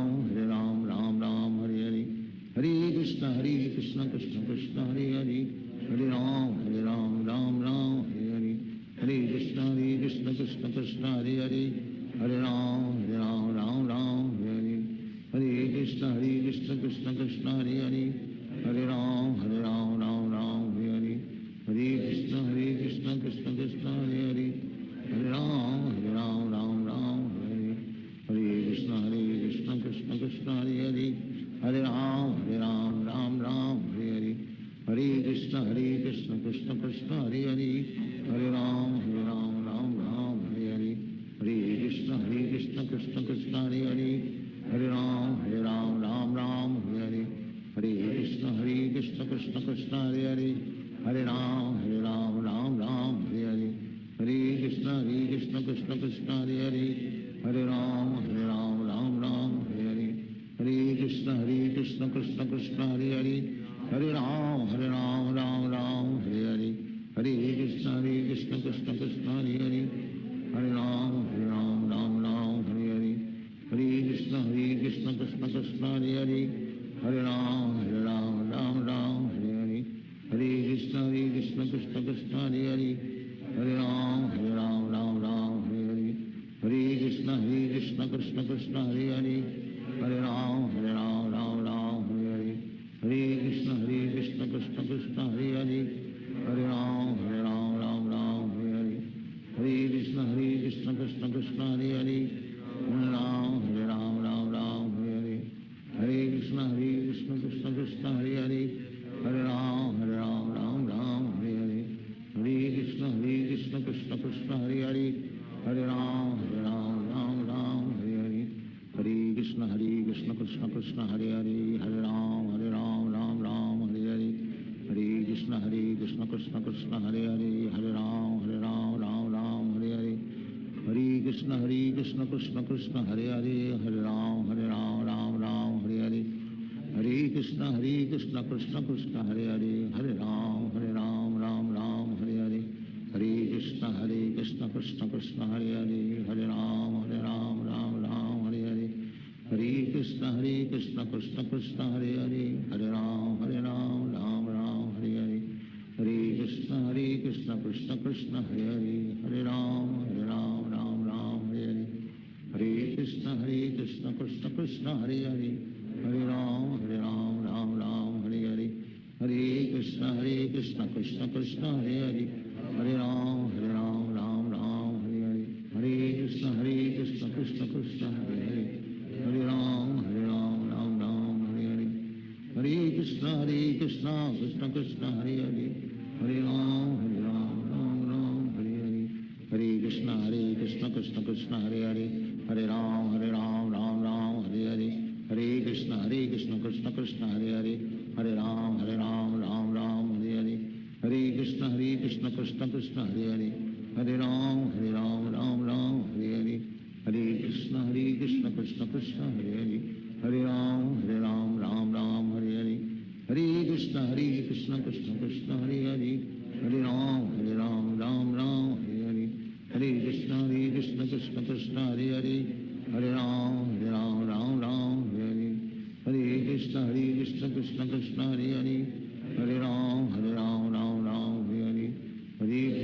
Ram Ram Hare Hare Hare Krishna Krishna Krishna Hare Hare Hare Ram Ram Hare Hare Hare Krishna Krishna Krishna Hare Hare Hare Ram Ram Hare Hare Hare Krishna Krishna Krishna Hare Hare Hare Ram Ram Hare Hare Hare Krishna Krishna Krishna Hare Hare Hare Ram Ram Hare Hare Hare Krishna Krishna Krishna Hare Hare Hare Ram Hare Hare Hare Krishna Krishna Krishna Hare Hare Hare Ram Ram Hare Hare Hare Krishna Krishna Krishna Hare Hare Hare Ram Ram Hare Hare Hare Krishna Krishna Krishna Hare Hare Hare Ram Ram Hare Hare Hare Krishna हरे कृष्ण कृष्ण कृष्ण हरे हरे हरे राम राम राम हरे हरे हरे कृष्ण कृष्ण कृष्ण हरे हरे हरे राम राम हरे हरे हरे कृष्ण कृष्ण कृष्ण हरे हरे हरे राम राम हरे हरे हरे कृष्ण कृष्ण कृष्ण हरे हरे हरे राम राम हरे हरे हरे कृष्ण कृष्ण कृष्ण हरे हरे हरे राम राम हरे हरे हरे कृष्ण कृष्ण कृष्ण हरे हरे हरे राम राम हरे हरे हरे कृष्ण कृष्ण कृष्ण हरे हरे हरे राम हरे हरे हरे कृष्ण कृष्ण कृष्ण हरे हरे हरे राम राम हरे हरे हरे कृष्ण कृष्ण कृष्ण हरे हरे हरे राम राम हरे हरे हरे कृष्ण कृष्ण कृष्ण हरे हरे हरे राम राम हरे हरे हरे कृष्ण कृष्ण कृष्ण हरे हरे हरे राम हरे हरे हरे कृष्ण कृष्ण कृष्ण हरे हरे हरे राम हरे हरे हरे कृष्ण कृष्ण कृष्ण हरे हरे हरे राम राम हरे हरे हरे कृष्ण कृष्ण कृष्ण हरे हरे हरे राम राम हरे हरे हरे कृष्ण कृष्ण कृष्ण हरे हरे हरे राम राम हरे हरे हरे कृष्ण कृष्ण कृष्ण हरे हरे हरे राम राम हरे हरे हरे कृष्ण कृष्ण कृष्ण हरे हरे हरे राम राम हरे हरे हरे कृष्ण कृष्ण कृष्ण हरे हरे हरे राम राम हरे हरे हरे कृष्ण कृष्ण कृष्ण हरे हरे हरे राम राम हरे हरे हरे कृष्ण कृष्ण कृष्ण हरे हरे हरे राम हरे हरे हरे कृष्ण कृष्ण कृष्ण हरे हरे हरे राम राम हरे हरे हरे कृष्ण कृष्ण कृष्ण हरे हरे हरे राम राम हरे हरे हरे कृष्ण कृष्ण कृष्ण हरे हरे हरे राम राम हरे हरे हरे कृष्ण कृष्ण कृष्ण हरे हरे हरे राम राम हरे हरे हरे कृष्ण कृष्ण कृष्ण हरे हरे हरे राम राम हरे हरे हरे कृष्ण कृष्ण कृष्ण हरे हरे हरे राम राम हरे हरे हरे कृष्ण कृष्ण कृष्ण हरे हरे हरे राम राम हरे हरे हरे कृष्ण कृष्ण कृष्ण हरे हरे हरे राम राम हरे हरे हरे कृष्ण कृष्ण कृष्ण हरे हरे हरे राम राम हरे हरे हरे कृष्ण कृष्ण कृष्ण हरे हरे हरे राम राम हरे हरे हरे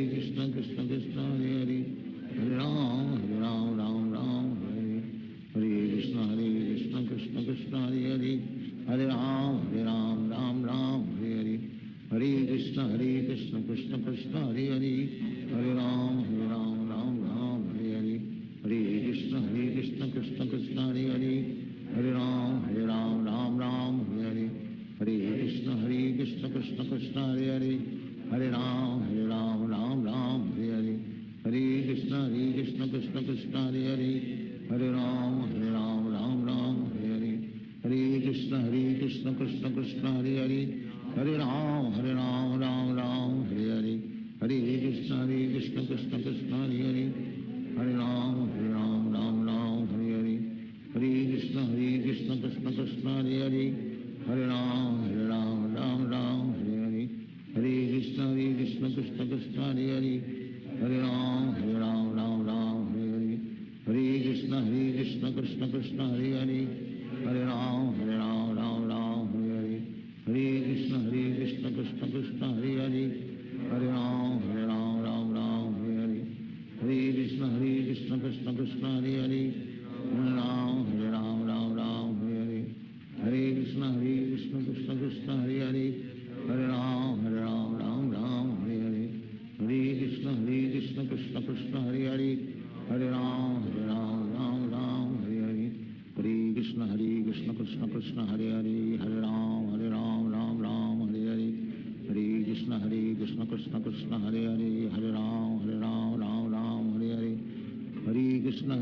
कृष्ण कृष्ण कृष्ण हरे हरे हरे राम राम हरे हरे हरे कृष्ण कृष्ण कृष्ण हरे हरे हरे राम राम हरे हरे हरे कृष्ण कृष्ण कृष्ण हरे हरे हरे राम राम हरे हरे हरे कृष्ण कृष्ण कृष्ण हरे हरे हरे राम राम हरे हरे हरे कृष्ण कृष्ण कृष्ण हरे हरे हरे राम राम हरे हरे हरे कृष्ण कृष्ण कृष्ण हरे हरे हरे राम राम हरे हरे हरे कृष्ण कृष्ण कृष्ण हरे हरे हरे राम राम हरे हरे हरे कृष्ण कृष्ण कृष्ण हरे हरे हरे राम राम हरे हरे हरे कृष्ण कृष्ण कृष्ण हरे हरे हरे राम राम हरे हरे हरे कृष्ण कृष्ण कृष्ण हरे हरे हरे राम हरे हरे हरे कृष्ण कृष्ण कृष्ण हरे हरे हरे राम राम हरे हरे हरे कृष्ण कृष्ण कृष्ण हरे हरे हरे राम राम हरे हरे हरे कृष्ण कृष्ण कृष्ण हरे हरे हरे राम राम हरे हरे हरे कृष्ण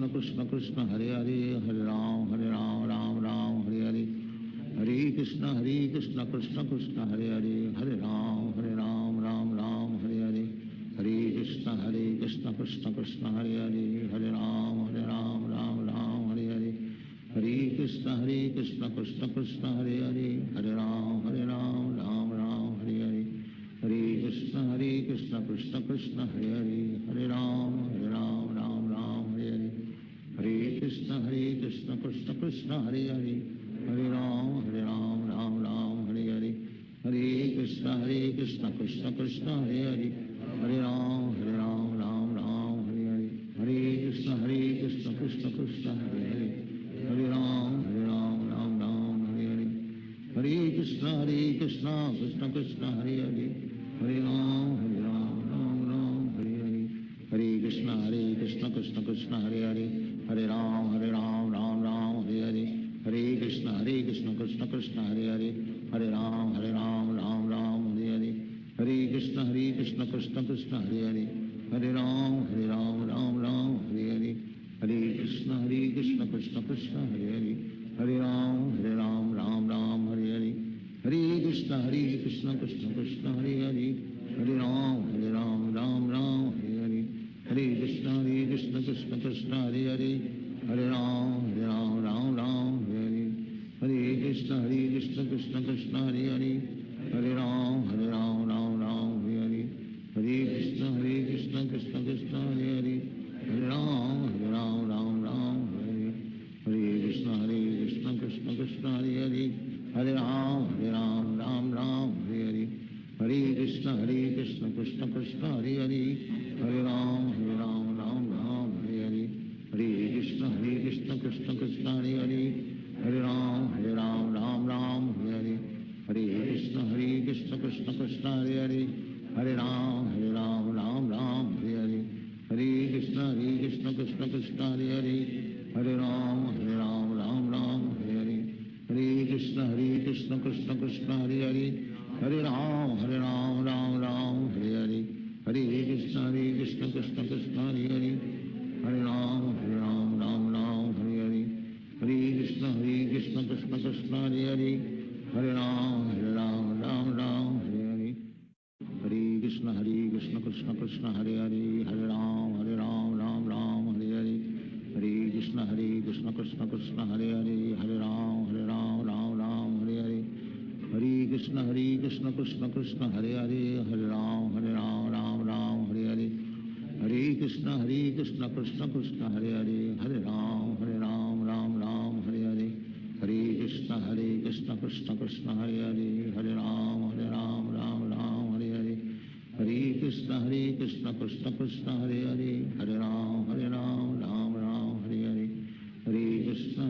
कृष्ण कृष्ण हरे हरे हरे राम हरे हरे हरे कृष्ण कृष्ण कृष्ण हरे हरे हरे राम हरे हरे हरे कृष्ण कृष्ण कृष्ण हरे हरे हरे राम राम हरे हरे हरे कृष्ण कृष्ण कृष्ण हरे हरे हरे राम राम हरे हरे हरे कृष्ण कृष्ण कृष्ण हरे हरे, हरे राम राम राम हरे हरे, हरे कृष्ण कृष्ण कृष्ण हरे हरे, हरे राम राम राम हरे हरे, हरे कृष्ण कृष्ण कृष्ण हरे हरे, हरे राम राम राम हरे हरे, हरे कृष्ण कृष्ण कृष्ण हरे हरे, हरे राम राम राम हरे हरे, हरे कृष्ण कृष्ण कृष्ण हरे हरे, हरे राम राम राम हरे हरे, हरे कृष्ण कृष्ण कृष्ण हरे हरे, हरे राम राम राम हरे हरे, हरे कृष्ण कृष्ण कृष्ण हरे हरे, हरे राम राम राम हरे हरे, हरे कृष्ण कृष्ण कृष्ण हरे हरे, हरे राम राम राम हरे हरे, हरे कृष्ण कृष्ण कृष्ण हरे हरे, हरे राम राम राम हरे हरे, हरे कृष्ण कृष्ण कृष्ण हरे हरे, हरे राम राम हरे हरे, हरे कृष्ण कृष्ण कृष्ण हरे हरे, हरे राम राम हरे हरे, हरे कृष्ण कृष्ण कृष्ण हरे हरे, हरे राम राम हरे हरे, हरे कृष्ण कृष्ण कृष्ण हरे हरे, हरे राम राम हरे हरे, हरे कृष्ण कृष्ण कृष्ण हरे हरे, हरे राम राम हरे हरे, हरे कृष्ण कृष्ण कृष्ण हरे हरे, हरे राम राम हरे हरे, हरे कृष्ण कृष्ण कृष्ण हरे हरे, हरे राम राम हरे हरे, हरे कृष्ण कृष्ण कृष्ण हरे हरे, हरे राम राम हरे हरे, हरे कृष्ण कृष्ण कृष्ण हरे हरे, हरे राम राम हरे हरे, हरे कृष्ण कृष्ण कृष्ण हरे हरे, हरे राम राम हरे हरे, हरे कृष्ण कृष्ण कृष्ण हरे हरे, हरे राम राम हरे हरे, हरे कृष्ण कृष्ण कृष्ण हरे हरे, हरे राम राम हरे हरे, हरे कृष्ण कृष्ण कृष्ण हरे हरे, हरे राम राम हरे हरे, हरे कृष्ण कृष्ण कृष्ण हरे हरे, हरे राम राम हरे हरे, हरे कृष्ण कृष्ण कृष्ण हरे हरे, हरे राम राम हरे हरे, हरे कृष्ण कृष्ण कृष्ण हरे हरे, हरे राम राम हरे हरे, हरे कृष्ण कृष्ण कृष्ण हरे हरे, हरे राम राम हरे हरे, हरे कृष्ण कृष्ण कृष्ण हरे हरे, हरे राम राम हरे हरे, हरे कृष्ण कृष्ण कृष्ण हरे हरे, हरे राम राम हरे हरे, हरे कृष्ण कृष्ण कृष्ण हरे हरे, हरे राम राम हरे हरे, हरे कृष्ण कृष्ण कृष्ण हरे हरे, हरे राम राम हरे हरे, हरे कृष्ण कृष्ण कृष्ण हरे हरे, हरे राम राम हरे हरे, हरे कृष्ण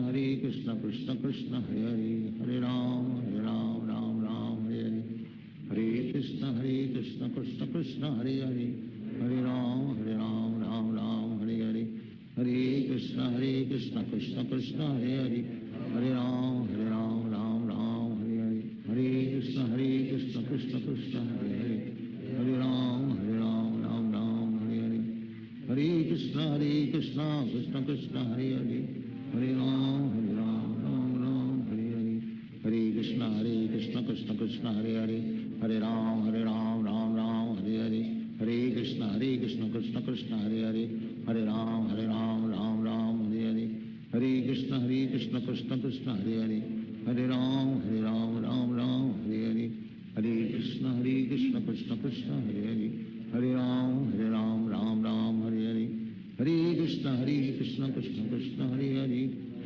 कृष्ण कृष्ण हरे हरे, हरे राम राम हरे हरे, हरे कृष्ण कृष्ण कृष्ण हरे हरे, हरे राम हरे हरे, हरे कृष्ण कृष्ण कृष्ण हरे हरे, हरे राम राम हरे हरे, हरे कृष्ण कृष्ण कृष्ण हरे हरे, हरे राम राम हरे हरे, हरे कृष्ण कृष्ण कृष्ण हरे हरे, हरे राम राम हरे हरे, हरे कृष्ण कृष्ण कृष्ण हरे हरे, हरे राम राम हरे हरे, हरे कृष्ण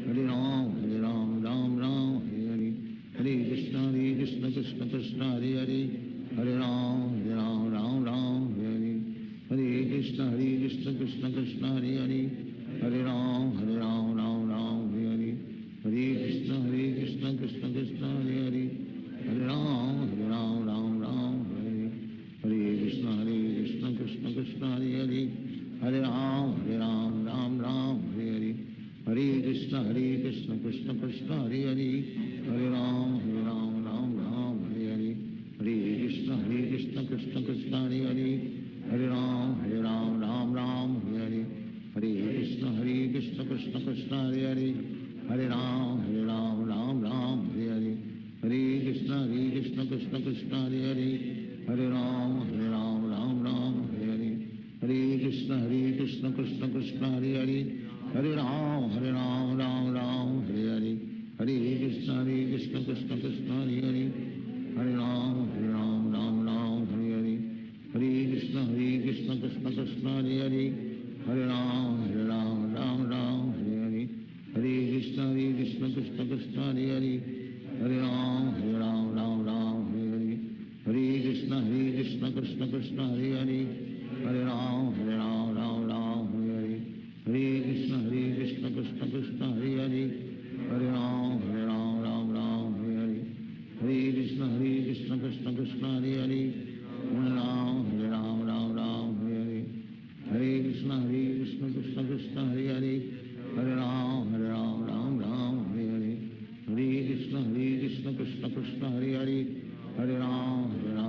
कृष्ण कृष्ण हरे हरे, हरे राम राम हरे हरे, हरे कृष्ण कृष्ण कृष्ण हरे हरे, हरे राम राम हरे हरे, हरे कृष्ण कृष्ण कृष्ण हरे हरे, हरे राम राम हरे हरे, हरे कृष्ण कृष्ण कृष्ण हरे हरे, हरे राम राम हरे हरे, हरे कृष्ण कृष्ण कृष्ण हरे हरे, हरे राम हरे हरे, हरे कृष्ण कृष्ण कृष्ण हरे हरे, हरे राम राम हरे हरे, हरे कृष्ण कृष्ण कृष्ण हरे हरे, हरे राम राम हरे हरे, हरे कृष्ण कृष्ण कृष्ण हरे हरे, हरे राम राम हरे हरे, हरे कृष्ण कृष्ण कृष्ण हरे हरे, हरे राम राम हरे हरे, हरे कृष्ण कृष्ण कृष्ण हरे हरे, हरे Ram Ram Hare Hare, Hare Krishna Krishna Krishna Hare Hare Hare Ram Ram Ram Hare Hare Hare Krishna Krishna Krishna Hare Hare Hare Ram Ram Hare Hare Hare Krishna Krishna Krishna Hare Hare Hare Ram Ram Hare Hare Hare Krishna Krishna Krishna Hare Hare Hare Ram Ram Hare Hare Hare Krishna Krishna Krishna Hare Hare Hare Ram Ram Hare Hare Hare Krishna Krishna Krishna Hare Hare Hare Ram Ram Hare Hare Hare Krishna Krishna Krishna Hare Hare Hare Ram Ram Hare Hare Hare Krishna Krishna Krishna Hare Hare Hare Ram Ram Hare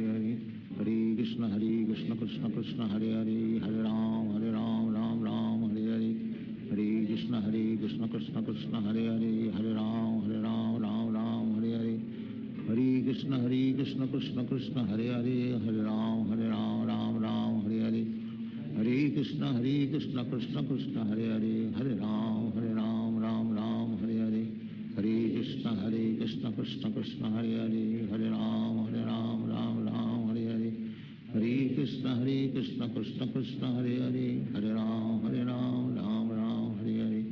Hare Hare Krishna Krishna Krishna Hare Hare Hare Ram Ram Hare Hare Hare Krishna Krishna Krishna Hare Hare Hare Ram Ram Hare Hare Hare Krishna Krishna Krishna Hare Hare Hare Ram Hare Hare Hare Krishna Krishna Krishna Hare Hare Hare Ram Hare Hare Hare Krishna Krishna Krishna Hare Hare Hare Ram Hare Hare Hare Krishna Krishna Krishna Hare Hare Hare Ram Hare Hare Hare Krishna Krishna Krishna Hare Hare Hare Ram Hare Hare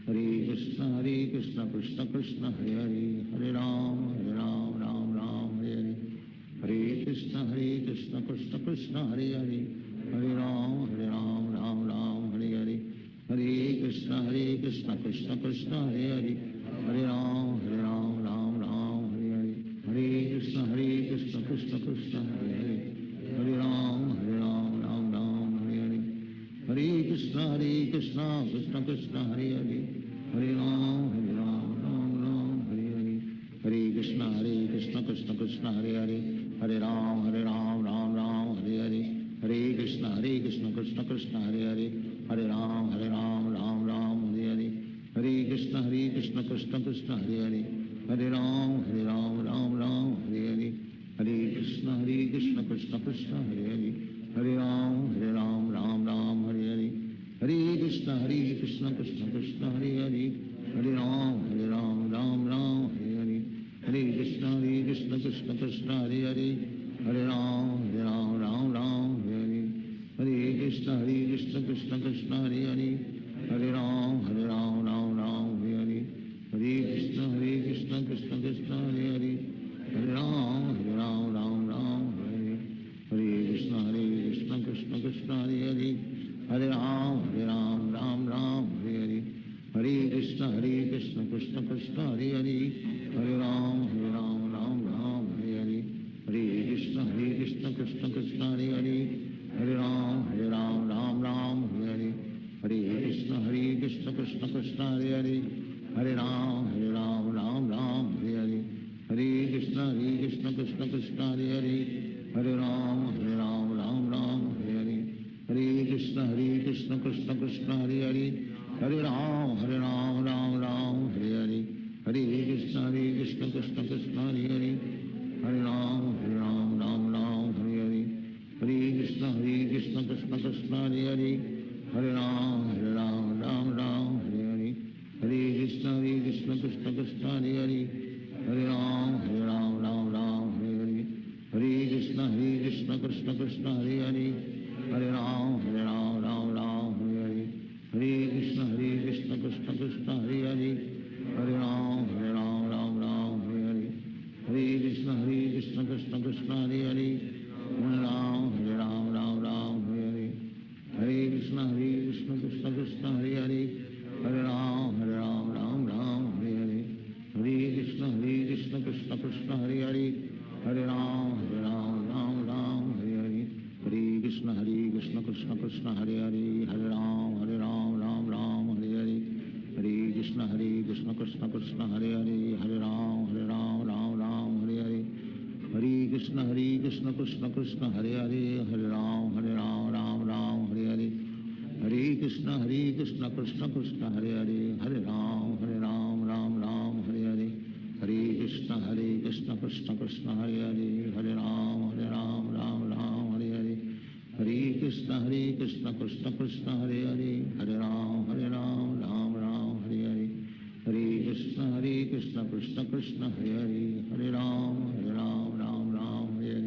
Hare Krishna Krishna Krishna Hare Hare Hare Ram Hare Hare Hare Krishna Krishna Krishna Hare Hare Hare Ram Hare Hare Hare Krishna Krishna Krishna Hare Hare Hare Ram Hare Hare Hare Krishna Krishna Krishna Hare Hare Hare Ram Hare Hare Hare Krishna Krishna Krishna Hare Hare Hare Ram Hare Hare Hare Krishna Krishna Krishna Hare Hare Hare Ram Hare Hare Hare Krishna Krishna Krishna Hare Hare Hare Ram Hare Hare Hare Krishna Krishna Krishna Hare Hare Hare Ram Hare Hare Hare Krishna Krishna Krishna Hare Hare Hare Ram Hare Hare Hare Krishna Krishna Krishna Hare Hare Hare Ram Hare Hare Hare Krishna Krishna Krishna Hare Hare Hare Ram Hare Hare Hare Krishna Krishna Krishna Hare Hare Hare Ram Hare Hare Hare Krishna Krishna Krishna Hare Hare Hare Ram Hare Hare Hare Krishna Krishna Krishna Hare Hare Hare Ram Hare Hare Hare Krishna Krishna Krishna Hare Hare Hare Ram Hare Hare Hare Krishna Krishna Krishna Hare Hare Hare Ram Hare Hare Hare Krishna Krishna Krishna Hare Hare Hare Ram Hare Hare Hare Krishna Krishna Krishna Hare Hare Hare Ram Hare Hare Hare Krishna Krishna Krishna Hare Hare Hare Ram Hare Hare Hare Krishna Krishna Krishna Hare Hare Hare Ram Hare Hare Hare Krishna Krishna Krishna Hare Hare Hare Ram Hare Hare Hare Krishna Krishna Krishna Hare Hare Hare Ram Hare Hare Hare Krishna Krishna Krishna Hare Hare Hare Ram Hare Hare Hare Krishna Krishna Krishna Hare Hare Hare Ram Hare Hare Hare Krishna Krishna Krishna Hare Hare Hare Ram Hare Hare Hare Krishna Krishna Krishna Hare Hare Hare Ram Hare Hare Hare Krishna Krishna Krishna Hare Hare Hare Ram Hare Hare Hare Krishna Krishna Krishna Hare Hare Hare Ram Hare Hare Hare Krishna Krishna Krishna Hare Hare Hare Ram Hare Hare Hare Krishna Krishna Krishna Hare Hare Hare Ram Hare Hare Hare Krishna Krishna Krishna Hare Hare Hare Ram Hare Hare Hare Krishna Krishna Krishna Hare Hare Hare Ram Hare Hare Hare Krishna Krishna Krishna Krishna Hare Hare Hare Ram Ram Ram Hare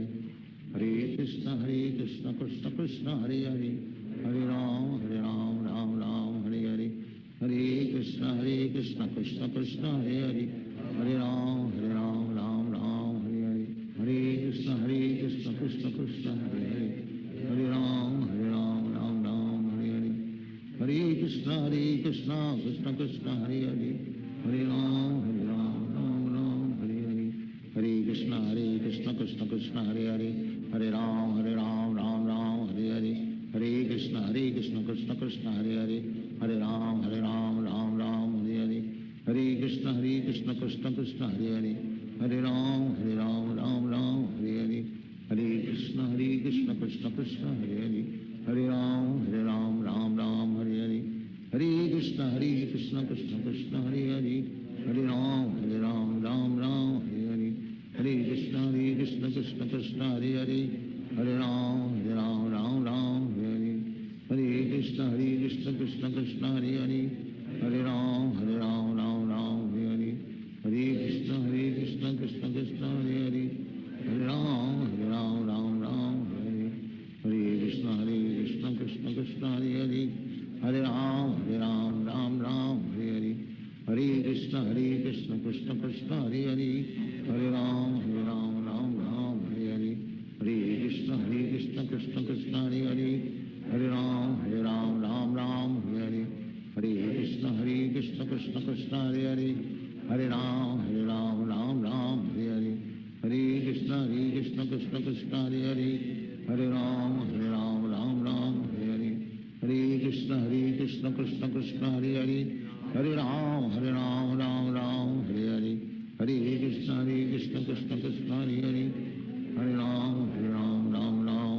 Hare Hare Krishna Krishna Krishna Hare Hare Hare Ram Ram Hare Hare Hare Krishna Krishna Krishna Hare Hare Hare Ram Ram Hare Hare Hare Krishna Krishna Krishna Hare Hare Hare Ram Ram Hare Hare Hare Krishna Krishna Krishna Hare Hare Hare Ram Hare Hare Hare Krishna Krishna Krishna Hare Hare Hare Ram Ram Hare Hare Hare Krishna Krishna Krishna Hare Hare Hare Ram Ram Hare Hare Hare Krishna Krishna Krishna Hare Hare Hare Ram Ram Hare Hare Hare Krishna Krishna Krishna Hare Hare Hare Ram Ram Hare Hare Hare Krishna Krishna Krishna Hare Hare Hare Ram Ram Hare Hare Hare Krishna Krishna Krishna Hare Hare Hare Ram Ram Hare Hare Hare Krishna Krishna Krishna Hare Hare Hare Ram Ram Hare Hare Hare Krishna Krishna Krishna Hare Hare Hare Ram Ram Hare Hare Hare Krishna Krishna Krishna Hare Hare Hare Ram Ram Hare Hare Hare Krishna Krishna Krishna Hare Hare Hare Ram Ram Hare Hare Hare Krishna Krishna Krishna Hare Hare Hare Ram Ram Hare Hare Hare Krishna Krishna Krishna Hare Hare Hare Ram Ram Hare Hare Hare Krishna Krishna Krishna Hare Hare Hare Ram Ram Hare Hare Hare Krishna Krishna Krishna Hare Hare Hare Ram Hare Hare Hare Krishna Krishna Krishna Hare Hare Hare Ram Hare Hare Hare Krishna Krishna Krishna Hare Hare Hare Ram Hare Hare Hare Krishna Krishna Krishna Hare Hare Hare Ram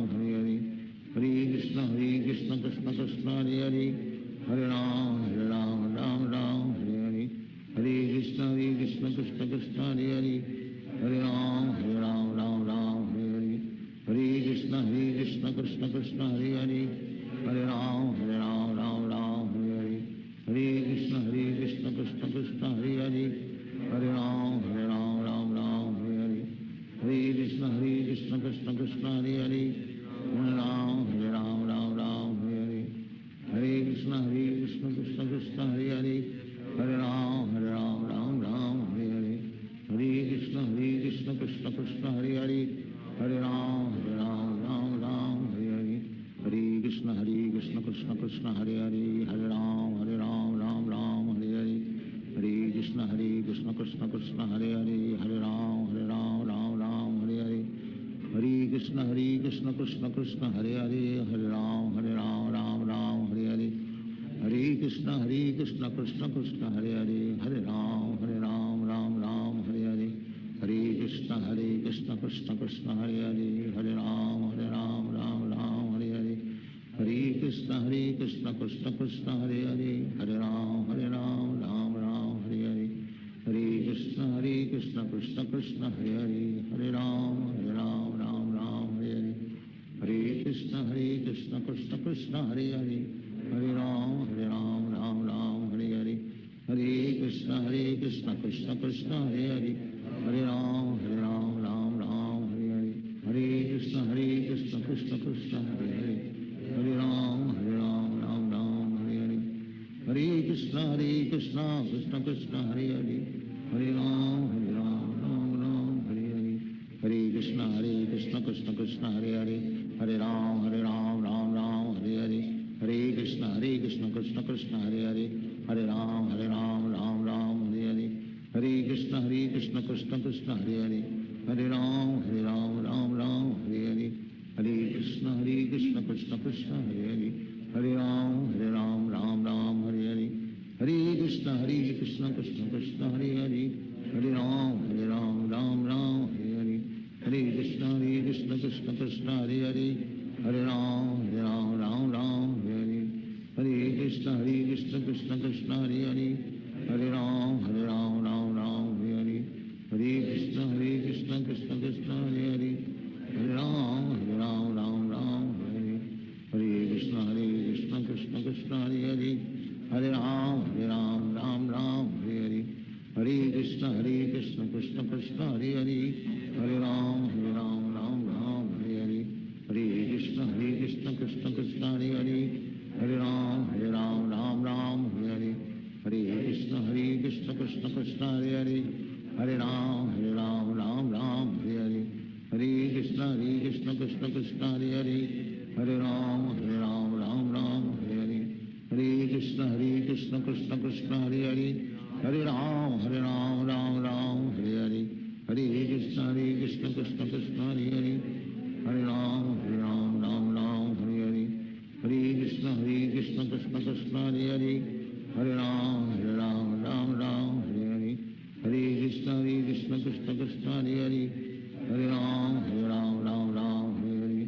Hare Hare Hare Krishna Krishna Krishna Hare Hare Hare Ram Hare Hare Hare Krishna Krishna Krishna Hare Hare Hare Ram Hare Hare Hare Krishna Krishna Krishna Hare Hare Hare Ram Hare Hare Hare Krishna Krishna Krishna Hare Hare Hare Ram Hare Hare Hare Krishna Krishna Krishna Hare Hare Hare Ram Hare Hare Hare Krishna Krishna Krishna Hare Hare Hare Ram Hare Hare Hare Krishna Krishna Krishna Hare Hare Hare Ram Hare Hare Hare Krishna Krishna Krishna Hare Hare Hare Ram Hare Hare Hare Krishna Krishna Krishna Hare Hare Hare Ram Hare Hare Hare Krishna Krishna Krishna Hare Hare Hare Ram Hare Hare Hare Krishna Krishna Krishna Hare Hare Hare Ram Hare Hare Hare Krishna Krishna Krishna Hare Hare Hare Ram Hare Hare Hare Krishna Krishna Krishna Hare Hare Hare Ram Hare Hare Hare Krishna Krishna Krishna Hare Hare Hare Ram Hare Hare Hare Krishna Krishna Krishna Hare Hare Hare Ram Hare Hare Hare Krishna Krishna Krishna Hare Hare Hare Ram Hare Hare Hare Krishna Krishna Krishna Hare Hare Hare Ram Hare Hare Hare Krishna Krishna Krishna Hare Hare Hare Ram Hare Hare Hare Krishna Krishna Krishna Hare Hare Hare Ram Hare Hare Hare Krishna Krishna Krishna Hare Hare Hare Ram Hare Hare Hare Krishna Krishna Krishna Hare Hare Hare Ram Hare Hare Hare Krishna Krishna Krishna Hare Hare Hare Ram Hare Hare Hare Krishna Krishna Krishna Hare Hare Hare Ram Hare Hare Hare Krishna Krishna Krishna Hare Hare Hare Ram Hare Hare Hare Krishna Krishna Krishna Hare Hare Hare Ram Hare Hare Hare Krishna Krishna Krishna Krishna Hare Hare, हरे राम राम राम हरे हरे, हरे कृष्ण कृष्ण कृष्ण हरे हरे, हरे राम राम राम हरे हरे, हरे कृष्ण कृष्ण कृष्ण हरे हरे, हरे राम राम राम हरे हरे, हरे कृष्ण कृष्ण कृष्ण हरे हरे, हरे राम राम राम हरे हरे, हरे कृष्ण कृष्ण कृष्ण हरे हरे, हरे राम राम राम हरे हरे, हरे कृष्ण कृष्ण कृष्ण हरे हरे, हरे राम राम राम हरे हरे, हरे कृष्ण कृष्ण कृष्ण हरे हरे, हरे राम राम राम हरे हरे, हरे कृष्ण कृष्ण कृष्ण हरे हरे, हरे राम राम राम हरे हरे,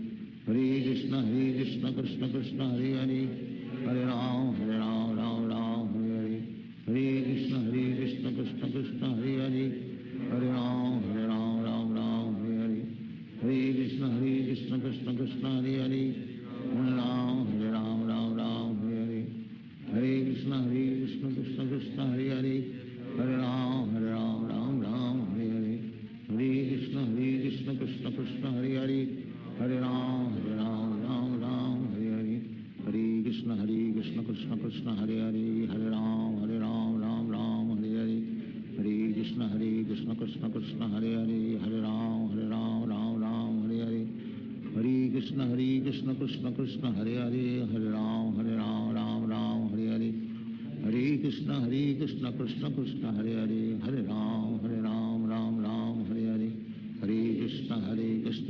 हरे कृष्ण कृष्ण कृष्ण हरे हरे, हरे राम राम राम हरे हरे, हरे कृष्ण कृष्ण कृष्ण हरे हरे, हरे राम राम राम हरे हरे, हरे कृष्ण कृष्ण कृष्ण हरे हरे, हरे राम राम राम हरे हरे, हरे कृष्ण कृष्ण कृष्ण हरे हरे, हरे राम राम राम हरे हरे, हरे कृष्ण कृष्ण कृष्ण हरे हरे, हरे राम राम राम हरे हरे, हरे कृष्ण कृष्ण कृष्ण हरे हरे, हरे राम राम राम हरे हरे, हरे कृष्ण कृष्ण कृष्ण हरे हरे, हरे राम राम राम हरे हरे, हरे कृष्ण कृष्ण कृष्ण हरे हरे, हरे राम राम राम हरे हरे, हरे कृष्ण कृष्ण कृष्ण हरे हरे, हरे राम राम राम हरे हरे, हरे कृष्ण कृष्ण कृष्ण हरे हरे, हरे राम राम राम हरे हरे, हरे कृष्ण कृष्ण कृष्ण हरे हरे, हरे राम राम राम हरे हरे, हरे कृष्ण कृष्ण कृष्ण हरे हरे, हरे राम राम राम हरे हरे, हरे कृष्ण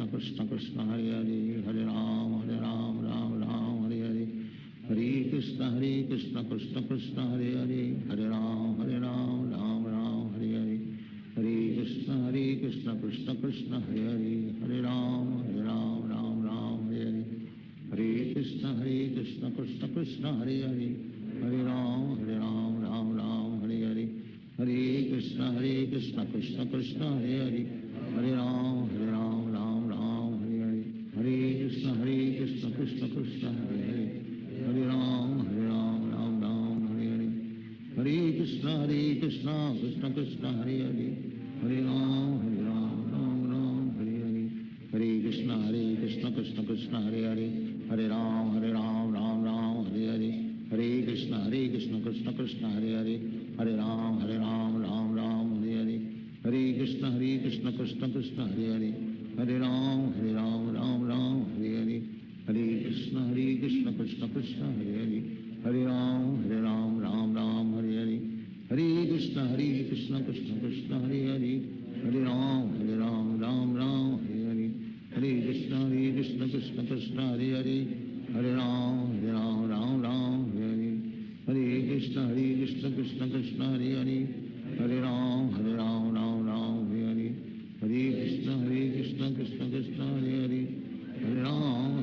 कृष्ण कृष्ण हरे हरे, हरे राम राम राम हरे हरे, हरे कृष्ण कृष्ण कृष्ण हरे हरे, हरे राम राम राम हरे हरे, हरे कृष्ण कृष्ण कृष्ण हरे हरे, हरे राम राम राम हरे हरे, हरे कृष्ण कृष्ण कृष्ण हरे हरे, हरे राम राम राम हरे हरे, हरे कृष्ण कृष्ण कृष्ण हरे हरे, हरे राम राम राम हरे हरे, हरे कृष्ण कृष्ण कृष्ण हरे हरे, हरे राम राम राम हरे हरे, हरे कृष्ण कृष्ण कृष्ण हरे हरे, हरे राम राम राम हरे हरे, हरे कृष्ण कृष्ण कृष्ण हरे हरे, हरे राम राम राम हरे हरे, हरे कृष्ण कृष्ण कृष्ण हरे हरे, हरे राम राम राम हरे हरे, हरे कृष्ण कृष्ण कृष्ण हरे हरे, हरे राम राम राम हरे हरे, हरे कृष्ण कृष्ण कृष्ण हरे हरे, हरे राम राम राम हरे हरे, हरे कृष्ण कृष्ण कृष्ण हरे हरे, हरे राम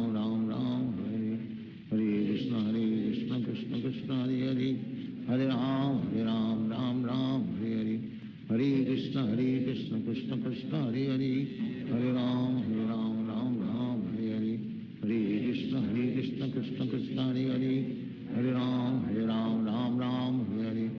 राम राम हरे हरे, हरे कृष्ण कृष्ण कृष्ण हरे हरे, हरे राम राम हरे हरे, हरे कृष्ण कृष्ण कृष्ण हरे हरे, हरे राम